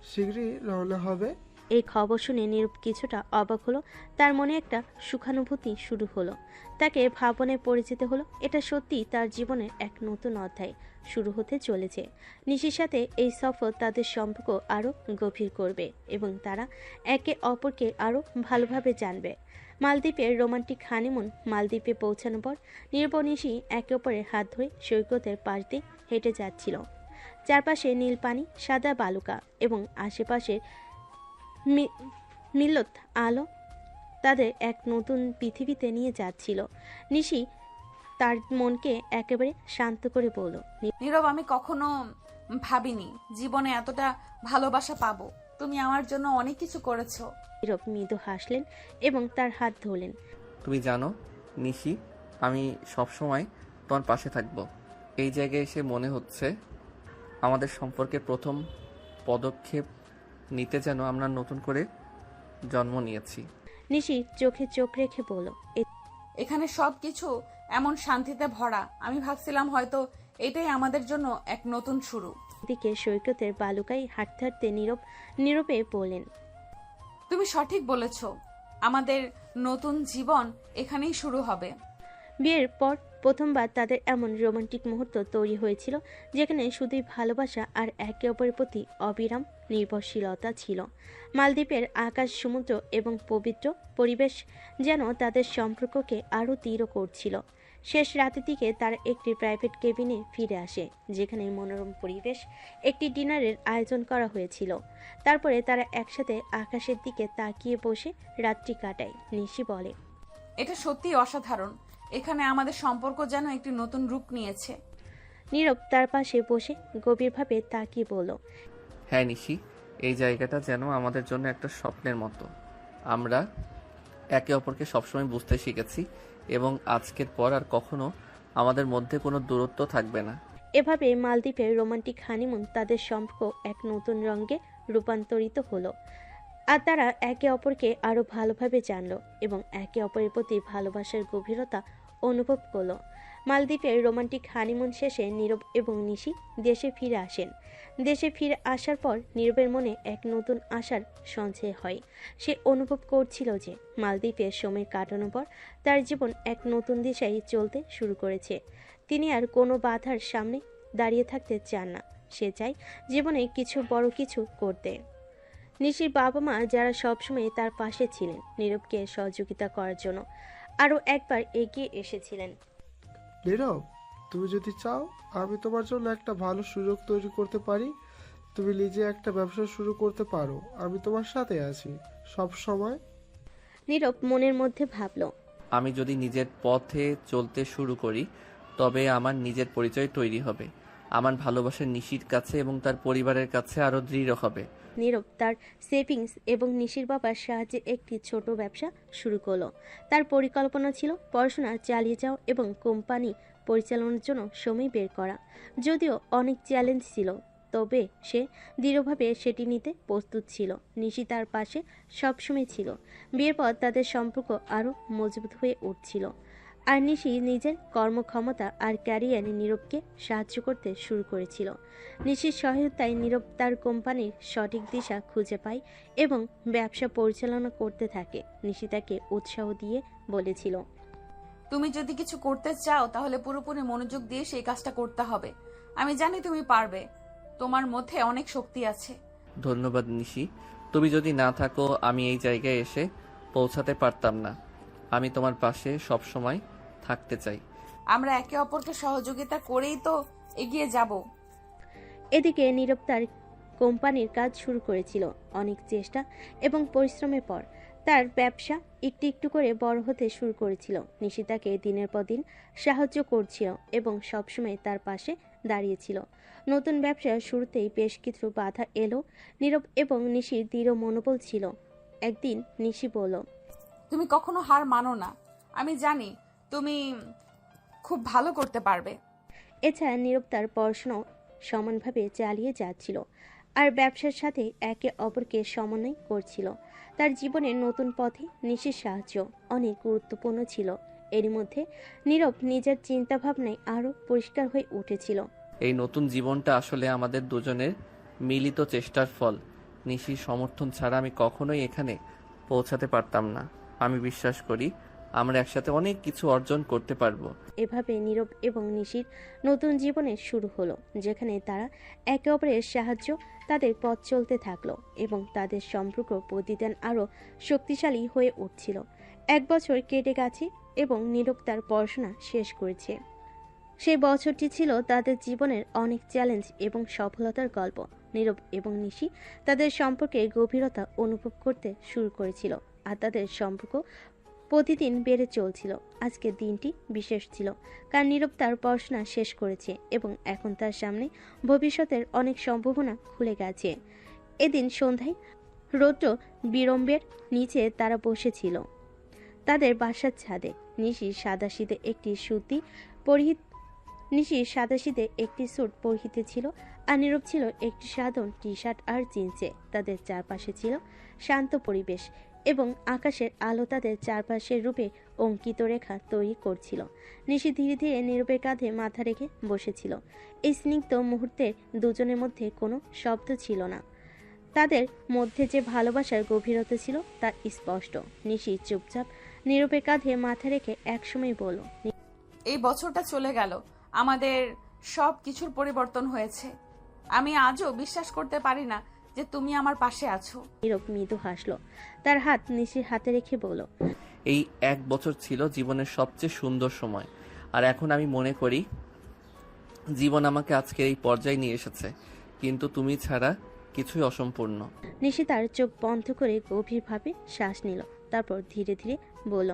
শীঘ্রই রওনা হবে। এই খবর শুনে নীরব কিছুটা অবাক হলো। তার মনে একটা সুখানুভূতি শুরু হলো। তাকে ভাবনায় পড়ে যেতে হলো। এটা সত্যি তার জীবনের এক নতুন অধ্যায় শুরু হতে চলেছে। নিশির সাথে এই সফর তাদের সম্পর্ক আরও গভীর করবে এবং তারা একে অপরকে আরও ভালোভাবে জানবে। মালদ্বীপের রোমান্টিক হানিমুন। মালদ্বীপে পৌঁছানোর পর নীরব ও নিশি একে অপরের হাত ধরে সৈকতের পাশ দিয়ে হেঁটে যাচ্ছিল। চারপাশে নীল পানি, সাদা বালুকা এবং আশেপাশে মিল্লত আলো তাদের এক নতুন পৃথিবীতে নিয়ে যাচ্ছিল। নিশি তার মনকে একেবারে শান্ত করে বলল, নীরব, আমি কখনো ভাবিনি জীবনে এতটা ভালোবাসা পাবো। তুমি আমার জন্য অনেক কিছু করেছো। নীরব মৃদু হাসলেন এবং তার হাত ধরলেন। তুমি জানো নিশি, আমি সবসময় তোমার পাশে থাকবো। এই জায়গায় এসে মনে হচ্ছে আমাদের সম্পর্কে প্রথম পদক্ষেপ নিতে যেন আমরা নতুন করে জন্ম নিয়েছি। নিশি চোখে চোখ রেখে বলল, এখানে সব কিছু এমন শান্তিতে ভরা, আমি ভাবছিলাম হয়তো এটাই আমাদের জন্য এক নতুন শুরু। এদিকে সৈকতের বালুকায় হাঁটতে হাঁটতে নীরবে বললেন, তুমি সঠিক বলেছ, আমাদের নতুন জীবন এখানেই শুরু হবে। বিয়ের পর প্রথমবার তাদের এমন রোমান্টিক মুহূর্ত তৈরি হয়েছিল যেখানে শুধুই ভালোবাসা আর একে অপরের প্রতি অবিরাম নির্ভরশীলতা ছিল। মালদ্বীপের আকাশ, সমুদ্র এবং পবিত্র পরিবেশ যেন তাদের সম্পর্ককে আরও দৃঢ় করছিল। শেষ রাতের দিকে তারা একটি প্রাইভেট কেবিনে ফিরে আসে, যেখানে মনোরম পরিবেশ একটি ডিনারের আয়োজন করা হয়েছিল। তারপরে তারা একসাথে আকাশের দিকে তাকিয়ে বসে রাত্রি কাটায়। নিশি বলে, এটা সত্যি অসাধারণ, এখানে আমাদের সম্পর্ক যেন একটি নতুন রূপ নিয়েছে। নীরব তার পাশে বসে গভীরভাবে তাকিয়ে বলল, হ্যাঁ নিশি, এই জায়গাটা যেন আমাদের জন্য একটা স্বপ্নের মতো। আমরা একে অপরকে সবসময় বুঝতে শিখেছি এবং আজকের পর আর কখনো আমাদের মধ্যে কোনো দূরত্ব থাকবে না। এভাবে মালদ্বীপের রোমান্টিক হানিমুন তাদের সম্পর্ক এক নতুন রঙে রূপান্তরিত হলো। আর তারা একে অপরকে আরও ভালোভাবে জানলো এবং একে অপরের প্রতি ভালোবাসার গভীরতা অনুভব করলো। মালদ্বীপের রোমান্টিক হানিমুন শেষে নীরব এবং নিশি দেশে ফিরে আসেন। দেশে ফিরে আসার পর নীরবের মনে এক নতুন আশার সঞ্চয় হয়। সে অনুভব করছিল যে মালদ্বীপে সময় কাটানোর পর তার জীবন এক নতুন দিশায় চলতে শুরু করেছে। তিনি আর কোনো বাধার সামনে দাঁড়িয়ে থাকতে চান না। সে চায় জীবনে কিছু বড় কিছু করতে। নিশির বাবা মা, যারা সবসময় তার পাশে ছিলেন নীরবকে সহযোগিতা করার জন্য, আরও একবার এগিয়ে এসেছিলেন। নীরব, তুমি যদি চাও আমি তোমার জন্য একটা ভালো সুযোগ তৈরি করতে পারি। তুমি নিজে একটা ব্যবসা শুরু করতে পারো, আমি তোমার সাথে আছি সব সময়। নীরব মনের মধ্যে ভাবল, আমি যদি নিজের পথে চলতে শুরু করি তবে আমার নিজের পরিচয় তৈরি হবে, আমার ভালোবাসা নিশির কাছে এবং তার পরিবারের কাছে আরও দৃঢ় হবে। নীরব তার সেভিংস এবং নিশির বাবার সাহায্যে একটি ছোট ব্যবসা শুরু করলো। তার পরিকল্পনা ছিল পড়াশোনা চালিয়ে যাওয়া এবং কোম্পানি পরিচালনার জন্য সময় বের করা। যদিও অনেক চ্যালেঞ্জ ছিল, তবে সে দৃঢ়ভাবে সেটি নিতে প্রস্তুত ছিল। নিশি তার পাশে সবসময় ছিল। বিয়ের পর তাদের সম্পর্ক আরও মজবুত হয়ে উঠছিল। আর নিশি নিজের কর্মক্ষমতা আর ক্যারিয়ারে নীরবকে সাহায্য করতে শুরু করেছিল। নিশির সহায়তায় নীরব তার কোম্পানির সঠিক দিশা খুঁজে পায় এবং ব্যবসা পরিচালনা করতে থাকে। নিশি তাকে উৎসাহ দিয়ে বলেছিল, তুমি যদি কিছু করতে চাও তাহলে পুরোপুরি মনোযোগ দিয়ে সেই কাজটা করতে হবে। আমি জানি তুমি পারবে, তোমার মধ্যে অনেক শক্তি আছে। ধন্যবাদ নিশি, তুমি যদি না থাকো আমি এই জায়গায় এসে পৌঁছাতে পারতাম না। আমি তোমার পাশে সব সময় থাকতে চাই। আমরা একে অপরকে সহযোগিতা করেই তো এগিয়ে যাব। এদিকে নীরব তার কোম্পানির কাজ শুরু করেছিল। অনেক চেষ্টা এবং পরিশ্রমের পর তার ব্যবসা একটু একটু করে বড় হতে শুরু করেছিল। নিশি তাকে দিনের পর দিন সাহায্য করছিল এবং সবসময় তার পাশে দাঁড়িয়েছিল। নতুন ব্যবসার শুরুতেই বেশ কিছু বাধা এলো। নীরব এবং নিশির দৃঢ় মনোবল ছিল। একদিন নিশি বলল, তুমি কখনো হার মানো না, আমি জানি তুমি খুব ভালো করতে পারবে। এছাড়া নীরব তার পড়াশোনাও সমানভাবে চালিয়ে যাচ্ছিল আর ব্যবসার সাথে একে অপরকে সমন্বয় করছিল। তার জীবনের নতুন পথে নিশির সাহায্য অনেক গুরুত্বপূর্ণ ছিল। এরই মধ্যে নীরব নিজের চিন্তাভাবনায় আরও পরিষ্কার হয়ে উঠেছিল। এই নতুন জীবনটা আসলে আমাদের দুজনের মিলিত চেষ্টার ফল। নিশির সমর্থন ছাড়া আমি কখনোই এখানে পৌঁছাতে পারতাম না। আমি বিশ্বাস করি আমরা একসাথে অনেক কিছু অর্জন করতে পারবো। এভাবে নীরব এবং নিশির নতুন জীবনের শুরু হলো, যেখানে তারা একে অপরের সাহায্য তাদের পথ চলতে থাকলো এবং তাদের সম্পর্ক প্রতিদিন আরও শক্তিশালী হয়ে উঠছিল। 1 বছর কেটে গেছে এবং নীরব তার পড়াশোনা শেষ করেছে। সেই বছরটি ছিল তাদের জীবনের অনেক চ্যালেঞ্জ এবং সফলতার গল্প। নীরব এবং নিশি তাদের সম্পর্কে গভীরতা অনুভব করতে শুরু করেছিল আর তাদের সম্পর্ক প্রতিদিন বেড়ে চলছিল। আজকের দিনটি বিশেষ ছিল কারণ নীরব তার পড়াশোনা শেষ করেছে এবং এখন তার সামনে ভবিষ্যতের অনেক সম্ভাবনা খুলে গেছে। এদিন সন্ধ্যায় রৌদ্র বিড়ম্বের নিচে তারা বসেছিল তাদের বাসার ছাদে। নিশির সাদাসিধে একটি স্যুট পরিহিত ছিল আর নীরব ছিল একটি সাধারণ টি শার্ট আর জিন্সে। তাদের চারপাশে ছিল শান্ত পরিবেশ এবং আকাশের আলো তাদের চারপাশের রূপে অঙ্কিত রেখা তৈরি করছিল। নিশি ধীরে ধীরে নীরবের কাঁধে মাথা রেখে বসেছিল। এই স্নিগ্ধ মুহূর্তের দুজনের মধ্যে কোনো শব্দ ছিল না। তাদের মধ্যে যে ভালোবাসার গভীরতা ছিল তা স্পষ্ট। নিশি চুপচাপ নীরবের কাঁধে মাথা রেখে একসময় বলল, এই বছরটা চলে গেল, আমাদের সব কিছুর পরিবর্তন হয়েছে। আমি আজও বিশ্বাস করতে পারি না যে তুমি আমার পাশে আছো। নীরব মৃদু হাসলো, তার হাত নিশির হাতে রেখে বলল, এই 1 বছর ছিল জীবনের সবচেয়ে সুন্দর সময়। আর এখন আমি মনে করি জীবন আমাকে আজকের এই পর্যায়ে নিয়ে এসেছে, কিন্তু তুমি ছাড়া কিছুই অসম্পূর্ণ। নিশি তার চোখ বন্ধ করে গভীরভাবে শ্বাস নিল, তারপর ধীরে ধীরে বলল,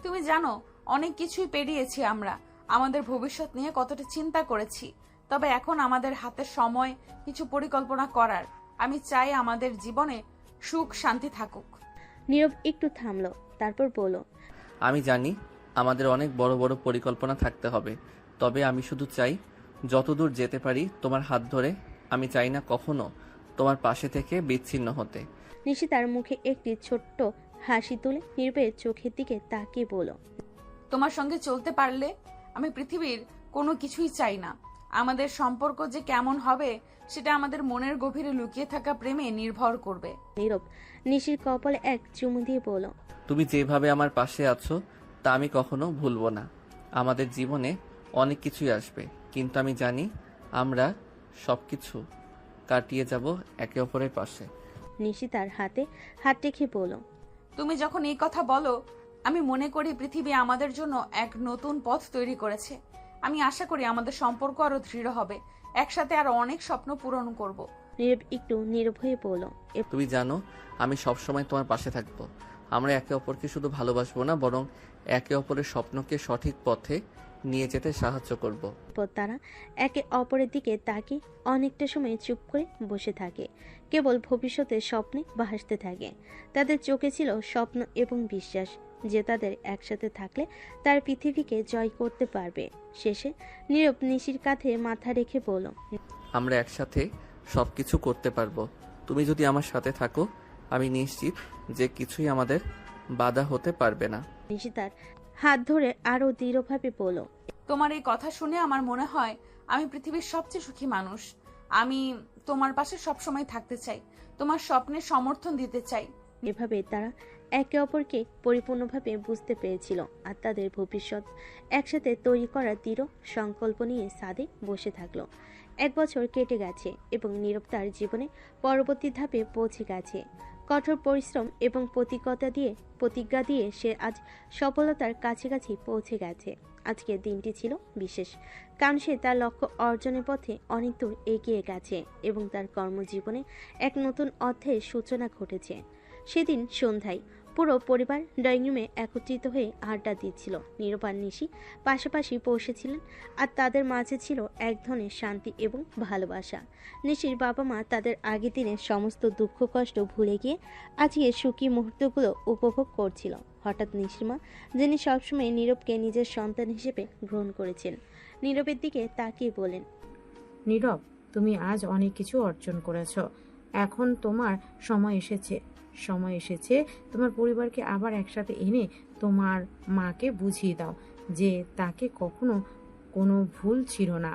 তুমি জানো অনেক কিছুই পেরিয়েছি আমরা, আমাদের ভবিষ্যৎ নিয়ে কতটা চিন্তা করেছি। তবে এখন আমাদের হাতে সময় কিছু পরিকল্পনা করার। আমি চাই আমাদের জীবনে সুখ শান্তি থাকুক। নীরব একটু থামলো, তারপর বলল, আমি জানি আমাদের অনেক বড় বড় পরিকল্পনা থাকতে হবে, তবে আমি শুধু চাই যতদূর যেতে পারি তোমার হাত ধরে। আমি চাই না কখনো তোমার পাশে থেকে বিচ্ছিন্ন হতে। নিশি তার মুখে একটি ছোট্ট হাসি তুলে নীরবের চোখের দিকে তাকিয়ে বলল, তোমার সঙ্গে চলতে পারলে আমি পৃথিবীর কোনো কিছুই চাই না। আমাদের সম্পর্ক যে কেমন হবে সেটা আমাদের মনের গভীরে লুকিয়ে থাকা প্রেমে নির্ভর করবে। নীরব নিশির কপালে এক চুমু দিয়ে বলল, তুমি যেভাবে আমার পাশে আছো তা আমি কখনো ভুলবো না। আমাদের জীবনে অনেক কিছুই আসবে, কিন্তু আমি জানি আমরা সবকিছু কাটিয়ে যাব একে অপরের পাশে। নিশি তার হাতে হাত রেখে বলল, তুমি যখন এই কথা বলো আমি মনে করি পৃথিবী আমাদের জন্য এক নতুন পথ তৈরি করেছে। আমি আশা করি আমাদের সম্পর্ক আরো দৃঢ় হবে, একসাথে আরো অনেক স্বপ্ন পূরণ করব। নীরব একটু নীরব হয়ে বলল, তুমি জানো আমি সবসময় তোমার পাশে থাকবো। আমরা একে অপরকে শুধু ভালোবাসবো না, বরং একে অপরের স্বপ্নকে সঠিক পথে নিয়ে যেতে সাহায্য করব। তারা একে অপরের দিকে তাকিয়ে অনেকটা সময় চুপ করে বসে থাকে, কেবল ভবিষ্যতের স্বপ্নে ভাসতে থাকে। তাদের চোখে ছিল স্বপ্ন এবং বিশ্বাস যে তাদের একসাথে থাকলে তার পৃথিবীকে জয় করতে পারবে। শেষে নীরব নিশির কাঁধে মাথা রেখে বলল, আমরা একসাথে সবকিছু করতে পারবো। তুমি যদি আমার সাথে থাকো আমি নিশ্চিত যে কিছুই আমাদের বাধা হতে পারবে না। নিশি তার হাত ধরে আরো দৃঢ়ভাবে বলল, তোমার এই কথা শুনে আমার মনে হয় আমি পৃথিবীর সবচেয়ে সুখী মানুষ। আমি তোমার পাশে সবসময় থাকতে চাই, তোমার স্বপ্নে সমর্থন দিতে চাই। এভাবে তারা একে অপরকে পরিপূর্ণভাবে বুঝতে পেরেছিল আর তাদের ভবিষ্যৎ একসাথে তৈরি করার দৃঢ় সংকল্প নিয়ে ছাদে বসে থাকলো। 1 বছর কেটে গেছে এবং নীরব তার জীবনে পরবর্তী ধাপে পৌঁছে গেছে। কঠোর পরিশ্রম এবং প্রতিজ্ঞা দিয়ে সে আজ সফলতার কাছাকাছি পৌঁছে গেছে। আজকের দিনটি ছিল বিশেষ, কারণ সে তার লক্ষ্য অর্জনের পথে অনেক দূর এগিয়ে গেছে এবং তার কর্মজীবনে এক নতুন অধ্যায়ের সূচনা ঘটেছে। সেদিন সন্ধ্যায় পুরো পরিবার ড্রয়িং রুমে একত্রিত হয়ে আড্ডা দিচ্ছিল। নীরব আর নিশি পাশাপাশি বসেছিলেন আর তাদের মাঝে ছিল এক ধরনের শান্তি এবং ভালোবাসা। নিশির বাবা মা তাদের আগের দিনের সমস্ত দুঃখ কষ্ট ভুলে গিয়ে আজকে সুখী মুহূর্তগুলো উপভোগ করছিল। হঠাৎ নিশির মা, যিনি সবসময় নীরবকে নিজের সন্তান হিসেবে গ্রহণ করেছেন, নীরবের দিকে তাকিয়ে বলেন, নীরব, তুমি আজ অনেক কিছু অর্জন করেছো। এখন তোমার সময় এসেছে তোমার পরিবারকে আবার একসাথে এনে তোমার মাকে বুঝিয়ে দাও যে তাকে কখনো কোনো ভুল ছিল না।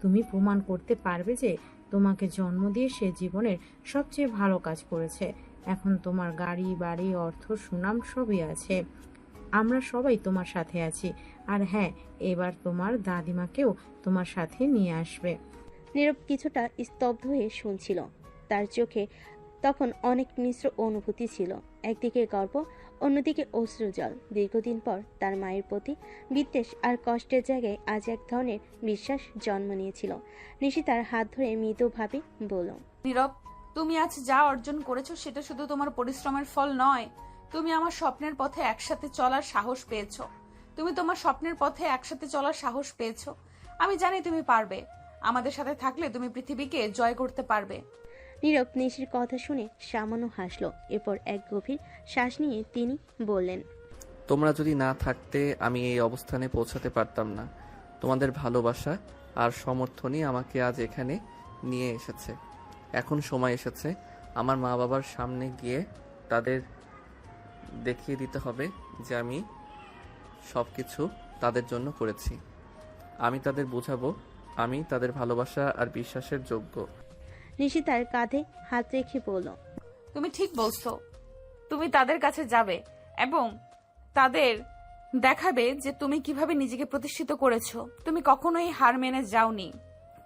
তুমি প্রমাণ করতে পারবে যে তোমাকে জন্ম দিয়ে সে জীবনের সবচেয়ে ভালো কাজ করেছে। এখন তোমার গাড়ি, বাড়ি, অর্থ, সুনাম সবই আছে। আমরা সবাই তোমার সাথে আছি। আর হ্যাঁ, এবার তোমার দাদিমাকেও তোমার সাথে নিয়ে আসবে। নীরব কিছুটা স্তব্ধ হয়ে শুনছিল। তার চোখে তখন অনেক মিশ্র অনুভূতি ছিল। একদিকে গর্ব, অন্যদিকে অশ্রুজল। দীর্ঘদিন পর তার মায়ের প্রতি বিদ্বেষ আর কষ্টের জায়গায় আজ এক ধরনের বিশ্বাস জন্ম নিয়েছিল। নিশি তার হাত ধরে মৃদুভাবে বলল, নীরব, তুমি আজ যা অর্জন করেছো সেটা শুধু তোমার পরিশ্রমের ফল নয়, তুমি আমার স্বপ্নের পথে একসাথে চলার সাহস পেয়েছো। তুমি তোমার স্বপ্নের পথে একসাথে চলার সাহস পেয়েছো। আমি জানি তুমি পারবে। আমাদের সাথে থাকলে তুমি পৃথিবীকে জয় করতে পারবে। নীরব নিশির কথা শুনে সামান্য হাসল। এরপর এক গভীর শ্বাস নিয়ে তিনি বললেন, তোমরা যদি না থাকতে আমি এই অবস্থানে পৌঁছাতে পারতাম না। তোমাদের ভালোবাসা আর সমর্থনই আমাকে আজ এখানে নিয়ে এসেছে। এখন সময় এসেছে আমার মা বাবার সামনে গিয়ে তাদের দেখিয়ে দিতে হবে যে আমি সব কিছু তাদের জন্য করেছি। আমি তাদের বোঝাবো আমি তাদের ভালোবাসা আর বিশ্বাসের যোগ্য। নিশি তার কাঁধে হাত রেখে বলল, তুমি ঠিক বলছো। তুমি তাদের কাছে যাবে এবং তাদের দেখাবে যে তুমি কিভাবে নিজেকে প্রতিষ্ঠিত করেছো। তুমি কখনোই হার মেনে যাওনি।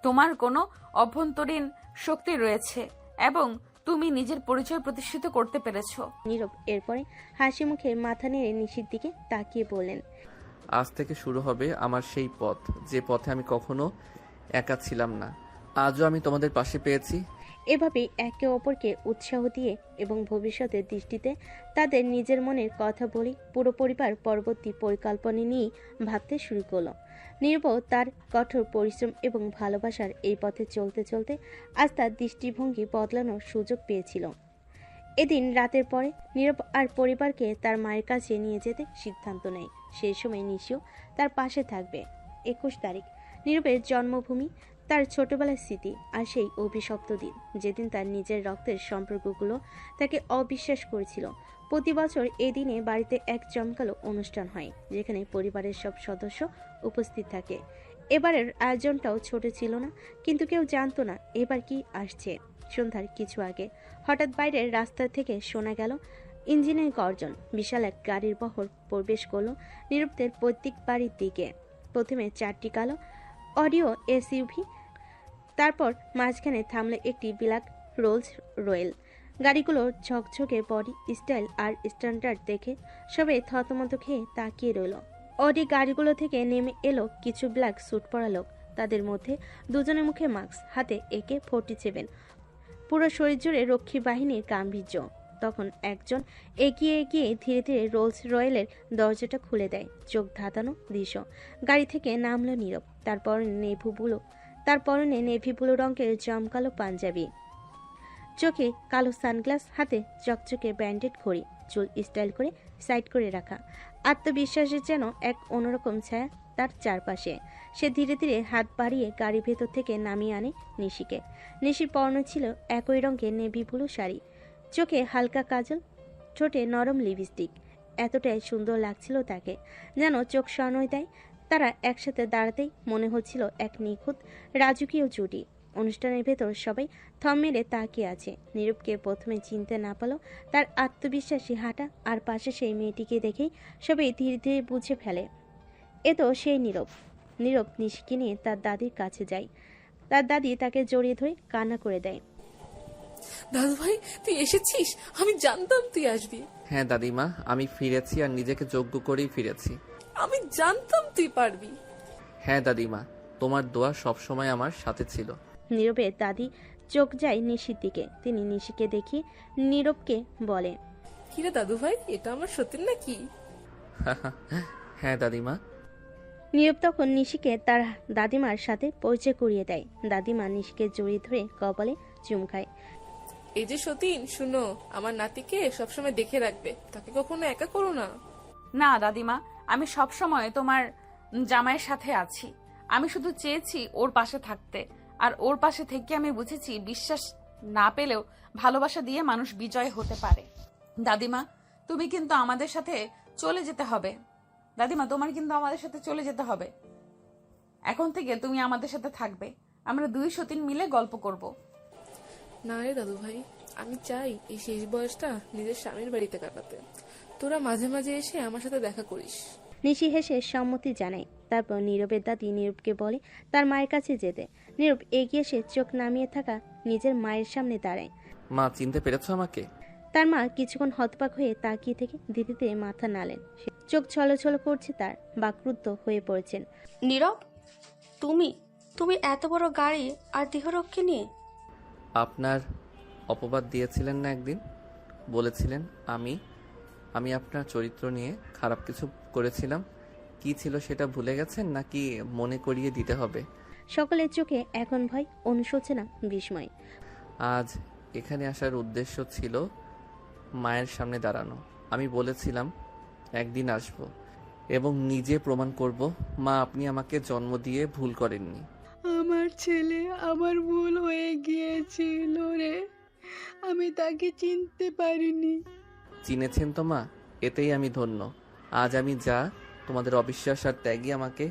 তোমার কোনো অভ্যন্তরীণ শক্তি রয়েছে এবং তুমি নিজের পরিচয় প্রতিষ্ঠিত করতে পেরেছো। নীরব এরপরে হাসি মুখে মাথা নেড়ে নিশির দিকে তাকিয়ে বললেন, আজ থেকে শুরু হবে আমার সেই পথ, যে পথে আমি কখনো একা ছিলাম না। আজও আমি তোমাদের পাশে পেয়েছি। এভাবেই একে অপরকে উৎসাহ দিয়ে এবং ভবিষ্যতের দৃষ্টিতে তাদের নিজের মনের কথা বলে পুরো পরিবার পরবর্তী পরিকল্পনা নিয়ে ভাবতে শুরু করলো। নীরব তার কঠোর পরিশ্রম এবং ভালোবাসার এই পথে চলতে চলতে আজ তার দৃষ্টিভঙ্গি বদলানোর সুযোগ পেয়েছিল। এদিন রাতের পরে নীরব আর পরিবারকে তার মায়ের কাছে নিয়ে যেতে সিদ্ধান্ত নেয়। সেই সময় নিশিও তার পাশে থাকবে। 21 তারিখ, নীরবের জন্মভূমি, তার ছোটবেলার স্মৃতি আর সেই অভিশপ্ত দিন যেদিন তার নিজের রক্তের সম্পর্কগুলো তাকে অবিশ্বাস করেছিল। প্রতি বছর এই দিনে বাড়িতে এক জমকালো অনুষ্ঠান হয় যেখানে পরিবারের সব সদস্য উপস্থিত থাকে। এবারের আয়োজনটাও ছোট ছিল না, কিন্তু কেউ জানতো না এবার কি আসছে। সন্ধ্যার কিছু আগে হঠাৎ বাইরের রাস্তা থেকে শোনা গেল ইঞ্জিনের গর্জন। বিশাল এক গাড়ির বহর প্রবেশ করলো নীরবদের পৈতৃক বাড়ির দিকে। প্রথমে 4টি কালো অডিও এসইউভি, তারপর মাঝখানে থামলে একটি ব্ল্যাক রোলস রয়েল। গাড়িগুলোর ঝকঝকে বডি স্টাইল আর স্ট্যান্ডার্ড দেখে সবাই থতমত খেয়ে তাকিয়ে রইল। অডি গাড়িগুলো থেকে নেমে এলো কিছু ব্ল্যাক স্যুট পরা লোক। তাদের মধ্যে দুজনের মুখে মাস্ক, হাতে AK-47, পুরো শরীর জুড়ে রক্ষী বাহিনীর গাম্ভীর্য। তখন একজন এগিয়ে গিয়ে ধীরে ধীরে রোলস রয়েলের দরজাটা খুলে দেয়। চোখ ধাঁধানো দৃশ্য। গাড়ি থেকে নামলো নীরব। তার পরনে নেভি ব্লু রঙের জমকালো পাঞ্জাবি, চোখে কালো সানগ্লাস, হাতে চকচকে ব্যান্ডেড ঘড়ি, চুল স্টাইল করে সাইড করে রাখা। আত্মবিশ্বাসের যেন এক অন্যরকম ছায়া তার চারপাশে। সে ধীরে ধীরে হাত বাড়িয়ে গাড়ির ভেতর থেকে নামিয়ে আনে নিশিকে। নিশির পরনে ছিল একই রঙের নেভি ব্লু শাড়ি, চোখে হালকা কাজল, ঠোঁটে নরম লিপস্টিক। এতটাই সুন্দর লাগছিল তাকে, যেন চোখ সনই দেয়। তারা একসাথে দাঁড়াতেই মনে হচ্ছিল এক নিখুঁত রাজকীয় জুটি। অনুষ্ঠানের ভেতর সবাই থম মেরে তাকিয়ে আছে। নীরবকে প্রথমে চিনতে না পারলেও তার আত্মবিশ্বাসী হাঁটা আর পাশে সেই মেয়েটিকে দেখেই সবাই ধীরে ধীরে বুঝে ফেলে, এ তো সেই নীরব। নীরব নিশিকে নিয়ে তার দাদির কাছে যায়। তার দাদি তাকে জড়িয়ে ধরে কান্না করে দেয়। দাদু ভাই, তুই এসেছিস? আমি জানতাম তুই আসবি। হ্যাঁ দাদিমা, আমি ফিরেছি আর নিজেকে যোগ্য করেই ফিরেছি। আমি জানতাম তুই পারবি। হ্যাঁ দাদিমা, তোমার দোয়া সবসময় আমার সাথে ছিল। নীরবের দাদি চোখ যায় নিশির দিকে। তিনি নিশিকে দেখিয়ে নীরবকে বলে, কিরে দাদু ভাই, এটা আমার সতীন নাকি? হ্যাঁ দাদিমা। নীরব তখন নিশিকে তার দাদিমার সাথে পরিচয় করিয়ে দেয়। দাদিমা নিশিকে জড়িয়ে ধরে কপালে চুম খায়। এই যে সতীন, শুনো, আমার নাতিকে সবসময় দেখে রাখবে, তাকে কখনো একা করো না। না দাদিমা, আমি সব সময় তোমার জামাইয়ের সাথে আছি। আমি শুধু চেয়েছি ওর পাশে থাকতে, আর ওর পাশে থেকে আমি বুঝেছি বিশ্বাস না পেলেও ভালোবাসা দিয়ে মানুষ বিজয় হতে পারে। দাদিমা, তুমি কিন্তু আমাদের সাথে চলে যেতে হবে। দাদিমা, তোমার কিন্তু আমাদের সাথে চলে যেতে হবে। এখন থেকে তুমি আমাদের সাথে থাকবে। আমরা দুই সতীন মিলে গল্প করব। না রে দাদু ভাই, আমি চাই এই শেষ বয়সটা নিজের স্বামীর বাড়িতে কাটাতে। তোরা মাঝে মাঝে এসে আমার সাথে দেখা করিস। নিশি হেসে সম্মতি জানায়। তারপর নীরবের দাদি নীরবকে বলে তার মায়ের কাছে যেতে। নীরব এগিয়ে এসে চোখ নামিয়ে থাকা নিজের মায়ের সামনে দাঁড়ায়। মা, চিনতে পেরেছো আমাকে? তার মা কিছুক্ষণ হতবাক হয়ে তাকিয়ে থেকে ধীরে ধীরে মাথা নাড়লেন। চোখ ছলছল করছে তার, বাকরুদ্ধ হয়ে পড়েছেন। নীরব, তুমি তুমি এত বড় গাড়ি আর দেহরক্ষী নিয়ে? আপনার অপবাদ দিয়েছিলেন না একদিন, বলেছিলেন আমি আপনার চরিত্র নিয়ে খারাপ কিছু করেছিলাম। কি ছিল সেটা ভুলে গেছেন নাকি মনে করিয়ে দিতে হবে? সকলের চোখে এখন ভয়, অনুশোচনা, বিস্ময়। আজ এখানে আসার উদ্দেশ্য ছিল মায়ের সামনে দাঁড়ানো। আমি বলেছিলাম একদিন আসব এবং নিজে প্রমাণ করব মা আপনি আমাকে জন্ম দিয়ে ভুল করেননি। আমার ছেলে আমার ভুল হয়ে গিয়েছিল রে, আমি তাকে চিনতে পারিনি। চিনেছেন তো মা, এতেই আমি ধন্য। আজ আমি যা, তোমাদের অবিশ্বাস আর ত্যাগই আমাকে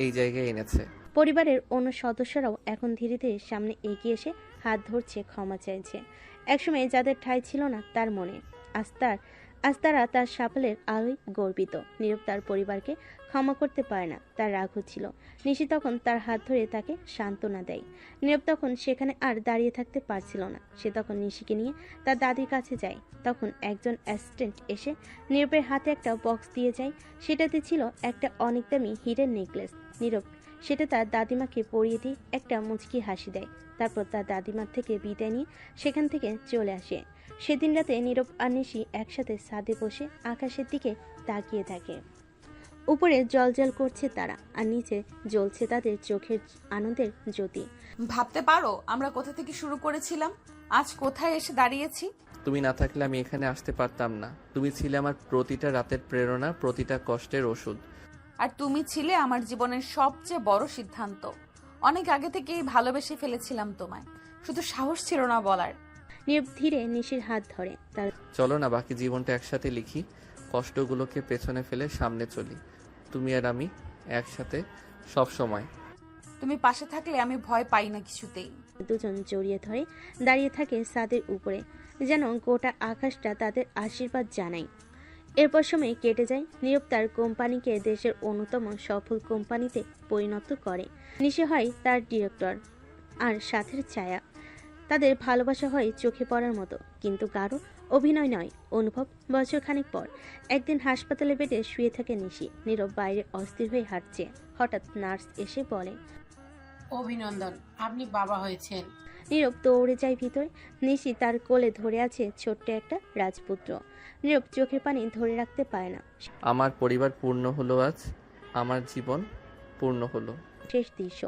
এই জায়গায় এনেছে। পরিবারের অন্য সদস্যরাও এখন ধীরে ধীরে সামনে এগিয়ে এসে হাত ধরছে, ক্ষমা চাইছে। একসময় যাদের ঠাঁই ছিল না তার মনে, আজ তারা তার সাফল্যের আলোয় গর্বিত। নীরব তার পরিবারকে ক্ষমা করতে পারে না, তার রাগ হচ্ছিল। নিশি তখন তার হাত ধরে তাকে সান্ত্বনা দেয়। নীরব তখন সেখানে আর দাঁড়িয়ে থাকতে পারছিল না। সে তখন নিশিকে নিয়ে তার দাদির কাছে যায়। তখন একজন অ্যাসিস্ট্যান্ট এসে নীরবের হাতে একটা বক্স দিয়ে যায়। সেটাতে ছিল একটা অনেক দামি হীরের নেকলেস। নীরব সেটা তার দাদিমাকে পরিয়ে দিয়ে একটা মুচকি হাসি দেয়। তারপর তার দাদিমার থেকে বিদায় নিয়ে সেখান থেকে চলে আসে। সেদিন রাতে নীরব আর নিশি একসাথে ছাদে বসে আকাশের দিকে তাকিয়ে থাকে। উপরে জলজল করছে তারা, আর নিচে জ্বলছে তাদের চোখের আনন্দের জ্যোতি। ভাবতে পারো আমরা কোথা থেকে শুরু করেছিলাম, আজ কোথায় এসে দাঁড়িয়েছি। তুমি না থাকলে আমি এখানে আসতে পারতাম না। তুমি ছিলে আমার প্রতিটা রাতের প্রেরণা, প্রতিটা কষ্টের ওষুধ। আর তুমি ছিলে আমার জীবনের সবচেয়ে বড় সিদ্ধান্ত। অনেক আগে থেকেই ভালোবেসে ফেলেছিলাম তোমায়, শুধু সাহস ছিল না বলার। নীরব ধীরে নিশির হাত ধরে। চলো না বাকি জীবনটা একসাথে লিখি, কষ্টগুলোকে পেছনে ফেলে সামনে চলি, তুমি আর আমি একসাথে সব সময়। তুমি পাশে থাকলে আমি ভয় পাই না কিছুতেই। দুজন জড়িয়ে ধরে দাঁড়িয়ে থাকে ছাদের উপরে, যেন গোটা আকাশটা তাদের আশীর্বাদ জানায়। এরপর সময় কেটে যায়। নীরব তার কোম্পানিকে দেশের অন্যতম সফল কোম্পানিতে পরিণত করে। নিশি হয় তার ডিরেক্টর আর সাথের ছায়া। তাদের ভালোবাসা হয় চোখে পড়ার মতো, কিন্তু কারো অভিনয় নয়, অনুভব। বছরখানেক পর একদিন হাসপাতালে বেডে শুয়ে থাকে নিশি। নীরব বাইরে অস্থির হয়ে হাঁটছে। হঠাৎ নার্স এসে বলে, অভিনন্দন, আপনি বাবা হয়েছেন। নীরব দৌড়ে যায় ভিতরে। নিশি তার কোলে ধরে আছে ছোট্ট একটা রাজপুত্র। নীরব চোখের পানি ধরে রাখতে পারে না। আমার পরিবার পূর্ণ হলো আজ, আমার জীবন পূর্ণ হলো। শেষ দৃশ্য,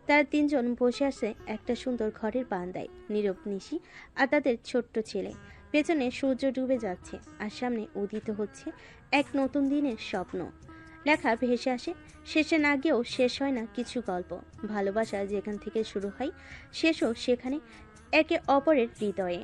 তারা তিনজন বসে আছে একটা সুন্দর ঘরের বারান্দায়। নীরব, নিশি আর তাদের ছোট্ট ছেলে। পেছনে সূর্য ডুবে যাচ্ছে আর সামনে উদিত হচ্ছে এক নতুন দিনের স্বপ্ন। লেখা ভেসে আসে, শেষে না গিয়েও শেষ হয় না কিছু গল্প। ভালোবাসা যেখান থেকে শুরু হয় শেষও সেখানে, একে অপরের হৃদয়ে।